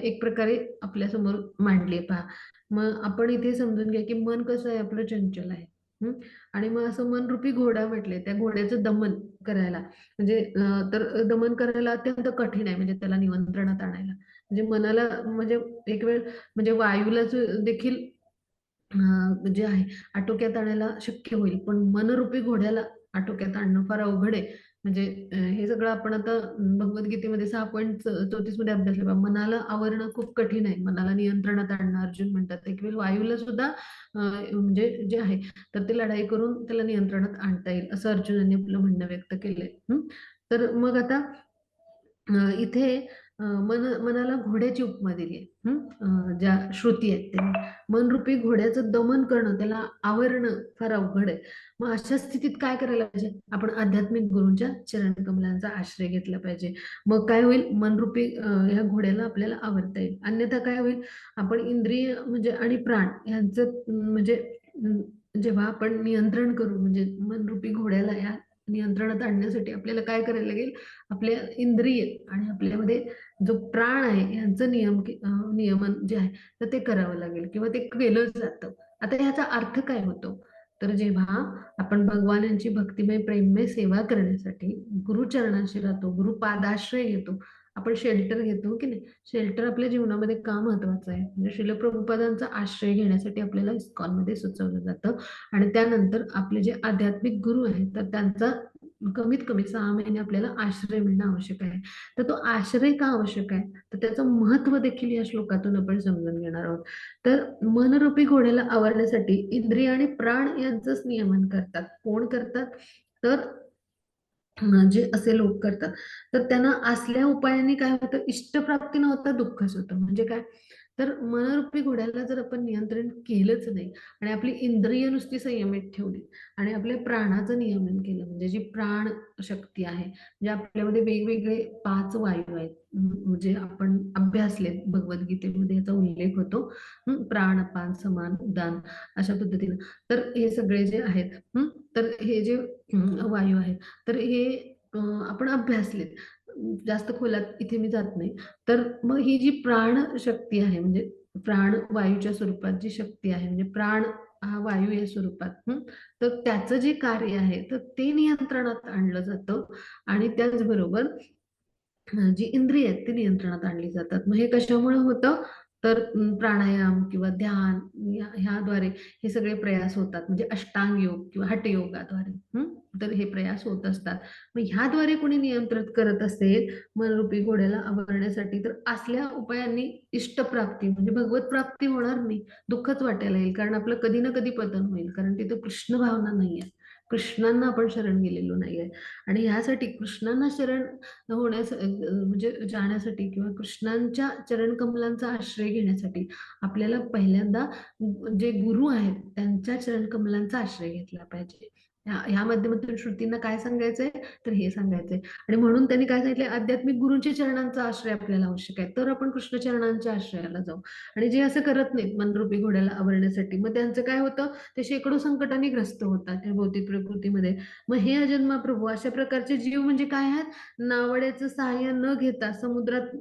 एक प्रकारे आपल्यासमोर मांडली आहे पहा. मग आपण इथे समजून घ्या की मन कसं आहे आपलं चंचल आहे. हं? आणि मग असं मनरूपी घोडा म्हटले त्या घोड्याचं दमन करायला म्हणजे तर दमन करायला अत्यंत कठीण आहे म्हणजे त्याला नियंत्रणात आणायला. म्हणजे मनाला म्हणजे एक वेळ म्हणजे वायूला देखील जे आहे आटोक्यात आणायला शक्य होईल. पण मनरूपी घोड्याला आटोक्यात आणणं फार अवघड आहे. म्हणजे हे सगळं आपण आता भगवद्गीतेमध्ये 6.34 मध्ये अभ्यासलं पहा. मनाला आवरणं खूप कठीण आहे. मनाला नियंत्रणात आणणं अर्जुन म्हणतात. एक वेळ वायूला सुद्धा म्हणजे जे आहे तर ते लढाई करून त्याला नियंत्रणात आणता येईल असं अर्जुनाने आपलं म्हणणं व्यक्त केलंय. तर मग आता इथे मनाला घोड्याची उपमा दिली आहे. ज्या श्रुती आहेत त्यांनी. मनरूपी घोड्याचं दमन करणं, त्याला आवरणं फार अवघड आहे. मग अशा स्थितीत काय करायला पाहिजे? आपण आध्यात्मिक गुरूंच्या चरणकमलांचा आश्रय घेतला पाहिजे. मग काय होईल? मनरूपी ह्या घोड्याला आपल्याला आवरता येईल. अन्यथा काय होईल? आपण इंद्रिय म्हणजे आणि प्राण यांचं म्हणजे जेव्हा आपण नियंत्रण करू म्हणजे मनरूपी घोड्याला या नियंत्रणात आणण्यासाठी आपल्याला काय करायला लागेल? आपल्या इंद्रिय आणि आपल्यामध्ये जो प्राण आहे यांचं नियमन जे आहे तर ते करावं लागेल किंवा ते केलं जातं. आता ह्याचा अर्थ काय होतो? तर जेव्हा आपण भगवानांची भक्तिमय प्रेममय सेवा करण्यासाठी गुरुचरणाशी राहतो, गुरुपादाश्रय घेतो, आपण शेल्टर घेतो हो की नाही. शेल्टर आपल्या जीवनामध्ये का महत्वाचं आहे? म्हणजे श्रील प्रभुपादांचा आश्रय घेण्यासाठी आपल्याला इस्कॉनमध्ये सुचवलं जातं. आणि त्यानंतर आपले जे आध्यात्मिक गुरु आहेत तर त्यांचा कमीत कमी 6 महिने आपल्याला आश्रय मिळणं आवश्यक आहे. तर तो आश्रय का आवश्यक आहे? तर त्याचं महत्व देखील या श्लोकातून आपण समजून घेणार आहोत. तर मनरूपी घोड्याला आवरण्यासाठी इंद्रिय आणि प्राण यांचंच नियमन करतात. कोण करतात? तर जे असे लोक करतात. तर त्यांना असल्या उपायांनी काय होतं? इष्टप्राप्ती न होता दुःखच होतं. म्हणजे काय? तर मनरूपी घोड्याला जर आपण नियंत्रण केलंच नाही आणि आपली इंद्रिय नुसती संयमित ठेवली आणि आपल्या प्राणाचं नियमन केलं म्हणजे जी प्राण शक्ती आहे म्हणजे आपल्यामध्ये वेगवेगळे 5 वायू आहेत. म्हणजे आपण अभ्यासले भगवद्गीतेमध्ये याचा उल्लेख होतो. प्राण, अपान, समान, उदान अशा पद्धतीनं. तर हे सगळे जे आहेत तर हे जे वायू आहेत तर हे आपण अभ्यासलेत. जास्त खोलात इथे मी जात नाही. तर मग ही जी प्राण शक्ती आहे म्हणजे प्राण वायूच्या स्वरूपात जी शक्ती आहे म्हणजे प्राण हा वायू या स्वरूपात तर त्याचं जे कार्य आहे तर ते नियंत्रणात आणलं जातं आणि त्याचबरोबर जी इंद्रिय आहेत ती नियंत्रणात आणली जातात. मग हे कशामुळे होतं? तर प्राणायाम किंवा ध्यान ह्याद्वारे हे सगळे प्रयास होतात. म्हणजे अष्टांग योग किंवा हठयोगाद्वारे तर हे प्रयास होत असतात. मग ह्याद्वारे कोणी नियंत्रित करत असेल मनरूपी घोड्याला आवरण्यासाठी तर असल्या उपायांनी इष्टप्राप्ती म्हणजे भगवत प्राप्ती होणार नाही. दुःखच वाटायला येईल कारण आपलं कधी ना कधी पतन होईल. कारण तिथं कृष्ण भावना नाहीये. कृष्णांना आपण शरण गेलेलो नाहीये आणि ह्यासाठी कृष्णांना शरण म्हणजे जाण्यासाठी किंवा कृष्णांच्या चरणकमलांचा आश्रय घेण्यासाठी आपल्याला पहिल्यांदा जे गुरु आहेत त्यांच्या चरणकमलांचा आश्रय घेतला पाहिजे. ह्या माध्यमातून श्रुतींना काय सांगायचंय तर हे सांगायचंय आणि म्हणून त्यांनी काय सांगितलंय आध्यात्मिक गुरूंच्या चरणांचा आश्रय आपल्याला आवश्यक आहे तर आपण कृष्ण चरणांच्या आश्रयाला जाऊ. आणि जे असं करत नाहीत मनरूपी घोड्याला आवरण्यासाठी मग त्यांचं काय होतं ते शेकडो संकटांनी ग्रस्त होतात त्या भौतिक प्रकृतीमध्ये. मग हे अजन्मा प्रभू अशा प्रकारचे जीव म्हणजे काय आहेत? नावड्याचं सहाय्य न घेता समुद्रात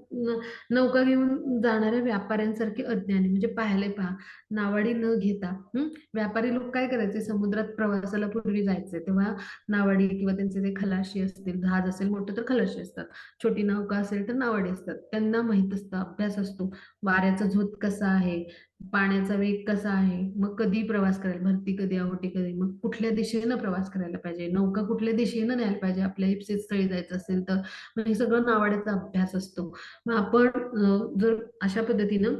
नौका घेऊन जाणाऱ्या व्यापाऱ्यांसारखे अज्ञानी म्हणजे पाहिले पहा नावाडी न घेता व्यापारी लोक काय करायचे समुद्रात प्रवासाला पूर्वी जायचंय तेव्हा नावाडी किंवा त्यांचे जे खलाशी असतील, जहाज असेल मोठं तर खलाशी असतात, छोटी नौका असेल तर नावाडी असतात. त्यांना माहित असतं, अभ्यास असतो, वाऱ्याचा झोत कसा आहे, पाण्याचा वेग कसा आहे, मग कधी प्रवास करायला, भरती कधी, आवटी कधी, मग कुठल्या दिशेनं प्रवास करायला पाहिजे, नौका कुठल्या दिशेनं न्यायला पाहिजे आपल्या इप्सित स्थळी जायचं असेल तर. मग हे सगळं नावाड्याचा अभ्यास असतो. मग आपण जर अशा पद्धतीनं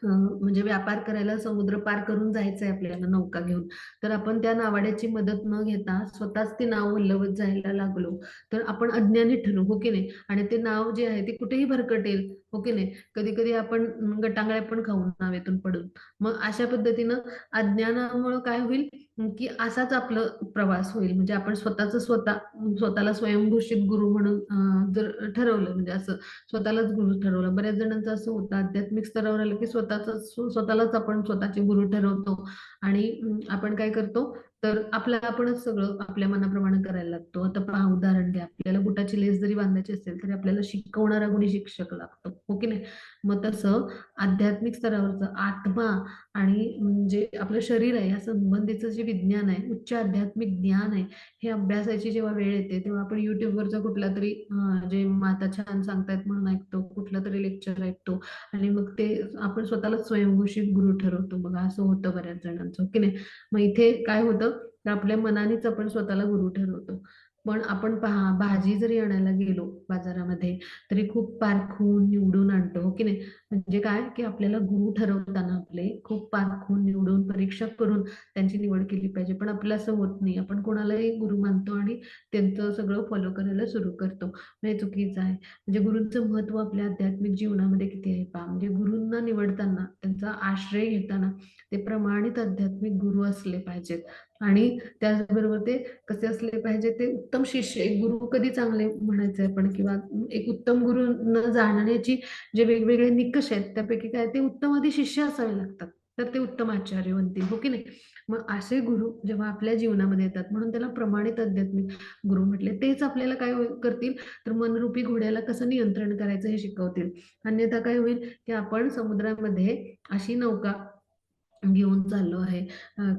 म्हणजे व्यापार करायला समुद्र पार करून जायचंय आपल्याला नौका घेऊन, तर आपण त्या नावाड्याची मदत न घेता स्वतःच ते नाव वल्लवत जायला लागलो तर आपण अज्ञानी ठरू, हो की नाही? आणि ते नाव जे आहे ते कुठेही भरकटेल, हो की नाही? कधी कधी आपण गटांगळ्या पण खाऊ नावेतून पडून. मग अशा पद्धतीनं अज्ञानामुळं काय होईल की असाच आपलं प्रवास होईल. म्हणजे आपण स्वतःला स्वयंघोषित गुरु म्हणून जर ठरवलं, म्हणजे असं स्वतःलाच गुरु ठरवलं. बऱ्याच जणांचं असं होतं, आध्यात्मिक स्तरावर आलं की स्वतःलाच आपण स्वतःचे गुरु ठरवतो आणि आपण काय करतो, तर आपणच सगळं आपल्या मनाप्रमाणे करायला लागतो. आता पहा, उदाहरण घ्या, आपल्याला बुटाची लेस जरी बांधायची असेल तरी आपल्याला शिकवणारा कोणी शिक्षक लागतो, हो की नाही? मग तसं आध्यात्मिक स्तरावरचं आत्मा आणि जे आपलं शरीर आहे या संबंधीचं जे विज्ञान आहे, उच्च आध्यात्मिक ज्ञान आहे, हे अभ्यासाची जेव्हा वेळ येते तेव्हा आपण युट्यूबवरचा कुठला तरी जे माता छान सांगतायत म्हणून ऐकतो, कुठलं तरी लेक्चर ऐकतो आणि मग ते आपण स्वतःला स्वयंघोषित गुरु ठरवतो. बघा, असं होतं बऱ्याच जणांचं, की नाही? मग इथे काय होतं, तर आपल्या मनानेच आपण स्वतःला गुरु ठरवतो. पण आपण पहा, भाजी जरी आणायला गेलो बाजारामध्ये तरी खूप पारखून निवडून आणतो, हो की नाही? म्हणजे काय, की आपल्याला गुरु ठरवताना आपले खूप पारखून निवडून परीक्षा करून त्यांची निवड केली पाहिजे. पण आपलं असं होत नाही, आपण कोणालाही गुरु मानतो आणि त्यांचं सगळं फॉलो करायला सुरू करतो. हे चुकीचं आहे. म्हणजे गुरूंचं महत्व आपल्या आध्यात्मिक जीवनामध्ये किती आहे पहा. म्हणजे गुरूंना निवडताना, त्यांचा आश्रय घेताना ते प्रमाणित आध्यात्मिक गुरु असले पाहिजेत आणि त्याचबरोबर ते कसे असले पाहिजे, ते उत्तम शिष्य. एक गुरु कधी चांगले म्हणायचे आपण, किंवा एक उत्तम गुरु न जाणण्याची जे वेगवेगळे निकष आहेत त्यापैकी काय, ते उत्तम आधी शिष्य असावे लागतात, तर ते उत्तम आचार्य बनतील, हो की नाही? मग असे गुरु जेव्हा आपल्या जीवनामध्ये येतात, म्हणून त्याला प्रमाणित आध्यात्मिक गुरु म्हटले. तेच आपल्याला काय करतील, तर मनरूपी घोड्याला कसं नियंत्रण करायचं हे शिकवतील. अन्यथा काय होईल, की आपण समुद्रामध्ये अशी नौका घेऊन चाललो आहे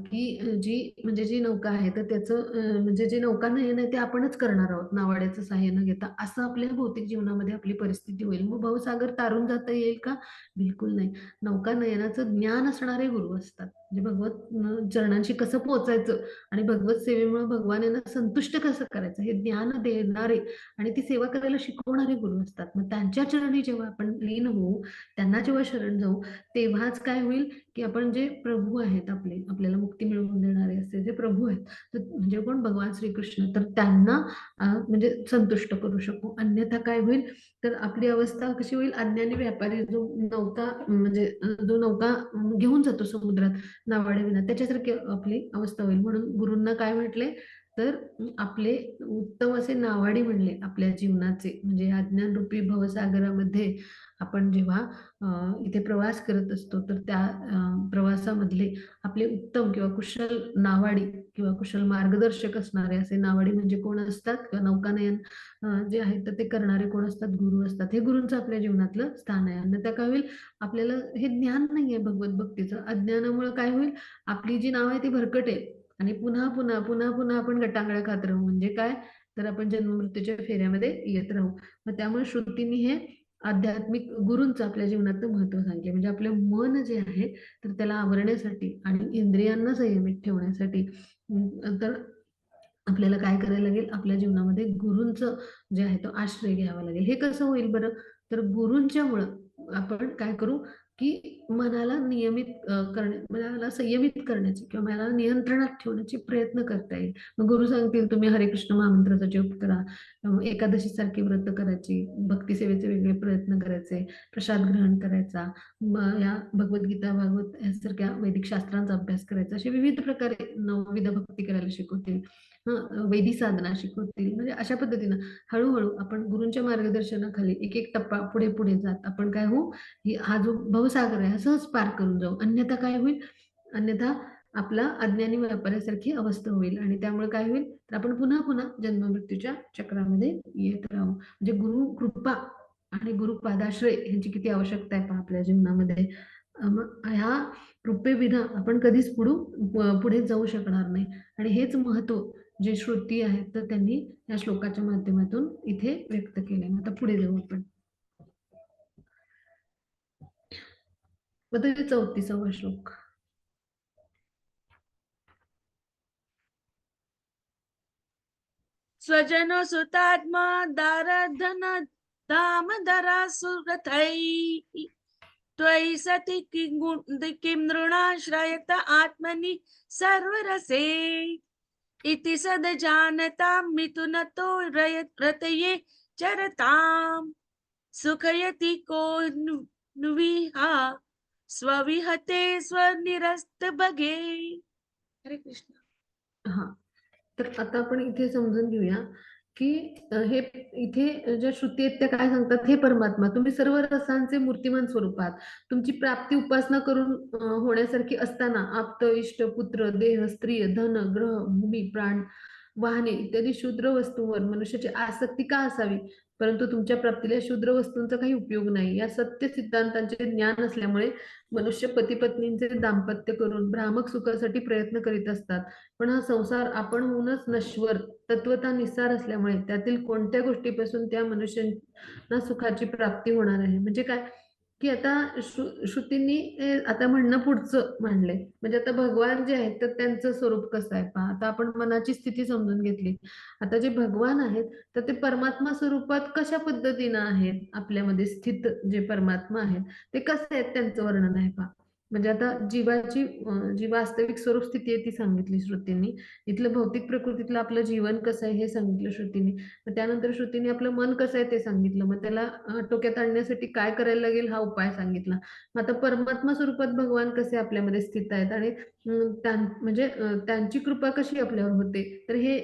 की जी नौका आहे तर त्याचं म्हणजे जे नौका नयन आहे ते आपणच करणार आहोत नावाड्याचं सहाय्य न घेता. असं आपल्या भौतिक जीवनामध्ये आपली परिस्थिती होईल. मग भवसागर तारून जाता येईल का? बिलकुल नाही. नौका नयनाचं ज्ञान असणारे गुरु असतात. म्हणजे भगवत चरणांशी कसं पोहोचायचं आणि भगवत सेवेमुळे भगवान यांना संतुष्ट कसं करायचं हे ज्ञान देणारे आणि ती सेवा करायला शिकवणारे गुरु असतात. मग त्यांच्या चरणी जेव्हा आपण लीन होऊ, त्यांना जेव्हा शरण जाऊ, तेव्हाच काय होईल, की आपण जे प्रभू आहेत आपल्याला मुक्ती मिळवून देणारे असे जे प्रभू आहेत, तर म्हणजे कोण, भगवान श्रीकृष्ण, तर त्यांना म्हणजे संतुष्ट करू शकू. अन्यथा काय होईल, तर आपली अवस्था कशी होईल, अज्ञानी व्यापारी जो नौका म्हणजे जो नौका घेऊन जातो समुद्रात नावाड्याविना, त्याच्यासारखी आपली अवस्था होईल. म्हणून गुरूंना काय म्हटले, तर आपले उत्तम असे नावाडी म्हणले आपल्या जीवनाचे. म्हणजे अज्ञानरूपी भवसागरामध्ये आपण जेव्हा इथे प्रवास करत असतो, तर त्या प्रवासामधले आपले उत्तम किंवा कुशल नावाडी किंवा कुशल मार्गदर्शक असणारे असे नावाडी म्हणजे कोण असतात, किंवा नौकानयन जे आहेत तर ते करणारे कोण असतात, गुरु असतात. हे गुरूंचं आपल्या जीवनातलं स्थान आहे. आणि त्या काय होईल, आपल्याला हे ज्ञान नाहीये भगवत भक्तीचं, अज्ञानामुळे काय होईल, आपली जी नाव आहे ती भरकटेल आणि पुन्हा पुन्हा पुन्हा पुन्हा आपण गटांगळ्या खात राहू. म्हणजे काय, तर आपण जन्ममृत्यूच्या फेऱ्यामध्ये येत राहू. मग त्यामुळे श्रुतींनी हे आध्यात्मिक गुरूंचं आपल्या जीवनातलं महत्व सांगितले. म्हणजे आपलं मन जे आहे तर त्याला आवरण्यासाठी आणि इंद्रियांना संयमित ठेवण्यासाठी तर आपल्याला काय करायला लागेल, आपल्या जीवनामध्ये गुरूंचं जे आहे तो आश्रय घ्यावा लागेल. हे कसं होईल बरं, तर गुरूंच्यामुळं आपण काय करू, की मनाला नियमित मनाला संयमित करण्याची किंवा मनाला नियंत्रणात ठेवण्याचे प्रयत्न करता येईल. मग गुरु सांगतील, तुम्ही हरे कृष्ण महामंत्राचा जप करा, एकादशी सारखी व्रत करायची, भक्ती सेवेचे वेगळे प्रयत्न करायचे, प्रसाद ग्रहण करायचा, या भगवद्गीता, भागवत यासारख्या वैदिक शास्त्रांचा अभ्यास करायचा, असे विविध प्रकारे नवविध भक्ती करायला शिकवतील. वैदिक साधना शिकवतील. म्हणजे अशा पद्धतीनं हळूहळू आपण गुरूंच्या मार्गदर्शनाखाली एक एक टप्पा पुढे पुढे जात आपण काय होऊ, हा जो भवसागर आहे हा सहज पार करून जाऊ. अन्यथा काय होईल, अन्यथा आपला अज्ञानी व्यापाऱ्यासारखी अवस्था होईल आणि त्यामुळे काय होईल, तर आपण पुन्हा पुन्हा जन्ममृत्यूच्या चक्रामध्ये येत राहू. म्हणजे गुरु कृपा आणि गुरुपादाश्रय ह्यांची किती आवश्यकता आहे पहा आपल्या जीवनामध्ये. मग ह्या रुपे विना आपण कधीच पुढे जाऊ शकणार नाही. आणि हेच महत्व जे श्रुती आहेत तर त्यांनी या श्लोकाच्या माध्यमातून इथे व्यक्त केले. आता पुढे जाऊ आपण. आता 34वा श्लोक. स्वजनो सुतात्मा दारधन धामधरा सुरथै त्वयि सति किं नृणाश्रयत आत्मनि सर्वरसे इति सदजानतां मिथुनतो रतये चरताम् सुखयति को नुविहा स्वविहते स्वनिरस्त बगे. हरे कृष्ण. हा, तर आता आपण इथे समजून घेऊया की हे इथे ज्या श्रुती आहेत त्या काय सांगतात, हे परमात्मा तुम्ही सर्व रसांचे मूर्तिमान स्वरूप आहात. तुमची प्राप्ती उपासना करून होण्यासारखी असताना आप्त, इष्ट, पुत्र, देह, स्त्री, धन, ग्रह, भूमी, प्राण, वाहने इत्यादी शूद्र वस्तूंवर मनुष्याची आसक्ती का असावी? परंतु तुमच्या प्राप्तीला शूद्र वस्तूंचा काही उपयोग नाही. या सत्य सिद्धांतांचे ज्ञान असल्यामुळे मनुष्य पती पत्नींचे दाम्पत्य करून भ्रामक सुखासाठी प्रयत्न करीत असतात. पण हा संसार आपण होऊनच नश्वर, तत्वता निस्सार असल्यामुळे त्यातील कोणत्या गोष्टीपासून त्या मनुष्यांना सुखाची प्राप्ती होणार आहे? म्हणजे काय की आता श्रुतींनी आता म्हणणं पुढचं मांडलंय. म्हणजे आता भगवान जे आहेत तर त्यांचं स्वरूप कसं आहे पहा. आता आपण मनाची स्थिती समजून घेतली. आता जे भगवान आहेत तर ते परमात्मा स्वरूपात कशा पद्धतीनं आहेत, आपल्यामध्ये स्थित जे परमात्मा आहेत ते कसे आहेत त्यांचं वर्णन आहे पहा. म्हणजे आता जीवाची जी वास्तविक स्वरूप स्थिती आहे ती सांगितली श्रुतींनी. इथलं भौतिक प्रकृतीतलं आपलं जीवन कसं आहे हे सांगितलं श्रुतींनी. मग त्यानंतर श्रुतीने आपलं मन कसं आहे ते सांगितलं. मग त्याला आटोक्यात आणण्यासाठी काय करायला लागेल हा उपाय सांगितला. मग आता परमात्मा स्वरूपात भगवान कसे आपल्यामध्ये स्थित आहेत आणि म्हणजे त्यांची कृपा कशी आपल्यावर होते, तर हे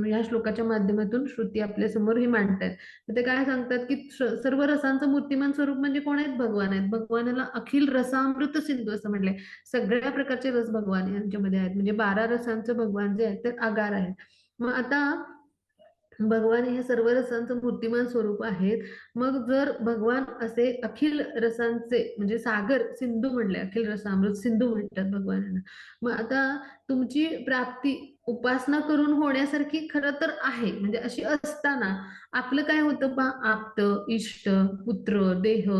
या श्लोकाच्या माध्यमातून श्रुती आपल्या समोर हे मांडतायत. तर ते काय सांगतात की सर्व रसांचं मूर्तिमान स्वरूप म्हणजे कोण आहेत? भगवान आहेत. भगवानाला अखिल रसामृत सिंधू असं म्हटलंय. सगळ्या प्रकारचे रस भगवान यांच्यामध्ये आहेत. म्हणजे 12 रसांचं भगवान जे आहे ते आगार आहे. मग आता भगवान हे सर्व रसांचं मूर्तिमान स्वरूप आहेत. मग जर भगवान असे अखिल रसांचे म्हणजे सागर सिंधू म्हणले, अखिल रसामृत सिंधू म्हणतात भगवानांना. मग आता तुमची प्राप्ती उपासना करून होण्यासारखी खरं तर आहे. म्हणजे अशी असताना आपलं काय होतं पहा, आप्त, इष्ट, पुत्र, देह,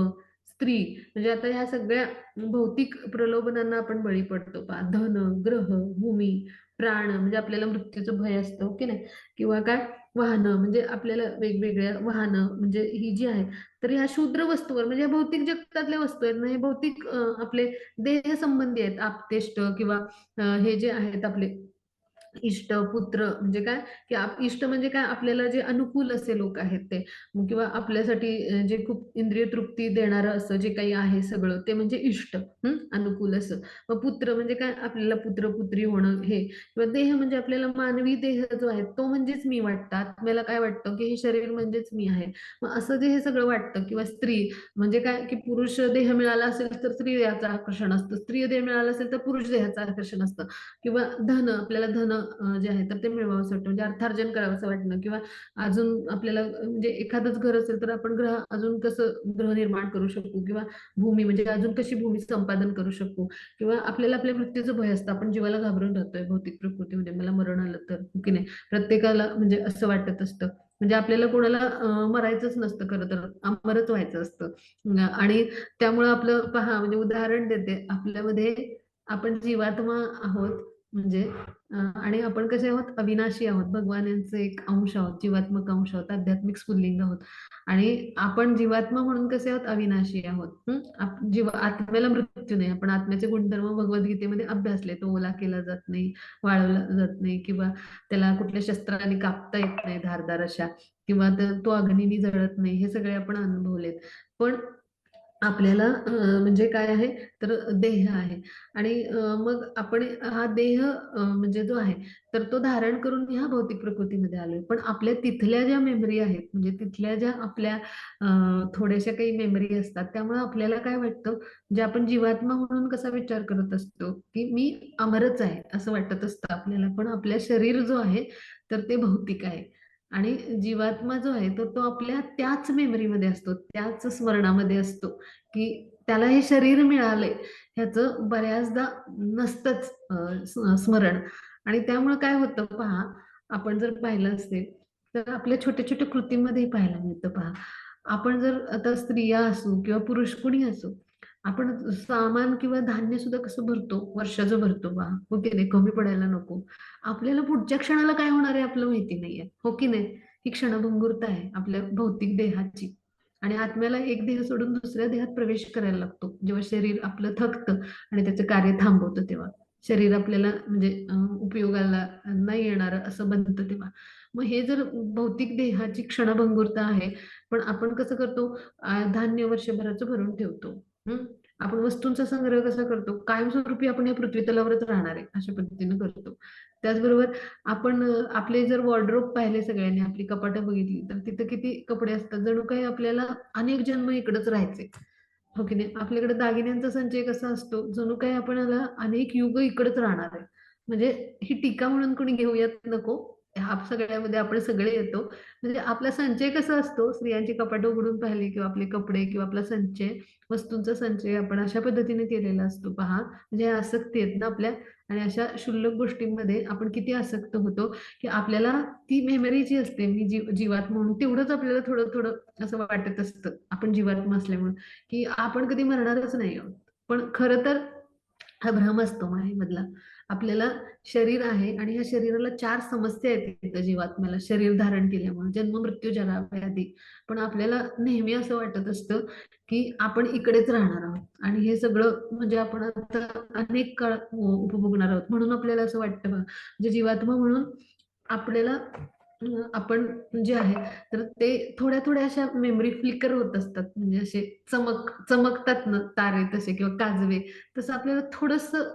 स्त्री म्हणजे आता ह्या सगळ्या भौतिक प्रलोभनांना आपण बळी पडतो पहा. धन, ग्रह, भूमी, प्राण म्हणजे आपल्याला मृत्यूचं भय असतं की नाही, किंवा काय वाहनं म्हणजे आपल्याला वेगवेगळ्या वाहनं म्हणजे ही जी आहे तर ह्या शूद्र वस्तूवर म्हणजे भौतिक जगतातल्या वस्तू आहेत ना, हे भौतिक आपले देह संबंधी आहेत. आप्तेष्ट किंवा हे जे आहेत आपले इष्ट, पुत्र म्हणजे काय की इष्ट म्हणजे काय आपल्याला जे अनुकूल असे लोक आहेत ते, किंवा आपल्यासाठी जे खूप इंद्रिय तृप्ती देणारं असं जे काही आहे सगळं ते म्हणजे इष्ट. अनुकूल असं. मग पुत्र म्हणजे काय आपल्याला पुत्र पुत्री होणं हे, किंवा देह म्हणजे आपल्याला मानवी देह जो आहे तो म्हणजेच मी वाटतं. आत्म्याला काय वाटतं की हे शरीर म्हणजेच मी आहे. मग असं जे हे सगळं वाटतं, किंवा स्त्री म्हणजे काय की पुरुष देह मिळाला असेल तर स्त्री देहाचं आकर्षण असतं, स्त्री देह मिळाला असेल तर पुरुष देहाचं आकर्षण असतं. किंवा धन आपल्याला धन जे आहे तर ते मिळवावंसं वाटतं, म्हणजे अर्थार्जन करावंसं वाटणं, किंवा अजून आपल्याला म्हणजे एखादंच घर असेल तर आपण अजून कसं ग्रह निर्माण करू शकू, किंवा भूमी म्हणजे अजून कशी भूमी संपादन करू शकू, किंवा आपल्याला आपल्या मृत्यूचं भय असतं, आपण जीवाला घाबरून राहतोय भौतिक प्रकृतीमध्ये, मला मरण आलं तर, हो की नाही. प्रत्येकाला म्हणजे असं वाटत असतं. म्हणजे आपल्याला कोणाला मरायचंच नसतं, खरं तर अमरच व्हायचं असतं. आणि त्यामुळं आपलं पहा म्हणजे उदाहरण देते, आपल्यामध्ये आपण जीवात्मा आहोत म्हणजे आणि आपण कसे आहोत? अविनाशी आहोत. भगवान यांचे एक अंश आहोत, जीवात्मक अंश आहोत, आध्यात्मिक स्फुल्लिंग आहोत. आणि आपण जीवात्मा म्हणून कसे आहोत? अविनाशी आहोत. आत्म्याला मृत्यू नाही. आपण आत्म्याचे गुणधर्म भगवद्गीतेमध्ये अभ्यासले. तो ओला केला जात नाही, वाळवला जात नाही, किंवा त्याला कुठल्या शस्त्राने कापता येत नाही धारदार अशा, किंवा तो अग्नीने जळत नाही. हे सगळे आपण अनुभवलेत. पण आपल्याला म्हणजे काय आहे तर देह आहे. आणि मग आपण हा देह म्हणजे जो आहे तर तो धारण करून ह्या भौतिक प्रकृतीमध्ये आलोय. पण आपल्या तिथल्या ज्या मेमरी आहेत म्हणजे तिथल्या ज्या आपल्या थोड्याशा काही मेमरी असतात, त्यामुळे आपल्याला काय वाटतं, जे आपण जीवात्मा म्हणून कसा विचार करत असतो की मी अमरच आहे असं वाटत असतं आपल्याला. पण आपल्या शरीर जो आहे तर ते भौतिक आहे. आणि जीवात्मा जो आहे तर तो आपल्या त्याच मेमरीमध्ये असतो, त्याच स्मरणामध्ये असतो की त्याला हे शरीर मिळालंय ह्याचं बऱ्याचदा नसतंच स्मरण. आणि त्यामुळे काय होतं पहा, आपण जर पाहिलं असेल तर आपल्या छोट्या छोट्या कृतींमध्ये पाहायला मिळतं पहा. आपण जर आता स्त्रिया असू किंवा पुरुष कोणी असो, आपण सामान किंवा धान्य सुद्धा कसं भरतो, वर्षाचं भरतो पहा, हो की नाही, कमी पडायला नको. आपल्याला पुढच्या क्षणाला काय होणार आहे आपलं माहिती नाहीये, हो की नाही. ही क्षणभंगुरता आहे आपल्या भौतिक देहाची. आणि आत्म्याला एक देह सोडून दुसऱ्या देहात प्रवेश करायला लागतो जेव्हा शरीर आपलं थकतं आणि त्याचं कार्य थांबवतं तेव्हा. शरीर आपल्याला म्हणजे उपयोगाला नाही येणार असं बनतं तेव्हा. मग हे जर भौतिक देहाची क्षणभंगुरता आहे, पण आपण कसं करतो, धान्य वर्षभराचं भरून ठेवतो. हम्म. आपण वस्तूंचा संग्रह कसा करतो, कायमस्वरूपी आपण या पृथ्वी तलावरच राहणार आहे अशा पद्धतीने करतो. त्याचबरोबर आपण आपले जर वॉर्डरोब पाहिले सगळ्यांनी, आपली कपाटं बघितली तर तिथं किती कपडे असतात, जणू काही आपल्याला अनेक जन्म इकडंच राहायचे, हो की नाही. आपल्याकडे दागिन्यांचा संचय कसा असतो, जणू काही आपल्याला अनेक युग इकडंच राहणार आहे. म्हणजे ही टीका म्हणून कोणी घेऊयात नको, ह्या सगळ्यामध्ये आपण सगळे येतो. म्हणजे आपला संचय कसा असतो, स्त्रियांची कपाट उघडून पाहिली किंवा आपले कपडे किंवा आपला संचय, वस्तूंचा संचय आपण अशा पद्धतीने केलेला असतो पहा. म्हणजे ह्या आसक्ती आहेत ना आपल्या, आणि अशा क्षुल्लक गोष्टींमध्ये आपण किती आसक्त होतो की आपल्याला ती मेमरी जी असते, मी जीवात्मा म्हणून तेवढंच आपल्याला थोडं थोडं असं वाटत असतं, आपण जीवात्मा असल्यामुळे, की आपण कधी मरणारच नाही आहोत. पण खरं तर हा भ्रम असतो मायेमधला. आपल्याला शरीर आहे आणि ह्या शरीराला 4 समस्या आहेत इथं जीवात्म्याला शरीर धारण केल्यामुळे, जन्म मृत्यू जरा व्याधी. पण आपल्याला नेहमी असं वाटत असतं की आपण इकडेच राहणार आहोत आणि हे सगळं म्हणजे आपण आता अनेक काळ उपभोगणार आहोत. म्हणून आपल्याला असं वाटतं बघा, म्हणजे जीवात्मा म्हणून आपल्याला आपण जे आहे तर ते थोड्या थोड्या अशा मेमरी फ्लिकर होत असतात, म्हणजे असे चमकतात ना तारे तसे किंवा काजवे, तसं आपल्याला थोडंसं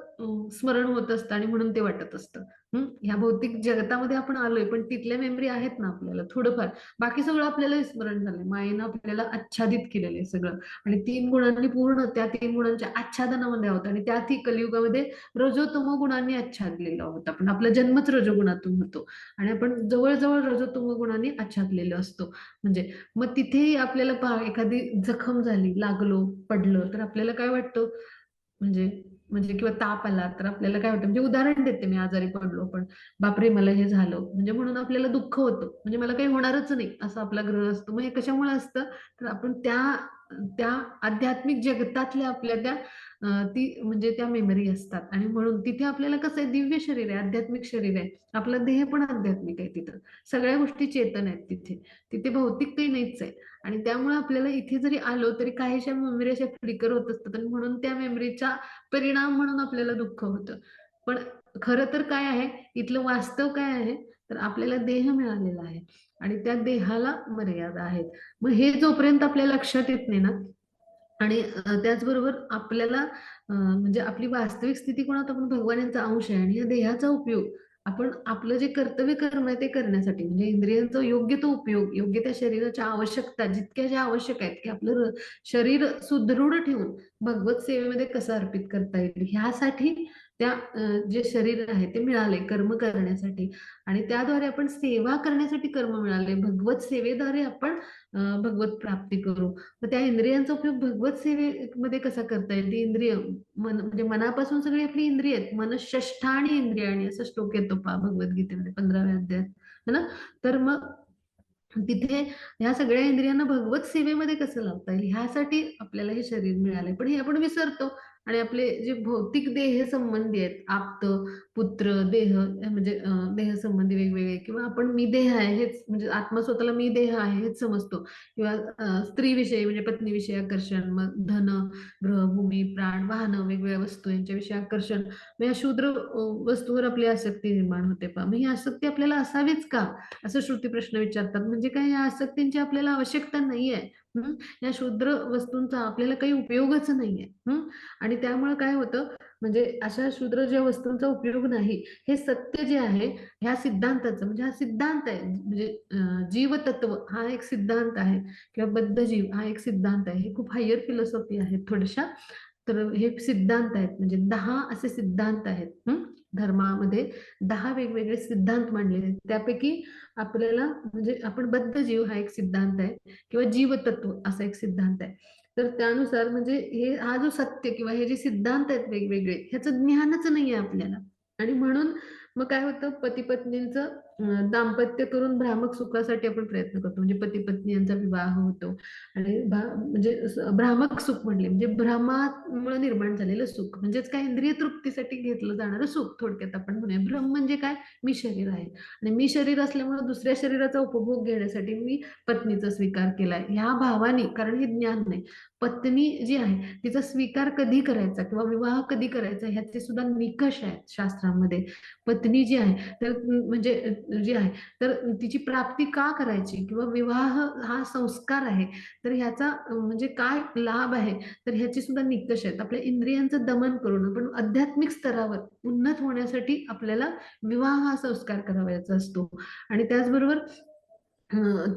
स्मरण होत असतं आणि म्हणून ते वाटत असतं. ह्या भौतिक जगतामध्ये आपण आलोय, पण तिथल्या मेमरी आहेत ना आपल्याला थोडंफार. बाकी सगळं आपल्याला विस्मरण झालंय, मायेनं आपल्याला आच्छादित केलेलं आहे सगळं. आणि 3 गुणांनी पूर्ण त्या 3 गुणांच्या आच्छादनामध्ये आहोत आणि त्यातही कलियुगामध्ये रजोतमो गुणांनी आच्छादलेलो आहोत आपण. आपला जन्मच रजोगुणातून होतो आणि आपण जवळ-जवळ रजोतमो गुणांनी आच्छादलेलो असतो. म्हणजे मग तिथेही आपल्याला पहा, एखादी जखम झाली, लागलो, पडलं, तर आपल्याला काय वाटतं, म्हणजे म्हणजे किंवा ताप आला तर आपल्याला काय वाटतं, म्हणजे उदाहरण देते मी, आजारी पडलो पण, बापरे मला हे झालं, म्हणजे म्हणून आपल्याला दुःख होतं, म्हणजे मला काही होणारच नाही असं आपला ग्रह असतो. मग हे कशामुळे असतं, तर आपण त्या त्या आध्यात्मिक जगतातल्या आपल्या त्या ती म्हणजे त्या मेमरी असतात आणि म्हणून तिथे आपल्याला कसं आहे, दिव्य शरीर आहे, आध्यात्मिक शरीर आहे. आपला देह पण आध्यात्मिक आहे तिथं. सगळ्या गोष्टी चेतन आहेत तिथे. तिथे भौतिक काही नाहीच आहे. आणि त्यामुळे आपल्याला इथे जरी आलो तरी काहीशा मेमरी अशा फ्लिकर होत असतात आणि म्हणून त्या मेमरीचा परिणाम म्हणून आपल्याला दुःख होतं. पण खरं तर काय आहे, इथलं वास्तव काय आहे, तर आपल्याला देह मिळालेला आहे आणि त्या देहाला मर्यादा आहेत. मग हे जोपर्यंत आपल्या लक्षात येत नाही ना, आणि त्याचबरोबर आपल्याला म्हणजे आपली वास्तविक स्थिती कोणात, आपण भगवान यांचा अंश आहे आणि या देहाचा उपयोग आपण आपलं जे कर्तव्य कर्म आहे ते करण्यासाठी, म्हणजे इंद्रियांचा योग्य तो उपयोग, योग्य त्या शरीराच्या आवश्यकता जितक्या ज्या आवश्यक आहेत, की आपलं शरीर सुदृढ ठेवून भगवत सेवेमध्ये कसं अर्पित करता येईल ह्यासाठी त्या जे शरीर आहे ते मिळाले कर्म करण्यासाठी. आणि त्याद्वारे आपण सेवा करण्यासाठी कर्म मिळाले, भगवत सेवेद्वारे आपण भगवत प्राप्ती करू. मग त्या इंद्रियांचा उपयोग भगवत सेवेमध्ये कसा करता येईल, ती इंद्रिय म्हणजे मनापासून सगळी आपली इंद्रिय आहेत, मन षष्ठाणी इंद्रियाणी असा श्लोक येतो पहा भगवद्गीतेमध्ये 15व्या अध्यायात, है ना. तर मग तिथे ह्या सगळ्या इंद्रियांना भगवत सेवेमध्ये कसं लावता येईल ह्यासाठी आपल्याला हे शरीर मिळालंय. पण हे आपण विसरतो आणि आपले जे भौतिक देह संबंधी आहेत, आप्त, पुत्र, देह, म्हणजे देह संबंधी वेगवेगळे, किंवा आपण मी देह आहे हेच, म्हणजे आत्मा स्वतःला मी देह आहे हेच समजतो, किंवा स्त्रीविषयी म्हणजे पत्नीविषयी आकर्षण, मग धन, ग्रह, भूमी, प्राण, वाहनं, वेगवेगळ्या वस्तू यांच्याविषयी आकर्षण, मग या शूद्र वस्तूवर आपली आसक्ती निर्माण होते पहा. मग ही आसक्ती आपल्याला असावीच का, असं श्रुती प्रश्न विचारतात. म्हणजे काय, या आसक्तींची आपल्याला आवश्यकता नाहीये. हं. या शूद्र वस्तूंचा आपल्याला काही उपयोगच नाहीये. आणि त्यामुळे काय होतं, म्हणजे अशा शूद्र ज्या वस्तूंचा उपयोग नाही, हे सत्य जे आहे ह्या सिद्धांताचं, म्हणजे हा सिद्धांत आहे, म्हणजे जीवतत्व हा एक सिद्धांत आहे किंवा बद्ध जीव हा एक सिद्धांत आहे. हे खूप हायर फिलॉसॉफी आहेत थोड्याशा. तर हे सिद्धांत आहेत, म्हणजे 10 असे सिद्धांत आहेत. धर्मामध्ये 10 वेगवेगळे सिद्धांत मांडलेले आहेत. त्यापैकी आपल्याला म्हणजे आपण बद्ध जीव हा एक सिद्धांत आहे किंवा जीवतत्व असा एक सिद्धांत आहे. तर त्यानुसार म्हणजे हा जो सत्य किंवा हे जे सिद्धांत आहेत वेगवेगळे ह्याचं ज्ञानच नाहीये आपल्याला. आणि म्हणून मग काय होतं, पती पत्नींचं दाम्पत्य करून भ्रामक सुखासाठी आपण प्रयत्न करतो. म्हणजे पती पत्नी यांचा विवाह होतो आणि म्हणजे भ्रामक सुख म्हणले म्हणजे भ्रमामुळे निर्माण झालेलं सुख, म्हणजेच काय, इंद्रिय तृप्तीसाठी घेतलं जाणारं सुख. थोडक्यात आपण म्हणूया, भ्रम म्हणजे काय, मी शरीर आहे आणि मी शरीर असल्यामुळे दुसऱ्या शरीराचा उपभोग घेण्यासाठी मी पत्नीचा स्वीकार केलाय ह्या भावाने, कारण हे ज्ञान नाही. पत्नी जी आहे तिचा स्वीकार कधी करायचा किंवा विवाह कधी करायचा ह्याचे सुद्धा निकष आहेत शास्त्रामध्ये. पत्नी जी आहे तर म्हणजे जी आहे तर तिची प्राप्ती का करायची किंवा विवाह हा संस्कार आहे, तर ह्याचा म्हणजे काय लाभ आहे, तर ह्याची सुद्धा निकष आहेत. आपल्या इंद्रियांचं दमन करून आपण आध्यात्मिक स्तरावर उन्नत होण्यासाठी आपल्याला विवाह हा संस्कार करावायचा असतो. आणि त्याचबरोबर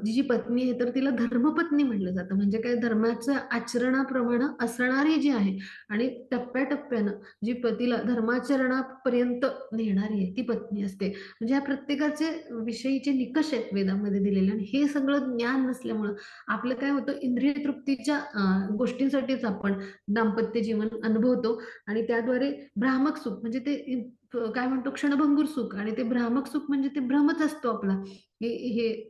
जी पत्नी आहे तर तिला धर्मपत्नी म्हटलं जातं. म्हणजे काय, धर्माच्या आचरणाप्रमाणे असणारी जी आहे आणि टप्प्याटप्प्यानं जी पतीला धर्माचरणापर्यंत नेणारी आहे ती पत्नी असते. म्हणजे ह्या प्रत्येकाचे विषयीचे निकष आहेत वेदामध्ये दिलेले आणि हे सगळं ज्ञान नसल्यामुळं आपलं काय होतं, इंद्रिय तृप्तीच्या गोष्टींसाठीच आपण दाम्पत्य जीवन अनुभवतो आणि त्याद्वारे भ्रामक सुख म्हणजे ते काय म्हणतो, क्षणभंगूर सुख. आणि ते भ्रामक सुख म्हणजे ते भ्रमच असतो आपला, की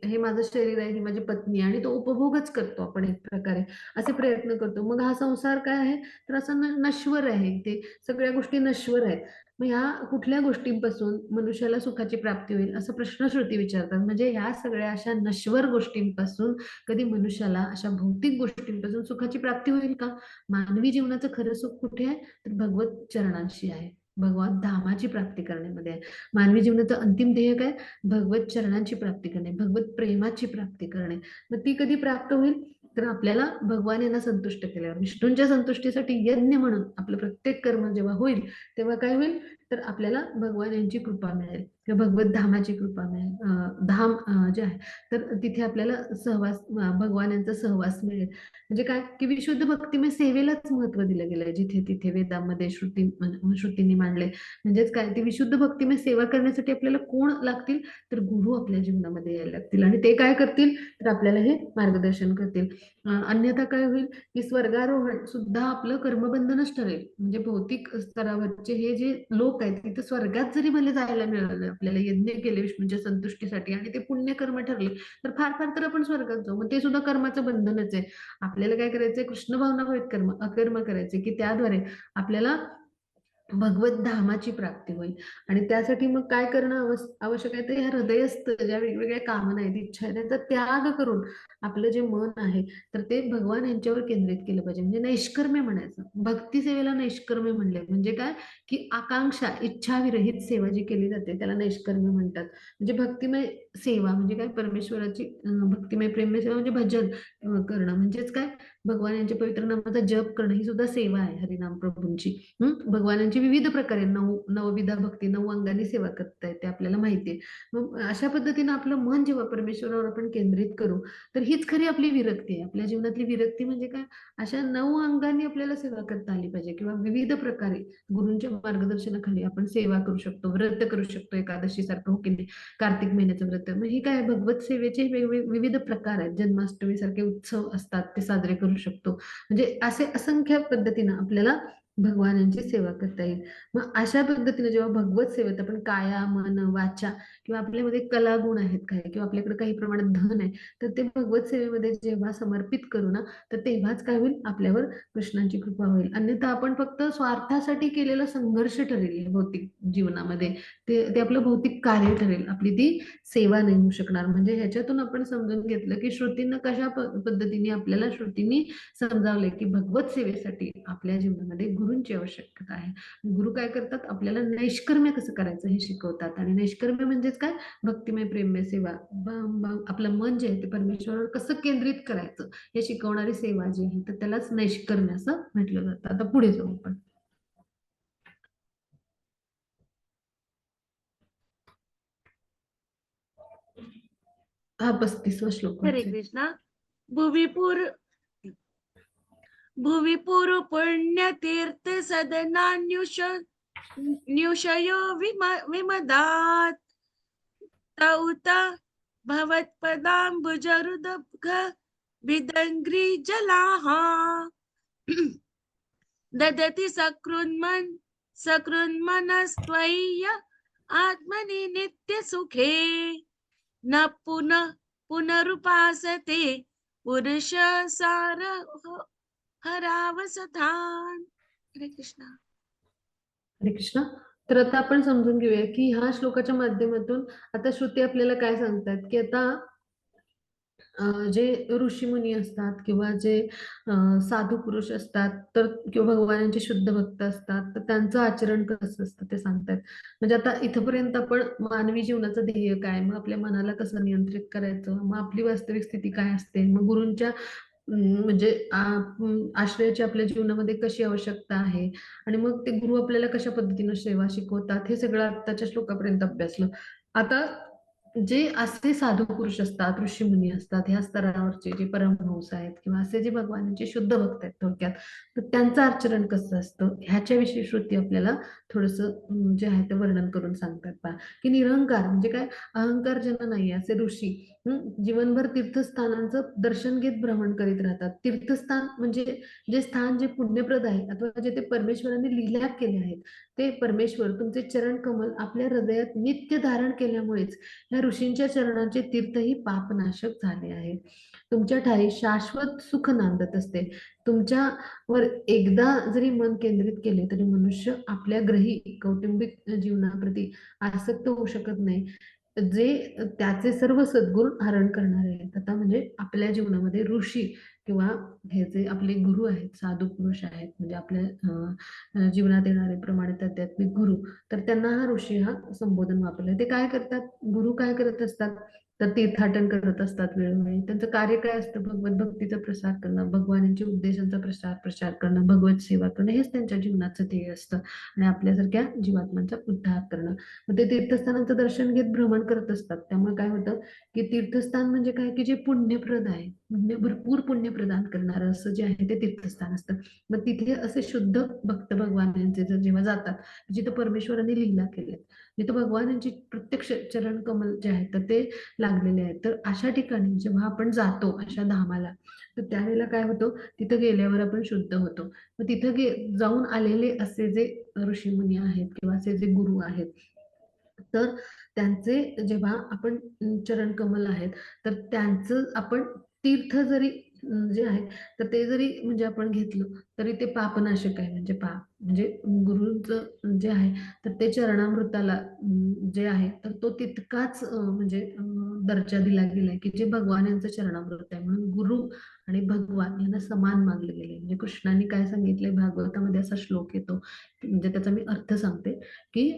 हे माझं शरीर आहे, ही माझी पत्नी आहे आणि तो उपभोगच करतो आपण एक प्रकारे, असे प्रयत्न करतो. मग हा संसार काय आहे, तर असं नश्वर आहे, ते सगळ्या गोष्टी नश्वर आहेत. मग ह्या कुठल्या गोष्टींपासून मनुष्याला सुखाची प्राप्ती होईल असं प्रश्न श्रुती विचारतात. म्हणजे ह्या सगळ्या अशा नश्वर गोष्टींपासून कधी मनुष्याला अशा भौतिक गोष्टींपासून सुखाची प्राप्ती होईल का? मानवी जीवनाचं खरं सुख कुठे आहे, तर भगवत चरणांशी आहे, भगवत धामाची प्राप्ती करण्यामध्ये आहे. मानवी जीवनाचं अंतिम ध्येय काय, भगवत चरणांची प्राप्ती करणे, भगवत प्रेमाची प्राप्ती करणे. मग ती कधी प्राप्त होईल, तर आपल्याला भगवान यांना संतुष्ट केल्यावर, विष्णूंच्या संतुष्टीसाठी यज्ञ म्हणून आपलं प्रत्येक कर्म जेव्हा होईल तेव्हा काय होईल, तर आपल्याला भगवान यांची कृपा मिळेल किंवा भगवत धामाची कृपा मिळेल. धाम जे आहे तर तिथे आपल्याला सहवास, भगवान यांचा सहवास मिळेल. म्हणजे काय, की विशुद्ध भक्तिमय सेवेलाच महत्व दिलं गेलंय जिथे तिथे वेदामध्ये श्रुतींनी मांडले. म्हणजेच काय, ती विशुद्ध भक्तिमय सेवा करण्यासाठी आपल्याला कोण लागतील, तर गुरु आपल्या जीवनामध्ये यायला लागतील आणि ते काय करतील, तर आपल्याला हे मार्गदर्शन करतील. अन्यथा काय होईल, की स्वर्गारोहण सुद्धा आपलं कर्मबंधनच ठरेल. म्हणजे भौतिक स्तरावरचे हे जे लोक आहेत तिथे स्वर्गात जरी भले जायला मिळालं, आपल्याला यज्ञ केले विष्णूंच्या संतुष्टीसाठी आणि ते पुण्यकर्म ठरले, तर फार फार तर आपण स्वर्गात जाऊ. मग ते सुद्धा कर्माचं बंधनच आहे. आपल्याला काय करायचंय, कृष्ण भावनाभरित कर्म अकर्म करायचे, की त्याद्वारे आपल्याला भगवत धामाची प्राप्ती होईल. आणि त्यासाठी मग काय करणं आवश्यक आहे, तर ह्या हृदयस्थ ज्या वेगवेगळ्या कामना आहेत, इच्छा आहेत, त्यांचा त्याग करून आपलं जे मन आहे तर ते भगवान यांच्यावर केंद्रित केलं पाहिजे. म्हणजे नैष्कर्म्य म्हणायचं. भक्ती सेवेला नैष्कर्म्य म्हणले म्हणजे काय, की आकांक्षा इच्छा विरहित सेवा जी केली जाते त्याला नैष्कर्म्य म्हणतात. म्हणजे भक्तिमय सेवा म्हणजे काय, परमेश्वराची भक्तिमय प्रेममय सेवा म्हणजे भजन करणं. म्हणजेच काय, भगवान यांच्या पवित्र नामाचा जप करणं ही सुद्धा सेवा आहे हरिनाम प्रभूंची. भगवानांची विविध प्रकारे नवविधा भक्ती, 9 अंगांनी सेवा करता येते आपल्याला माहिती आहे. मग अशा पद्धतीनं आपलं मन जेव्हा परमेश्वरावर आपण केंद्रित करू, तर हीच खरी आपली विरक्ती आहे. आपल्या जीवनातली विरक्ती म्हणजे काय, अशा 9 अंगांनी आपल्याला सेवा करता आली पाहिजे किंवा विविध प्रकारे गुरूंच्या मार्गदर्शनाखाली आपण सेवा करू शकतो, व्रत करू शकतो, एकादशी सारखं हो की नाही, कार्तिक महिन्याचं व्रत. मग हे काय, भगवत सेवेचे विविध प्रकार आहेत. जन्माष्टमी सारखे उत्सव असतात, ते साजरे करू शकतो. म्हणजे असे असंख्य पद्धतीनं आपल्याला भगवानांची सेवा करता येईल. मग अशा पद्धतीने जेव्हा भगवत सेवेत आपण काया, मन, वाचा किंवा आपल्यामध्ये कला गुण आहेत काय किंवा आपल्याकडे काही प्रमाणात धन आहे, तर ते भगवत सेवेमध्ये जेव्हा समर्पित करू ना, तर तेव्हाच काय होईल, आपल्यावर कृष्णांची कृपा होईल. अन्यथा आपण फक्त स्वार्थासाठी केलेला संघर्ष ठरेल या भौतिक जीवनामध्ये. ते आपलं भौतिक कार्य ठरेल, आपली ती सेवा नाही होऊ शकणार. म्हणजे ह्याच्यातून आपण समजून घेतलं, की श्रुतींना कशा पद्धतीने आपल्याला श्रुतींनी समजावलंय, की भगवत सेवेसाठी आपल्या जीवनामध्ये गुरूंची आवश्यकता आहे. गुरु काय करतात, आपल्याला नैष्कर्म्य कसं करायचं हे शिकवतात. आणि नैष्कर्म्य म्हणजेच काय, भक्तिमय प्रेममय सेवा. आपलं मन जे आहे ते परमेश्वरावर कसं केंद्रित करायचं हे शिकवणारी सेवा जी आहे, तर त्यालाच नैष्कर्म्य असं म्हटलं जातं. आता पुढे जाऊ आपण. हा 35वा श्लोक हरे वाचूया. कृष्णा. भुविपूर भुविपूर पुण्यतीर्थ सदनान्युष न्युषयो विमदात् तौत भवत्पदाम्बुजरुदघ विदङ्घ्रि जलाः ददति सकृन्मनस्त्वय्य आत्मनि नित्यसुखे न पुनः पुनरुपासते पुरुष सार हरावसथान. हरे कृष्ण. हरे कृष्ण. तर आता आपण समजून घेऊया की ह्या श्लोकाच्या माध्यमातून आता श्रुती आपल्याला काय सांगतात की आता जे ऋषीमुनी असतात किंवा जे साधू पुरुष असतात तर किंवा भगवानांचे शुद्ध भक्त असतात तर त्यांचं आचरण कसं असतं ते सांगतात. म्हणजे आता इथपर्यंत आपण मानवी जीवनाचं ध्येय काय, मग आपल्या मनाला कसं नियंत्रित करायचं, मग आपली वास्तविक स्थिती काय असते, मग गुरूंच्या म्हणजे आश्रयाची आपल्या जीवनामध्ये कशी आवश्यकता आहे आणि मग ते गुरु आपल्याला कशा पद्धतीनं सेवा शिकवतात हे सगळं आताच्या श्लोकापर्यंत अभ्यासलं. आता जे असे साधू पुरुष असतात, ऋषीमुनी असतात, ह्या स्तरावरचे जे परमहंस आहेत किंवा असे जे भगवानांचे शुद्ध भक्त आहेत थोडक्यात, तर त्यांचं आचरण कसं असतं ह्याच्याविषयी श्रुती आपल्याला थोडंसं जे आहे ते वर्णन करून सांगतात पहा. की निरहंकार म्हणजे काय, अहंकार ज्यांना नाही असे ऋषी जीवनभर तीर्थस्थानांचं दर्शन घेत भ्रमण करीत राहतात. तीर्थस्थान म्हणजे जे स्थान जे पुण्यप्रद आहे अथवा जे ते परमेश्वराने लीला केले आहेत ते परमेश्वर तुमचे चरण कमल आपल्या हृदयात नित्य धारण केल्यामुळेच या ऋषींच्या चरणांचे तीर्थही पापनाशक झाले आहे. तुमच्या ठाई शाश्वत सुख नांदत असते. तुमच्यावर एकदा जरी मन केंद्रित केले तरी मनुष्य आपल्या ग्रही कौटुंबिक जीवनाप्रती आसक्त होऊ शकत नाही, जे त्याचे सर्व सद्गुण हरण करणारे आहेत. आता म्हणजे आपल्या जीवनामध्ये ऋषी किंवा हे जे आपले गुरु आहेत, साधू पुरुष आहेत, म्हणजे आपल्या जीवनात येणारे प्रमाणित आध्यात्मिक गुरु, तर त्यांना हा ऋषी हा संबोधन वापरलं. ते काय करतात, गुरु काय करत असतात, तर तीर्थाटन करत असतात वेळोवेळी. त्यांचं कार्य काय असतं, भगवत भक्तीचा प्रसार करणं, भगवानांच्या उपदेशांचा प्रसार करणं, भगवत सेवा करणं, हेच त्यांच्या जीवनाचं ध्येय असतं आणि आपल्यासारख्या जीवात्मांचा उद्धार करणं. मग ते तीर्थस्थानांचं दर्शन घेत भ्रमण करत असतात. त्यामुळे काय होतं की तीर्थस्थान म्हणजे काय की जे पुण्यप्रद आहे, भरपूर पुण्य प्रदान करणारं असं जे आहे ते तीर्थस्थान असतं. मग तिथे असे शुद्ध भक्त भगवानांचे जर जेव्हा जातात, जिथं परमेश्वराने लीला केल्या, जिथं भगवानांची प्रत्यक्ष चरण कमल जे आहेत तर ते लागलेले आहेत, तर अशा ठिकाणी जेव्हा आपण जातो अशा धामाला, तर त्यावेळेला काय होतं, तिथं गेल्यावर आपण शुद्ध होतो. मग तिथं जाऊन आलेले असे जे ऋषीमुनी आहेत किंवा असे जे गुरु आहेत, तर त्यांचे जेव्हा आपण चरण कमल आहेत तर त्यांचं आपण तीर्थ जरी जे आहे तर ते जरी म्हणजे आपण घेतलं तरी ते पापनाशक आहे. म्हणजे पाप म्हणजे गुरुंचं जे आहे तर ते चरणामृताला जे आहे तर तो तितकाच म्हणजे दर्जा दिला गेलाय की जे भगवान यांचं चरणामृत आहे. म्हणून गुरु आणि भगवान यांना समान मानले गेले. म्हणजे कृष्णाने काय सांगितलंय भागवतामध्ये असा श्लोक येतो, म्हणजे त्याचा मी अर्थ सांगते की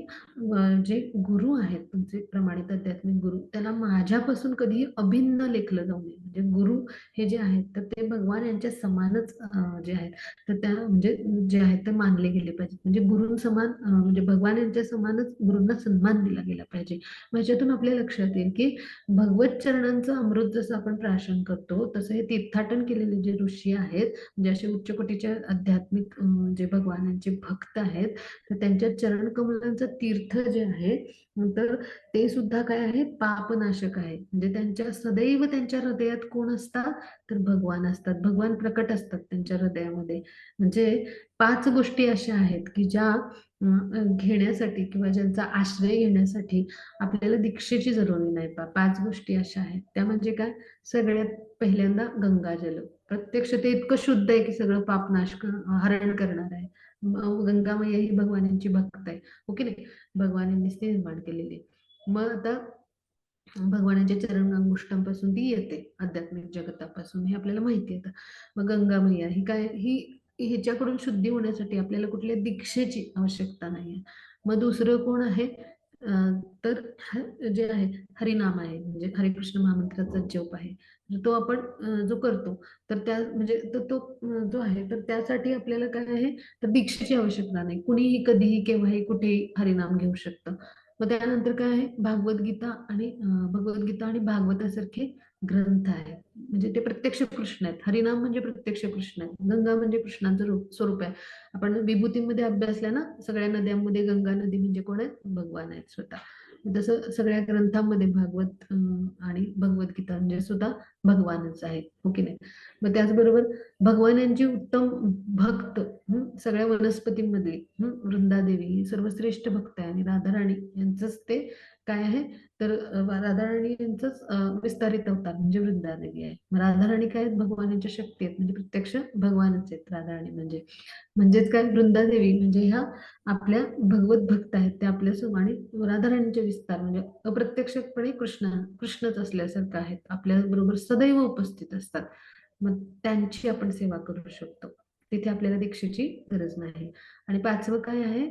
जे गुरु आहेत तुमचे प्रमाणित आध्यात्मिक गुरु, त्याला माझ्यापासून कधीही अभिन्न लेखलं जाऊ नये. म्हणजे गुरु हे जे आहेत तर ते भगवान यांच्या समानच जे आहेत तर त्या म्हणजे जे आहेत ते मानले गेले पाहिजेत. म्हणजे गुरुंसमान म्हणजे भगवान यांच्या समानच गुरूंना सन्मान दिला गेला पाहिजे. मग याच्यातून आपल्या लक्षात येईल की भगवत चरणांचं अमृत जसं आपण प्राशन करतो तसं हे तीर्थाटन केलेले जे ऋषी आहेत, म्हणजे असे उच्च कोटीचे आध्यात्मिक जे भगवानांचे भक्त आहेत, तर त्यांच्या चरण कमलांचं तीर्थ जे आहे तर ते सुद्धा काय आहे, पापनाशक आहे. म्हणजे त्यांच्या सदैव त्यांच्या हृदयात कोण असतात, तर भगवान असतात. भगवान प्रकट असतात त्यांच्या हृदयामध्ये. म्हणजे 5 गोष्टी अशा आहेत की ज्या घेण्यासाठी किंवा ज्यांचा आश्रय घेण्यासाठी आपल्याला दीक्षेची जरुरी नाही. 5 गोष्टी अशा आहेत. त्या म्हणजे काय, सगळ्यात पहिल्यांदा गंगाजल. प्रत्यक्ष ते इतकं शुद्ध आहे की सगळं हरण करणार आहे. गंगा मैया ही भगवानांची भक्त आहे, हो की नाही, भगवानांनीच ती निर्माण केलेली आहे. मग आता भगवानाच्या चरण अंगुष्ठांपासून ती येते, आध्यात्मिक जगतापासून, हे आपल्याला माहिती आहे. मग गंगा मैया ही काय, ही ह्याच्याकडून शुद्धी होण्यासाठी आपल्याला कुठल्या दीक्षेची आवश्यकता नाहीये. मग दुसरं कोण आहे, तर जे आहे हरिनाम आहे, म्हणजे हरिकृष्ण महामंत्राचा जप आहे. तर तो आपण जो करतो तर त्या म्हणजे तो जो आहे तर त्यासाठी आपल्याला काय आहे, तर दीक्षेची आवश्यकता नाही. कुणीही कधीही केव्हाही कुठेही हरिनाम घेऊ शकतं. मग त्यानंतर काय आहे, भगवद्गीता आणि भागवतासारखे ग्रंथ आहेत. म्हणजे ते प्रत्यक्ष कृष्ण आहेत. हरिनाम म्हणजे प्रत्यक्ष कृष्ण आहेत. गंगा म्हणजे कृष्णाचं स्वरूप आहे. आपण विभूतीमध्ये अभ्यासल्या ना, सगळ्या नद्यांमध्ये गंगा नदी म्हणजे कोण आहेत, भगवान आहेत स्वतः. तसं सगळ्या ग्रंथांमध्ये भागवत आणि भगवद्गीता म्हणजे सुद्धा भगवानच आहे, हो की नाही? मग त्याचबरोबर भगवानांची उत्तम भक्त सगळ्या वनस्पतींमध्ये वृंदादेवी ही सर्वश्रेष्ठ भक्त आहे आणि राधाराणी यांचंच ते काय आहे, तर राधाराणी यांचंच विस्तारित अवतार म्हणजे वृंदादेवी आहे. मग राधाराणी काय आहेत? भगवानाच्या शक्ती आहेत, म्हणजे प्रत्यक्ष भगवानच आहेत राधाराणी म्हणजे. म्हणजेच काय, वृंदादेवी म्हणजे ह्या आपल्या भगवत भक्त आहेत, त्या आपल्या आणि राधाराणीचे विस्तार म्हणजे अप्रत्यक्षपणे कृष्णच असल्यासारखं आहेत, आपल्या बरोबर सदैव उपस्थित असतात. मग त्यांची आपण सेवा करू शकतो, तिथे आपल्याला दीक्षेची गरज नाही. आणि पाचवं काय आहे,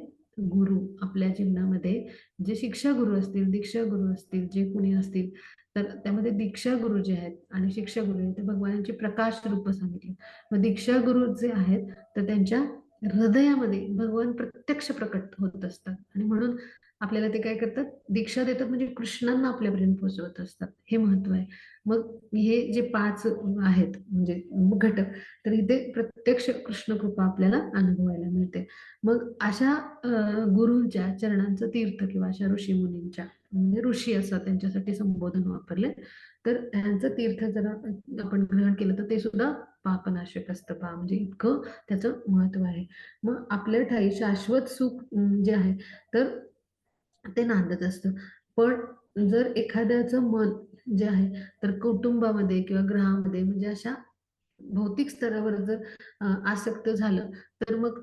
गुरु आपल्या जीवनामध्ये जे शिक्षा गुरु असतील, दीक्षा गुरु असतील, जे कुणी असतील, तर त्यामध्ये दीक्षा गुरु जे आहेत आणि शिक्षा गुरु ते भगवानांचे प्रकाश रूप सांगितले. मग दीक्षा गुरु जे आहेत तर त्यांच्या हृदयामध्ये भगवान प्रत्यक्ष प्रकट होत असतात आणि म्हणून आपल्याला ते काय करतात, दीक्षा देतात म्हणजे कृष्णांना आपल्यापर्यंत पोहोचवत असतात, हे महत्व आहे. मग हे जे 5 आहेत म्हणजे घटक, तर इथे प्रत्यक्ष कृष्ण कृपा आपल्याला अनुभवायला मिळते. मग अशा गुरूंच्या चरणांचं तीर्थ किंवा अशा ऋषी मुनींच्या, म्हणजे ऋषी असं त्यांच्यासाठी संबोधन वापरले, तर त्यांचं तीर्थ जर आपण ग्रहण केलं तर ते सुद्धा पापनाशक असतं पहा, म्हणजे इतकं त्याचं महत्व आहे. मग आपल्या ठायी शाश्वत सुख जे आहे तर ते नांदत असतं. पण जर एखाद्याचं मन जे आहे तर कुटुंबामध्ये किंवा ग्रहामध्ये म्हणजे अशा भौतिक स्तरावर जर आसक्त झालं, तर मग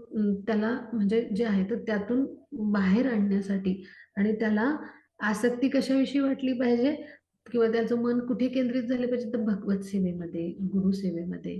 त्याला म्हणजे जे आहे तर त्यातून बाहेर आणण्यासाठी आणि त्याला आसक्ती कशाविषयी वाटली पाहिजे किंवा त्याचं मन कुठे केंद्रित झाले पाहिजे, तर भगवत सेवेमध्ये, गुरुसेवेमध्ये.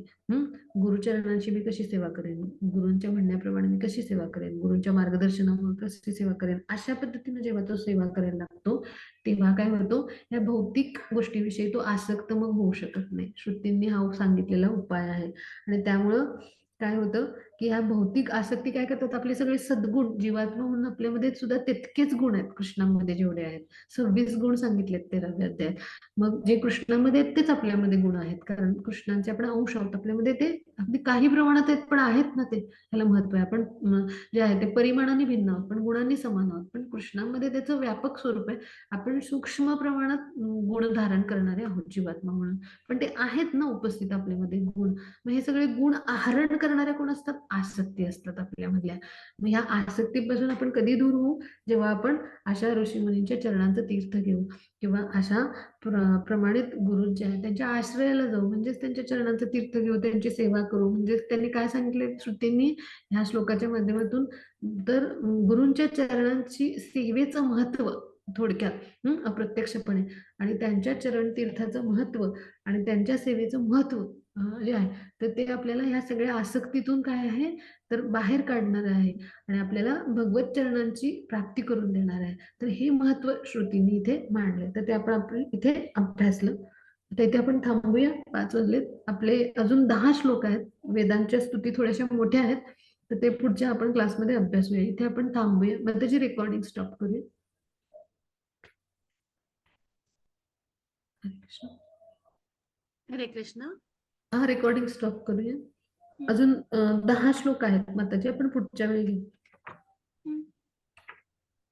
गुरुचरणांची मी कशी सेवा करेन, गुरूंच्या म्हणण्याप्रमाणे मी कशी सेवा करेन, गुरूंच्या मार्गदर्शनामुळे कशी सेवा करेन, अशा पद्धतीने जेव्हा तो सेवा करायला लागतो, तेव्हा काय होतो, या भौतिक गोष्टीविषयी तो आसक्त मग होऊ शकत नाही. श्रुतींनी हा सांगितलेला उपाय आहे आणि त्यामुळं काय होतं, की ह्या भौतिक आसक्ती काय करतात, आपले सगळे सद्गुण जीवात्मा म्हणून आपल्यामध्ये सुद्धा तितकेच गुण आहेत कृष्णामध्ये जेवढे आहेत. 26 गुण सांगितलेत 13व्या अध्यायात. मग जे कृष्णामध्ये आहेत तेच आपल्यामध्ये गुण आहेत, कारण कृष्णांचे आपण अंश आहोत, आपल्यामध्ये ते अगदी काही प्रमाणात आहेत पण आहेत ना, ते ह्याला महत्व आहे. आपण जे आहे ते परिमाणाने भिन्न आहोत पण गुणांनी समान आहोत, पण कृष्णामध्ये त्याचं व्यापक स्वरूप आहे. आपण सूक्ष्म प्रमाणात गुण धारण करणारे आहोत जीवात्मा म्हणून, पण ते आहेत ना उपस्थित आपल्यामध्ये गुण. मग हे सगळे गुण आहरण करणाऱ्या कोण असतात, आसक्ती असतात आपल्यामधल्या. मग ह्या आसक्तीपासून आपण कधी दूर होऊ, जेव्हा आपण अशा ऋषीमुनींच्या चरणांचं तीर्थ घेऊ किंवा अशा प्रमाणित गुरु जे आहेत त्यांच्या आश्रयाला जाऊ, म्हणजेच त्यांच्या चरणांचं तीर्थ घेऊ, त्यांची सेवा करू. म्हणजेच त्यांनी काय सांगितले श्रुतींनी ह्या श्लोकाच्या माध्यमातून, तर गुरूंच्या चरणांची सेवेचं महत्व थोडक्यात अप्रत्यक्षपणे, आणि त्यांच्या चरण तीर्थाचं महत्व आणि त्यांच्या सेवेचं महत्व जे आहे तर ते आपल्याला ह्या सगळ्या आसक्तीतून काय आहे तर बाहेर काढणार आहे आणि आपल्याला भगवत चरणांची प्राप्ती करून देणार आहे. तर हे महत्व श्रुतींनी इथे मांडले, तर ते आपण इथे अभ्यासलं. तर इथे आपण थांबूया, 5 वाजलेत आपले. अजून 10 श्लोक आहेत, वेदांच्या स्तुती थोड्याशा मोठ्या आहेत, तर ते पुढच्या आपण क्लासमध्ये अभ्यासूया. इथे आपण थांबूया, मग त्याची रेकॉर्डिंग स्टॉप करूया. हरे कृष्ण. हरे कृष्ण. हा, रेकॉर्डिंग स्टॉप करूया. अजून 10 श्लोक आहेत, मग त्याचे आपण पुढच्या वेळी घेऊ.